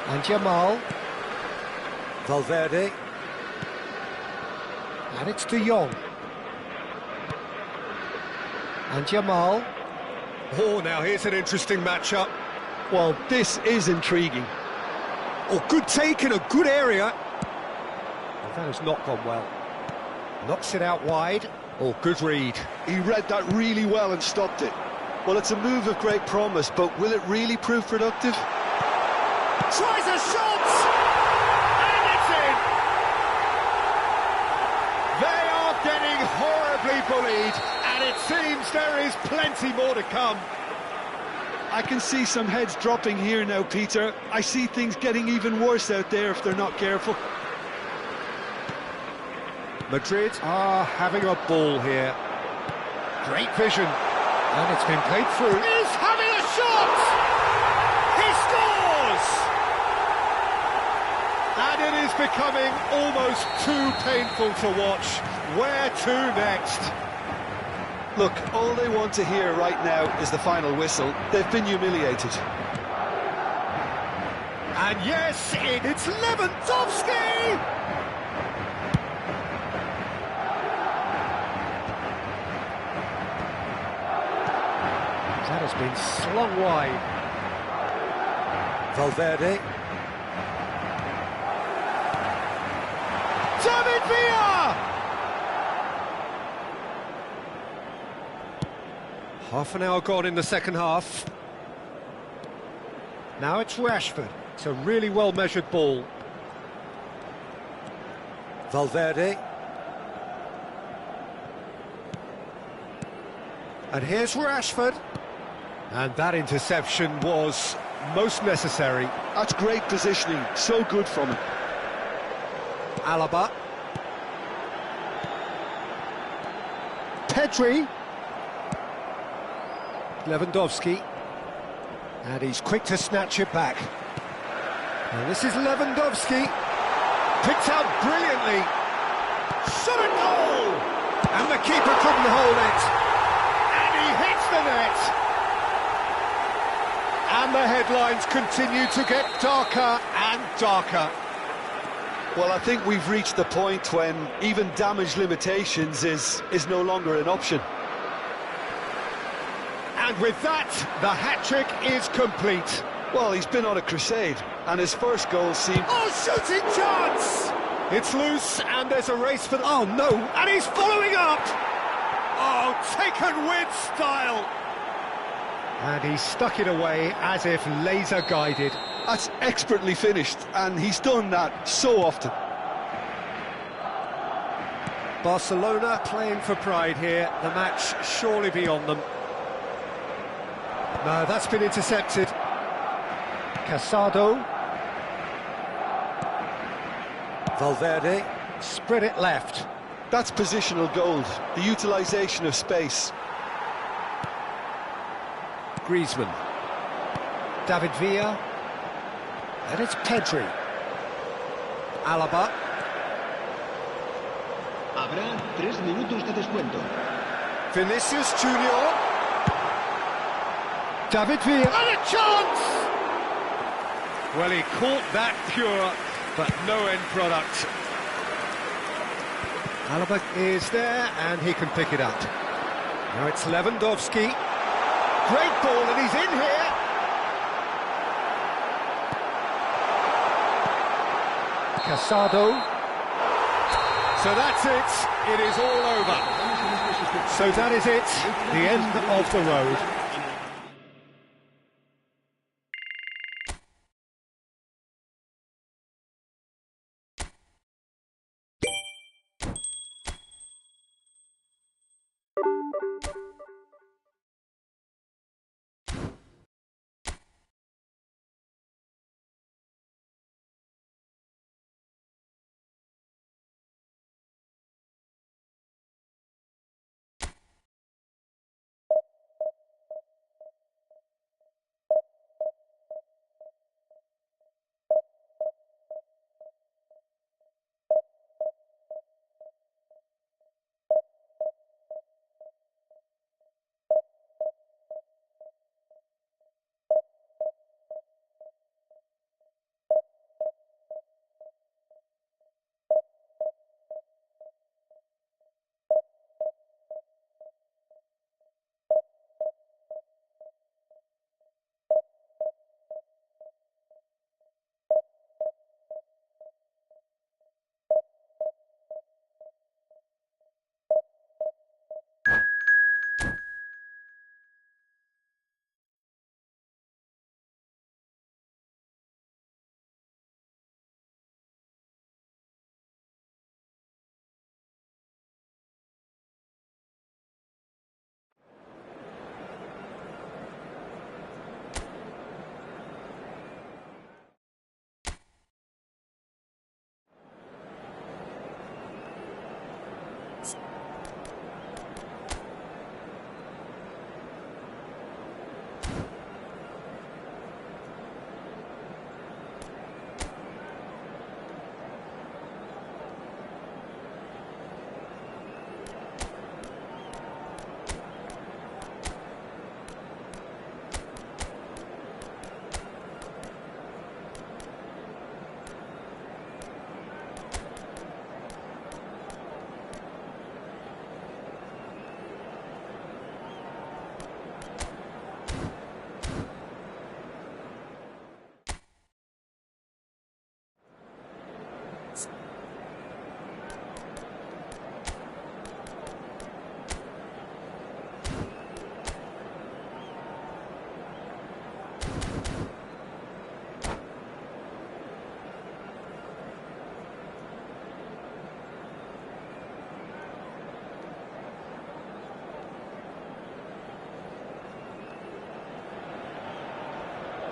And Yamal. Valverde. And it's De Jong. And Jamal. Oh, now here's an interesting matchup. Well, this is intriguing. Oh, good take in a good area. Well, that has not gone well. Knocks it out wide. Oh, good read. He read that really well and stopped it. Well, it's a move of great promise, but will it really prove productive? Tries a shot! And it's in! They are getting horribly bullied, and it seems there is plenty more to come. I can see some heads dropping here now, Peter. I see things getting even worse out there if they're not careful. Madrid are having a ball here. Great vision. And it's been played through. He's having a shot! He scores! And it is becoming almost too painful to watch. Where to next? Look, all they want to hear right now is the final whistle. They've been humiliated. And yes, it's Lewandowski! That has been slung wide. Valverde. David Villa! Half an hour gone in the second half. Now it's Rashford. It's a really well-measured ball. Valverde. And here's Rashford. And that interception was most necessary. That's great positioning, so good from him. Alaba. Pedri. Lewandowski. And he's quick to snatch it back. And this is Lewandowski. Picked out brilliantly. Shot at goal! And the keeper couldn't hold it. And he hits the net. And the headlines continue to get darker and darker. Well, I think we've reached the point when even damage limitations is no longer an option. And with that, the hat-trick is complete. Well, he's been on a crusade, and his first goal seemed... Oh, shooting chance! It's loose, and there's a race for... Oh, no, and he's following up! Oh, taken with style! And he stuck it away as if laser-guided. That's expertly finished, and he's done that so often. Barcelona playing for pride here, the match surely beyond them. No, that's been intercepted. Casado. Valverde, spread it left. That's positional gold, the utilisation of space. Griezmann. David Villa. And it's Pedri. Alaba. Habrá 3 minutos de descuento. Vinicius Junior. David Villa. And a chance! Well, he caught that pure, but no end product. Alaba is there, and he can pick it up. Now it's Lewandowski. Great ball, and he's in here. Casado. So that's it. It is all over. So that is it. The end of the road.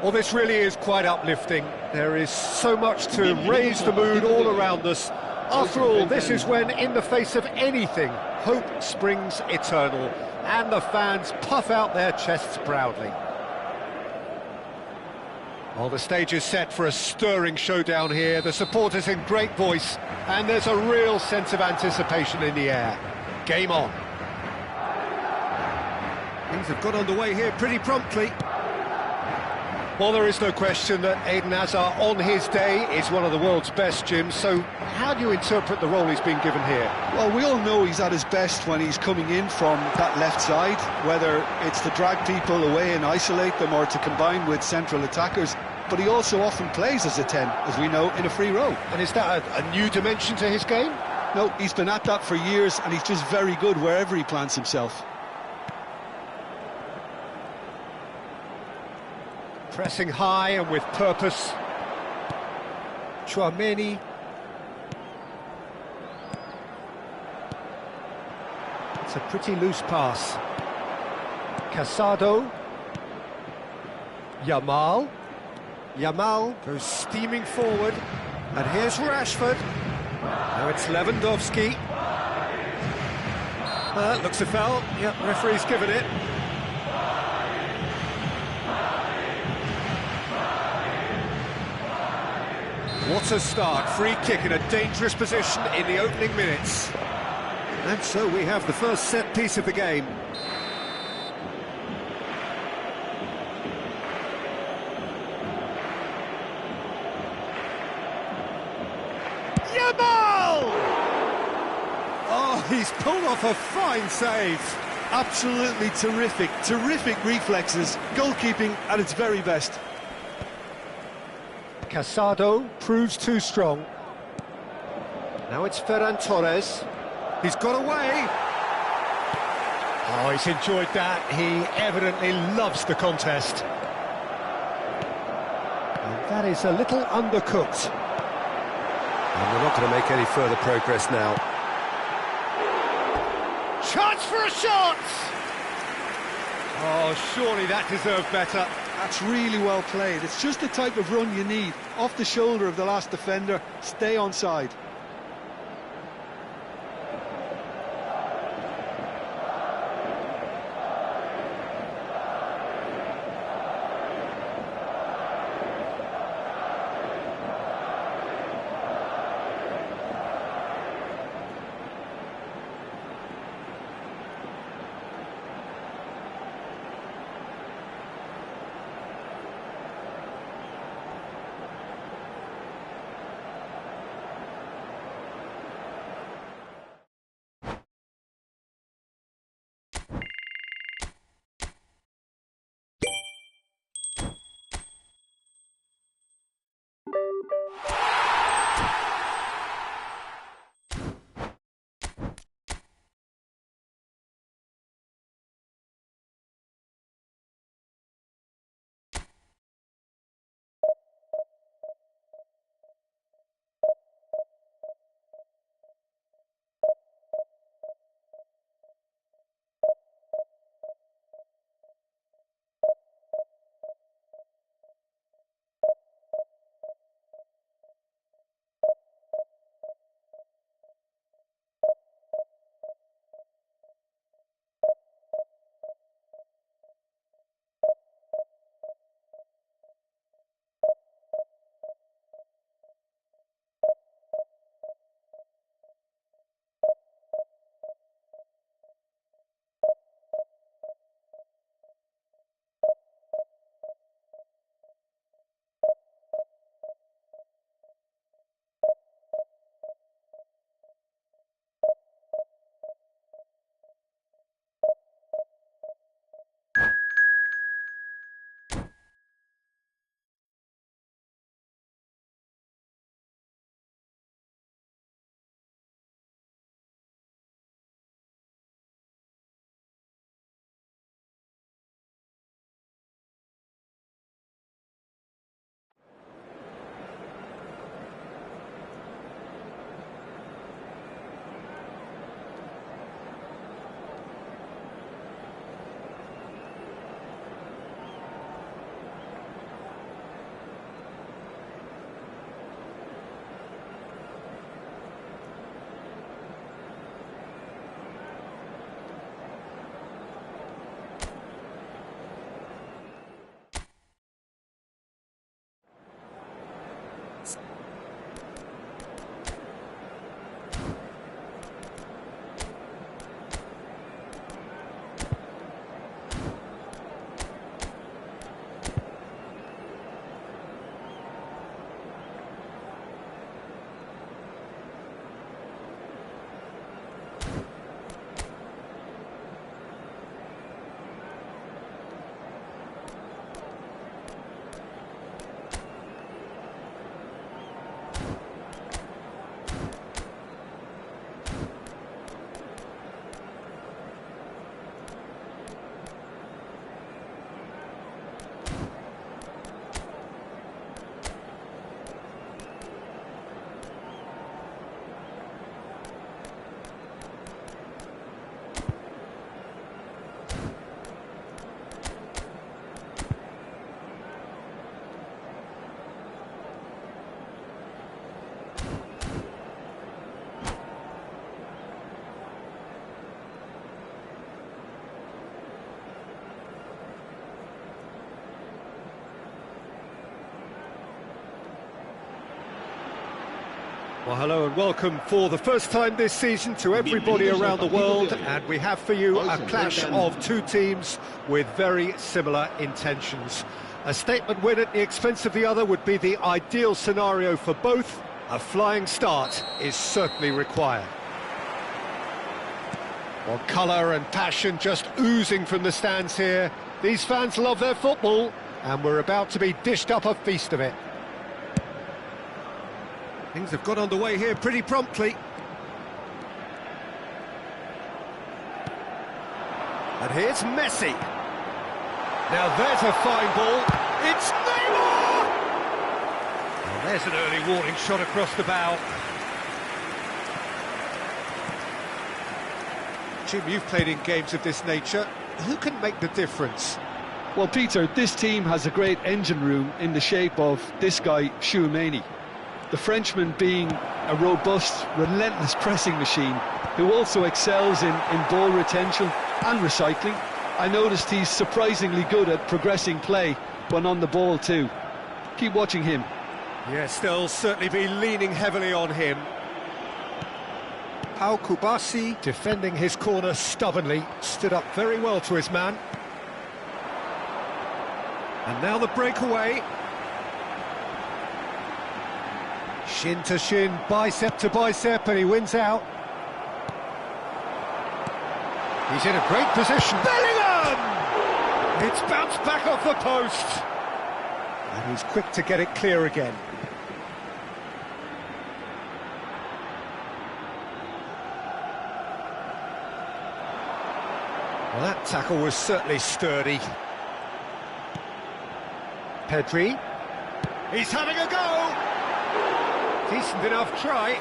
Well, this really is quite uplifting. There is so much to raise the mood all around us. After all, this is when, in the face of anything, hope springs eternal, and the fans puff out their chests proudly. Well, the stage is set for a stirring showdown here. The supporters in great voice, and there's a real sense of anticipation in the air. Game on. Things have got underway here pretty promptly. Well, there is no question that Eden Hazard, on his day, is one of the world's best, Jim. So how do you interpret the role he's been given here? Well, we all know he's at his best when he's coming in from that left side, whether it's to drag people away and isolate them or to combine with central attackers. But he also often plays as a 10, as we know, in a free role. And is that a new dimension to his game? No, he's been at that for years, and he's just very good wherever he plants himself. Pressing high and with purpose. Chouameni. It's a pretty loose pass. Casado. Yamal. Yamal goes steaming forward. And here's Rashford. Now it's Lewandowski. Looks a foul. Yep, referee's given it. What a start, free kick in a dangerous position in the opening minutes. And so we have the first set piece of the game. Yamal! Oh, he's pulled off a fine save. Absolutely terrific, terrific reflexes, goalkeeping at its very best. Casado proves too strong. Now it's Ferran Torres. He's got away. Oh, he's enjoyed that. He evidently loves the contest. And that is a little undercooked. And we're not going to make any further progress now. Chance for a shot! Oh, surely that deserved better. That's really well played. It's just the type of run you need. Off the shoulder of the last defender, stay onside. Well, hello and welcome for the first time this season to everybody around the world, and we have for you a clash of two teams with very similar intentions. A statement win at the expense of the other would be the ideal scenario for both. A flying start is certainly required. Well, colour and passion just oozing from the stands here. These fans love their football, and we're about to be dished up a feast of it. Things have got underway here pretty promptly. And here's Messi. Now there's a fine ball. It's Neymar! Well, there's an early warning shot across the bow. Jim, you've played in games of this nature. Who can make the difference? Well, Peter, this team has a great engine room in the shape of this guy, Tchouaméni. The Frenchman being a robust, relentless pressing machine who also excels in ball retention and recycling. I noticed he's surprisingly good at progressing play when on the ball too. Keep watching him. Yes, they'll certainly be leaning heavily on him. Pau Kubasi, defending his corner stubbornly, stood up very well to his man. And now the breakaway. Shin to shin, bicep to bicep, and he wins out. He's in a great position. Bellingham! It's bounced back off the post. And he's quick to get it clear again. Well, that tackle was certainly sturdy. Pedri. He's having a go! Decent enough try.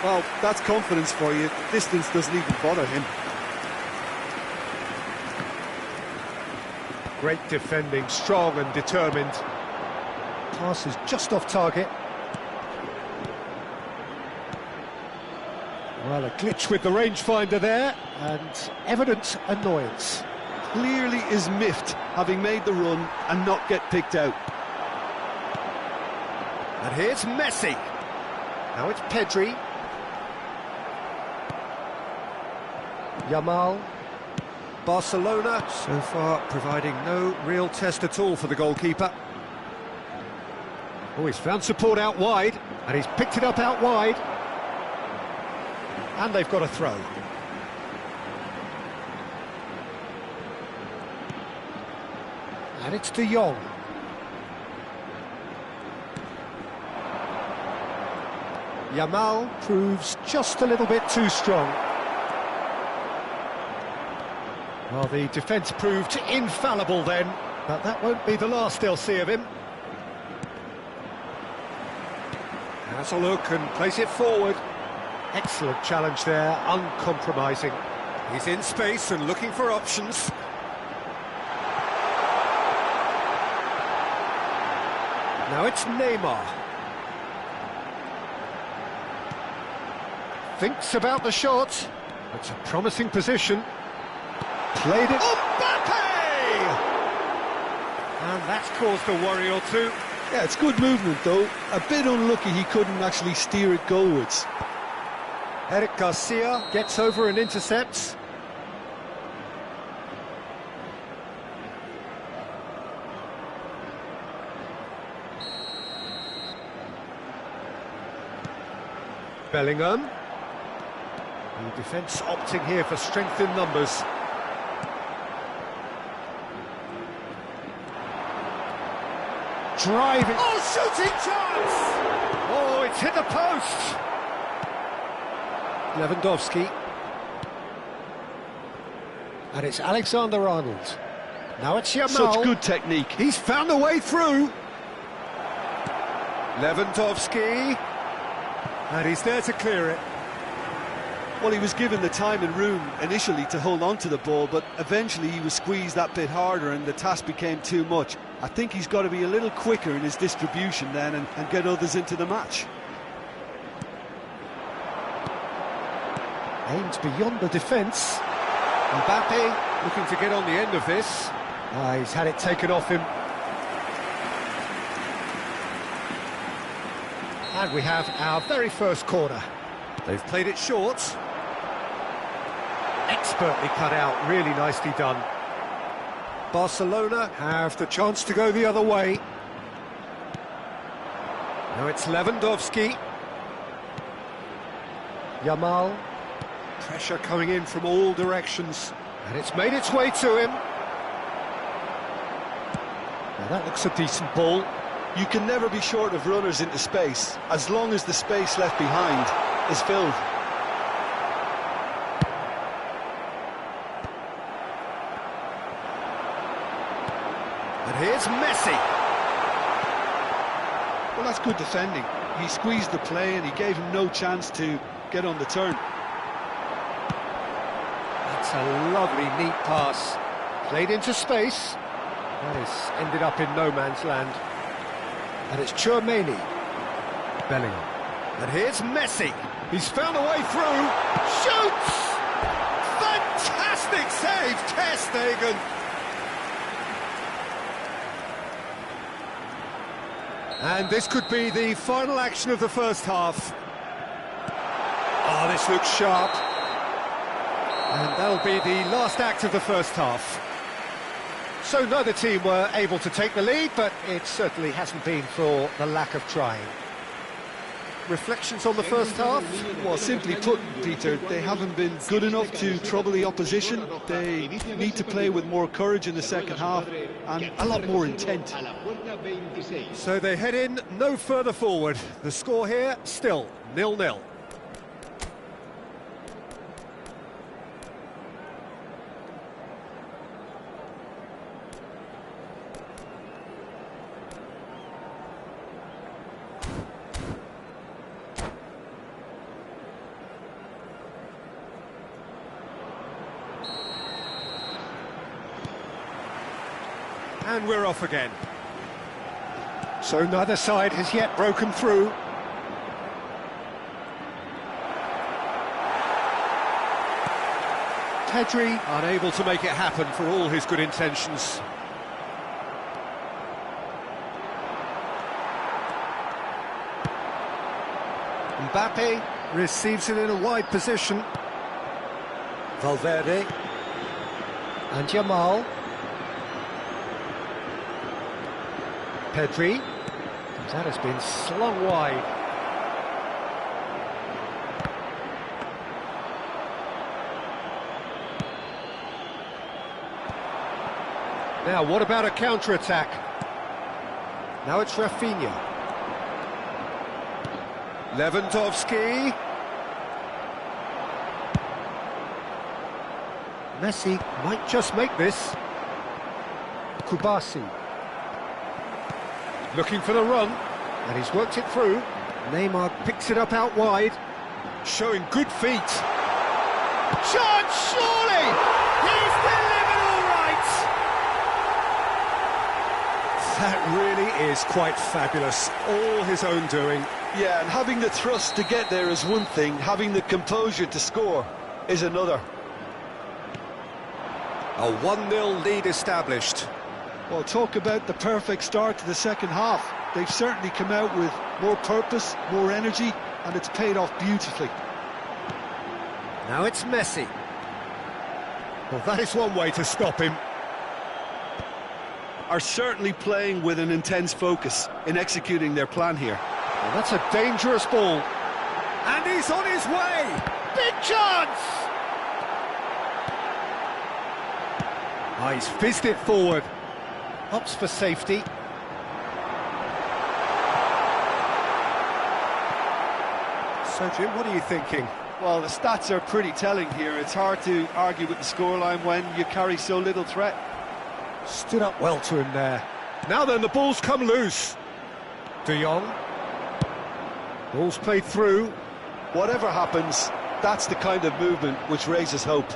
Well, that's confidence for you. Distance doesn't even bother him. Great defending, strong and determined. Pass is just off target. Well, a glitch with the rangefinder there, and evident annoyance. Clearly is miffed, having made the run and not get picked out. And here's Messi. Now it's Pedri. Yamal. Barcelona, so far providing no real test at all for the goalkeeper. Oh, he's found support out wide, and he's picked it up out wide. And they've got a throw. And it's De Jong. Yamal proves just a little bit too strong. Well, the defence proved infallible then, but that won't be the last they'll see of him. Has a look and plays it forward. Excellent challenge there, uncompromising. He's in space and looking for options. Now it's Neymar. Thinks about the shot. It's a promising position. Played it. Mbappe! And that's caused a worry or two. Yeah, it's good movement though. A bit unlucky he couldn't actually steer it goalwards. Eric Garcia gets over and intercepts. Bellingham. The defence opting here for strength in numbers. Driving. Oh, shooting chance! Oh, it's hit the post. Lewandowski. And it's Alexander-Arnold. Now it's Yamal. Such good technique. He's found a way through. Lewandowski. And he's there to clear it. Well, he was given the time and room initially to hold on to the ball, but eventually he was squeezed that bit harder and the task became too much. I think he's got to be a little quicker in his distribution then and get others into the match. Aims beyond the defence. Mbappe looking to get on the end of this. He's had it taken off him. And we have our very first corner. They've played it short. Expertly cut out, really nicely done. Barcelona have the chance to go the other way. Now it's Lewandowski. Yamal. Pressure coming in from all directions. And it's made its way to him. Now that looks a decent ball. You can never be short of runners into space, as long as the space left behind is filled. And here's Messi. Well, that's good defending. He squeezed the play and he gave him no chance to get on the turn. That's a lovely, neat pass. Played into space. That has ended up in no man's land. And it's Tchouaméni. Bellingham. And here's Messi. He's found a way through. Shoots! Fantastic save, Ter Stegen. And this could be the final action of the first half. Oh, this looks sharp. And that'll be the last act of the first half. So neither team were able to take the lead, but it certainly hasn't been for the lack of trying. Reflections on the first half? Well, simply put, Peter, they haven't been good enough to trouble the opposition. They need to play with more courage in the second half and a lot more intent. So they head in no further forward. The score here, still 0-0. And we're off again. So neither side has yet broken through. Pedri unable to make it happen for all his good intentions. Mbappe receives it in a wide position. Valverde and Yamal. Pedri, that has been slung wide. Now, what about a counter-attack? Now it's Rafinha. Lewandowski. Messi might just make this. Kubasi. Looking for the run, and he's worked it through. Neymar picks it up out wide, showing good feet. Chance, surely! He's delivered all right! That really is quite fabulous, all his own doing. Yeah, and having the thrust to get there is one thing, having the composure to score is another. A 1-0 lead established. Well, talk about the perfect start to the second half. They've certainly come out with more purpose, more energy, and it's paid off beautifully. Now it's Messi. Well, that is one way to stop him. Are certainly playing with an intense focus in executing their plan here. Well, that's a dangerous ball. And he's on his way! Big chance! Oh, he's fizzed it forward. Opts for safety. So, Jim, what are you thinking? Well, the stats are pretty telling here. It's hard to argue with the scoreline when you carry so little threat. Stood up well to him there. Now then, the ball's come loose. De Jong. Ball's played through. Whatever happens, that's the kind of movement which raises hope.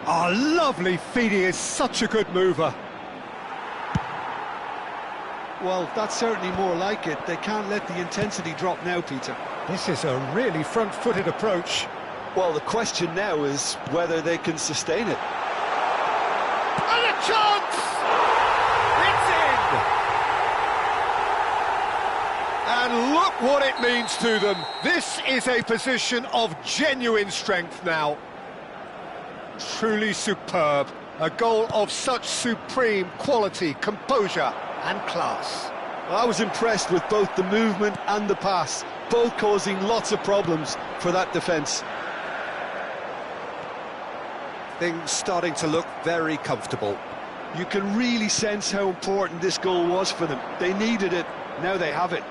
Oh, lovely feed. He is such a good mover. Well, that's certainly more like it. They can't let the intensity drop now, Peter. This is a really front-footed approach. Well, the question now is whether they can sustain it. And a chance! It's in! And look what it means to them. This is a position of genuine strength now. Truly superb. A goal of such supreme quality, composure and class. I was impressed with both the movement and the pass, both causing lots of problems for that defence. Things starting to look very comfortable. You can really sense how important this goal was for them. They needed it, now they have it.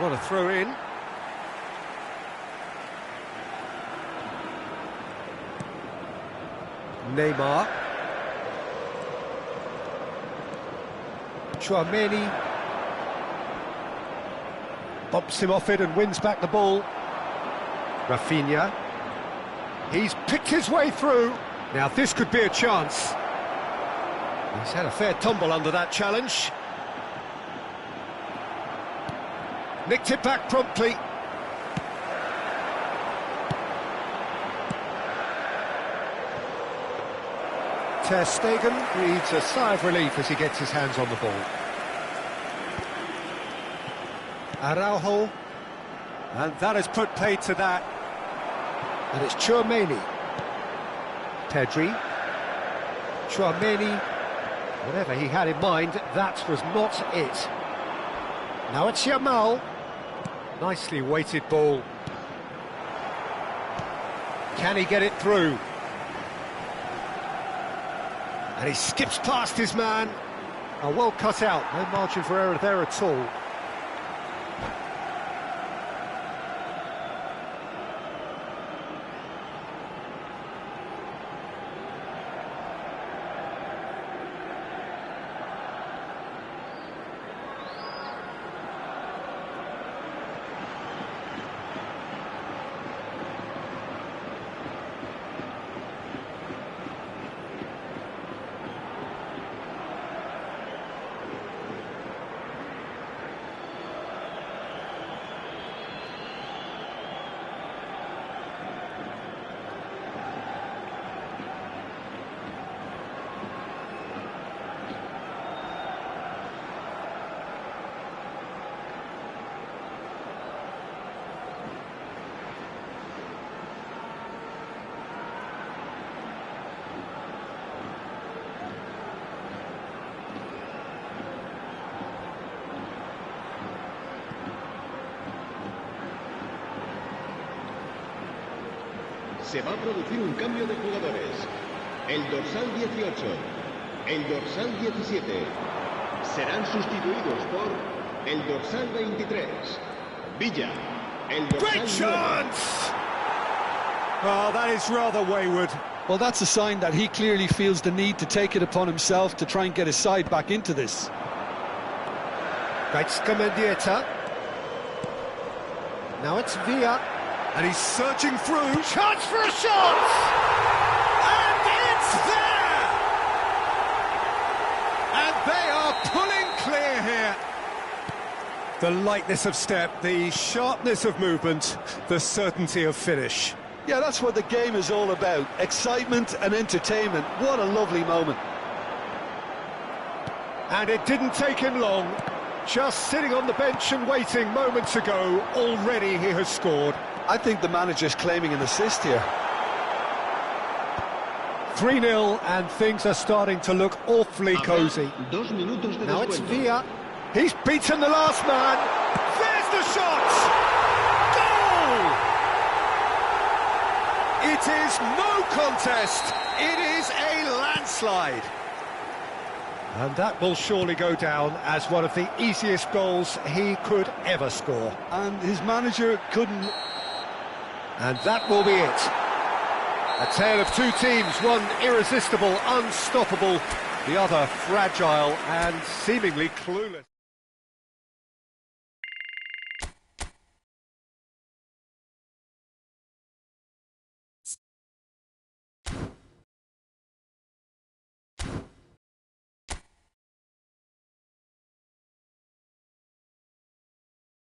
What a throw in. Neymar. Chouameni. Bumps him off it and wins back the ball. Rafinha. He's picked his way through. Now this could be a chance. He's had a fair tumble under that challenge. Nicked it back promptly. Ter Stegen breathes a sigh of relief as he gets his hands on the ball. Araujo. And that has put paid to that. And it's Chouameni. Pedri. Chouameni. Whatever he had in mind, that was not it. Now it's Yamal. Nicely weighted ball. Can he get it through? And he skips past his man. Well cut out, no margin for error there at all. Se va a producir un cambio de jugadores. El dorsal 18, el dorsal 17 serán sustituidos por el dorsal 23. Villa, el dorsal 9. Great chance! Oh, that is rather wayward. Well, that's a sign that he clearly feels the need to take it upon himself to try and get his side back into this. Gaitska Mendieta. Now it's Villa. And he's searching through. Chance for a shot! And it's there! And they are pulling clear here. The lightness of step, the sharpness of movement, the certainty of finish. Yeah, that's what the game is all about. Excitement and entertainment. What a lovely moment. And it didn't take him long. Just sitting on the bench and waiting moments ago, already he has scored. I think the manager's claiming an assist here. 3-0 and things are starting to look awfully cosy. Now it's Villa. He's beaten the last man. There's the shot! Goal! It is no contest. It is a landslide. And that will surely go down as one of the easiest goals he could ever score. And his manager couldn't... And that will be it. A tale of two teams, one irresistible, unstoppable, the other fragile and seemingly clueless.